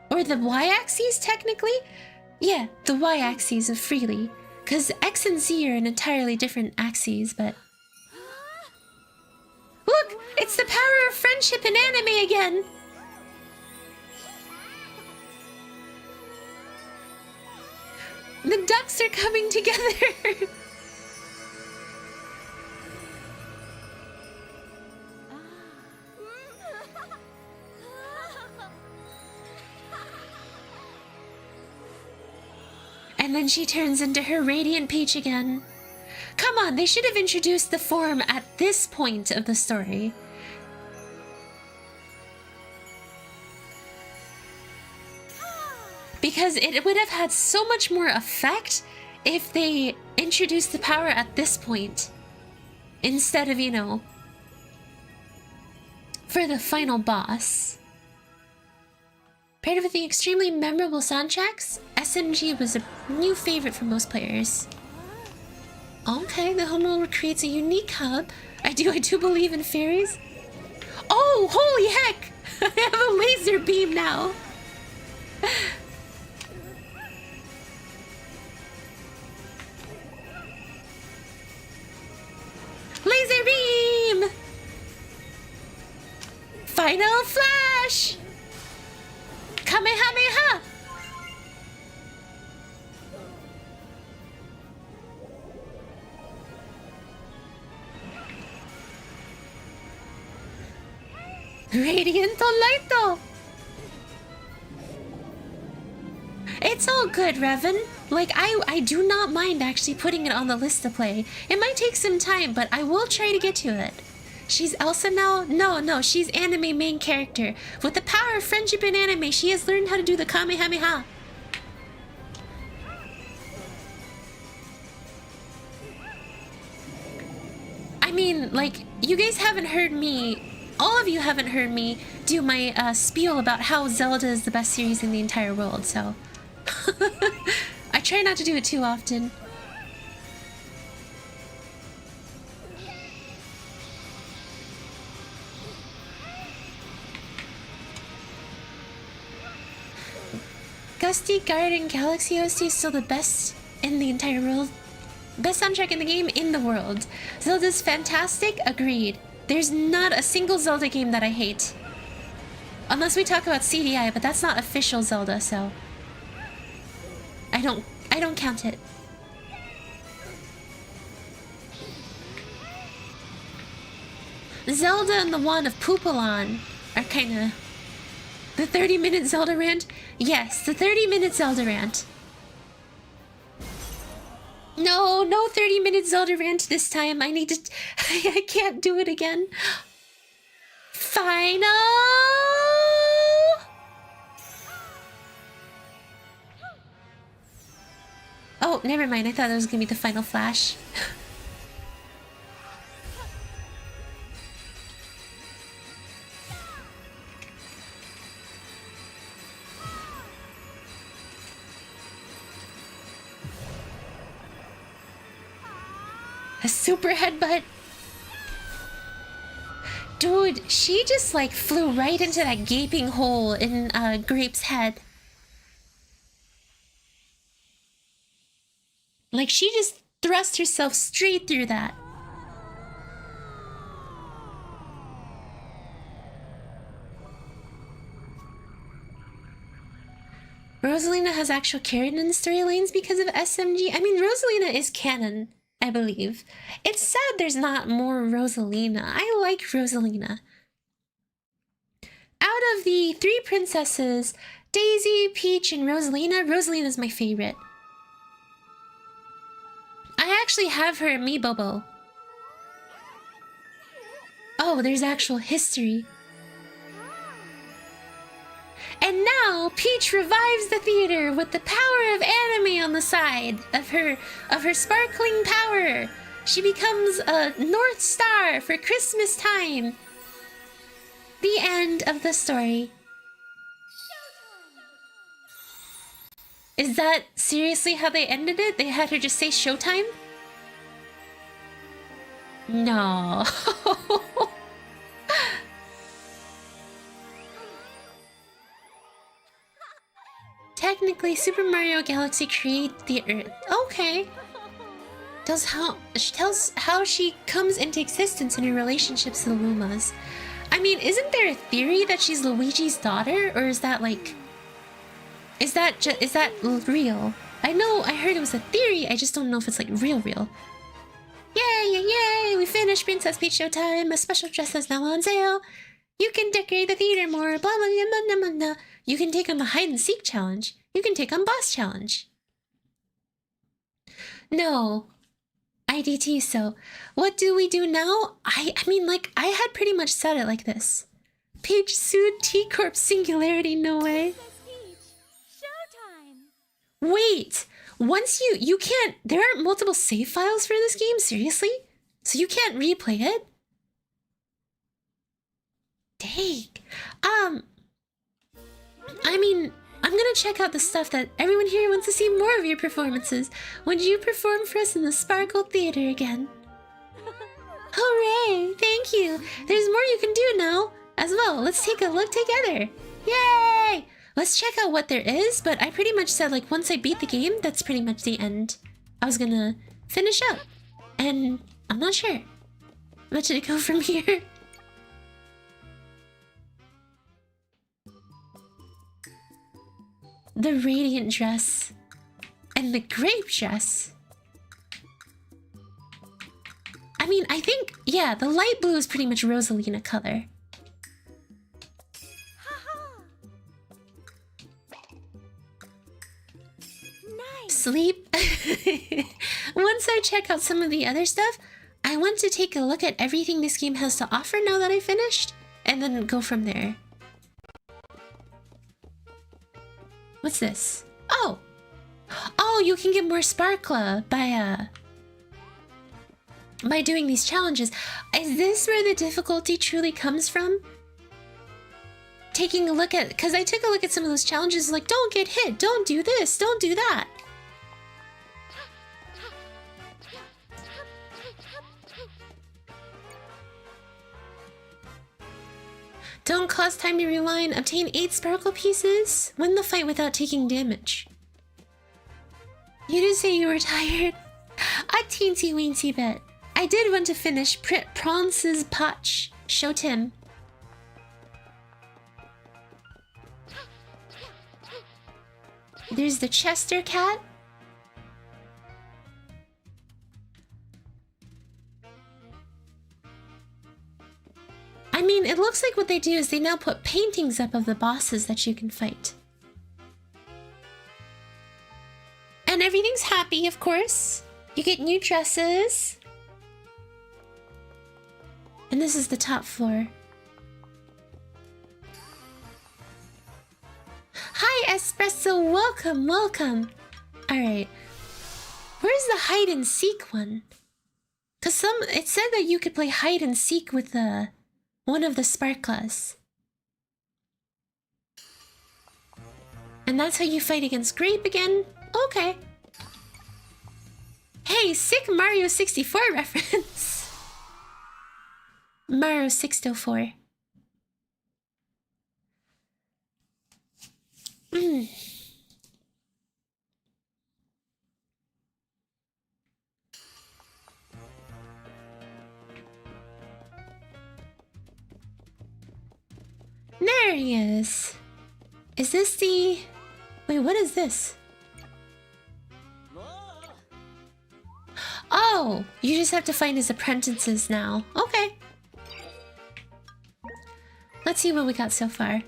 Or the Y-axis, technically? Yeah, the Y-axis of freely. Because X and Z are an entirely different axes, but... Look! It's the power of friendship in anime again! The ducks are coming together! And then she turns into her radiant Peach again. Come on, they should have introduced the form at this point of the story. Because it would have had so much more effect if they introduced the power at this point. Instead of, you know, for the final boss. Paired with the extremely memorable soundtracks, SMG was a new favorite for most players. Okay, the homeworld creates a unique hub. I do believe in fairies. Oh, holy heck! I have a laser beam now! Laser beam! Final flash! Kamehameha! Radiant Lighto! It's all good, Revan. Like, I do not mind actually putting it on the list to play. It might take some time, but I will try to get to it. She's Elsa now? No, she's anime main character. With the power of friendship in anime, she has learned how to do the Kamehameha. I mean, like, you guys haven't heard me... All of you haven't heard me do my spiel about how Zelda is the best series in the entire world, so... I try not to do it too often. Gusty Garden Galaxy OST is still the best in the entire world. Best soundtrack in the game in the world. Zelda's fantastic, agreed. There's not a single Zelda game that I hate. Unless we talk about CDI, but that's not official Zelda, so... I don't count it. Zelda and the Wand of Poopalon are kinda... The 30-minute Zelda rant? Yes, the 30-minute Zelda rant. No 30-minute Zelda rant this time. I need to... I can't do it again. Final... Oh, never mind. I thought that was gonna be the final flash. A super headbutt. Dude, she just like flew right into that gaping hole in Grape's head. Like she just thrust herself straight through that. Rosalina has actual canon in the storylines because of SMG. I mean, Rosalina is canon, I believe. It's sad there's not more Rosalina. I like Rosalina. Out of the 3 princesses, Daisy, Peach, and Rosalina, Rosalina's my favorite. I actually have her amiibo. Oh, there's actual history. And now, Peach revives the theater with the power of anime on the side of her sparkling power. She becomes a North Star for Christmas time. The end of the story. Is that seriously how they ended it? They had her just say showtime? No. Technically, Super Mario Galaxy created the Earth. Okay. She tells how she comes into existence in her relationships to the Lumas. I mean, isn't there a theory that she's Luigi's daughter, or is that like... Is that real? I know I heard it was a theory, I just don't know if it's like real. Yay, yay, yay! We finished Princess Peach Showtime. A special dress is now on sale. You can decorate the theater more. Blah blah blah blah blah. You can take on the hide and seek challenge. You can take on boss challenge. No. IDT, so what do we do now? I mean, like, I had pretty much said it like this. Peach sued T-Corp Singularity, no way. Wait, once you can't, there aren't multiple save files for this game? Seriously? So you can't replay it? Dang. I mean, I'm gonna check out the stuff that everyone here wants to see more of your performances. When you perform for us in the Sparkle Theater again? Hooray! Thank you! There's more you can do now as well. Let's take a look together. Yay! Let's check out what there is, but I pretty much said, like, once I beat the game, that's pretty much the end. I was gonna finish up, and I'm not sure. Where should it go from here? The radiant dress and the grape dress. I mean, I think, yeah, the light blue is pretty much Rosalina color. Nice. Sleep. Once I check out some of the other stuff, I want to take a look at everything this game has to offer now that I finished, and then go from there. What's this? Oh! Oh, you can get more Sparkla by doing these challenges. Is this where the difficulty truly comes from? Taking a look at... Because I took a look at some of those challenges, like, don't get hit, don't do this, don't do that. Don't cause time to rewind. Obtain 8 sparkle pieces. Win the fight without taking damage. You did say you were tired. A teensy weensy bit. I did want to finish Prance's Patch. Showtime. There's the Chester cat. I mean, it looks like what they do is they now put paintings up of the bosses that you can fight. And everything's happy, of course. You get new dresses. And this is the top floor. Hi, Espresso. Welcome, welcome. Alright. Where's the hide and seek one? Because it said that you could play hide and seek with one of the Sparklas. And that's how you fight against Grape again? Okay. Hey, sick Mario 64 reference. Mario 604. There he is. Is this the... Wait, what is this? Oh, you just have to find his apprentices now. Okay. Let's see what we got so far.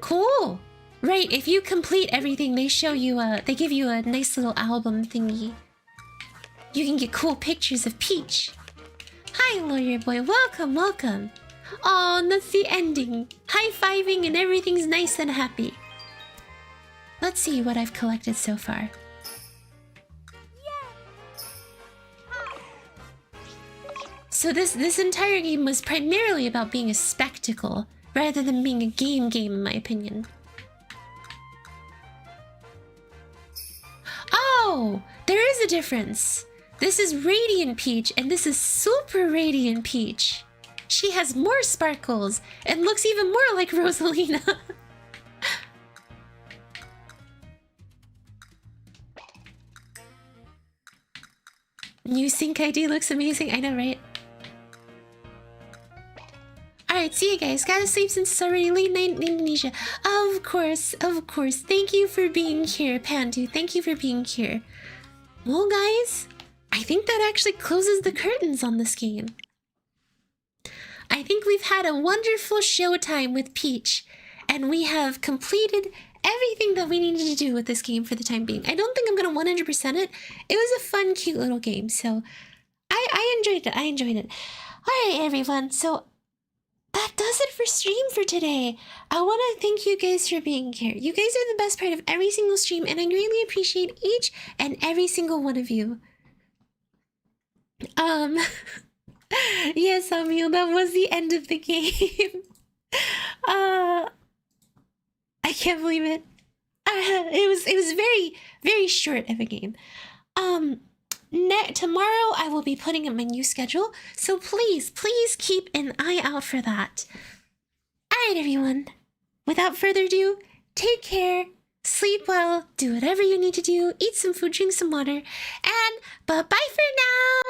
Cool. Right, if you complete everything, they show you they give you a nice little album thingy. You can get cool pictures of Peach. Hi, lawyer boy. Welcome, welcome. Oh, and that's the ending. High-fiving and everything's nice and happy. Let's see what I've collected so far. So this entire game was primarily about being a spectacle, rather than being a game in my opinion. Oh, there is a difference. This is Radiant Peach, and this is Super Radiant Peach. She has more sparkles, and looks even more like Rosalina. New sync ID looks amazing, I know, right? Alright, see you guys. Gotta sleep since it's already late night in Indonesia. Of course, of course. Thank you for being here, Pandu. Thank you for being here. Well, guys, I think that actually closes the curtains on this game. I think we've had a wonderful showtime with Peach, and we have completed everything that we needed to do with this game for the time being. I don't think I'm gonna 100% it. It was a fun, cute little game, so I enjoyed it. I enjoyed it. Alright, everyone, so that does it for stream for today. I want to thank you guys for being here. You guys are the best part of every single stream, and I really appreciate each and every single one of you. Yes, Samuel, that was the end of the game. I can't believe it. It was very, very short of a game. Tomorrow I will be putting in my new schedule, so please keep an eye out for that. Alright, everyone. Without further ado, take care, sleep well, do whatever you need to do, eat some food, drink some water, and bye-bye for now!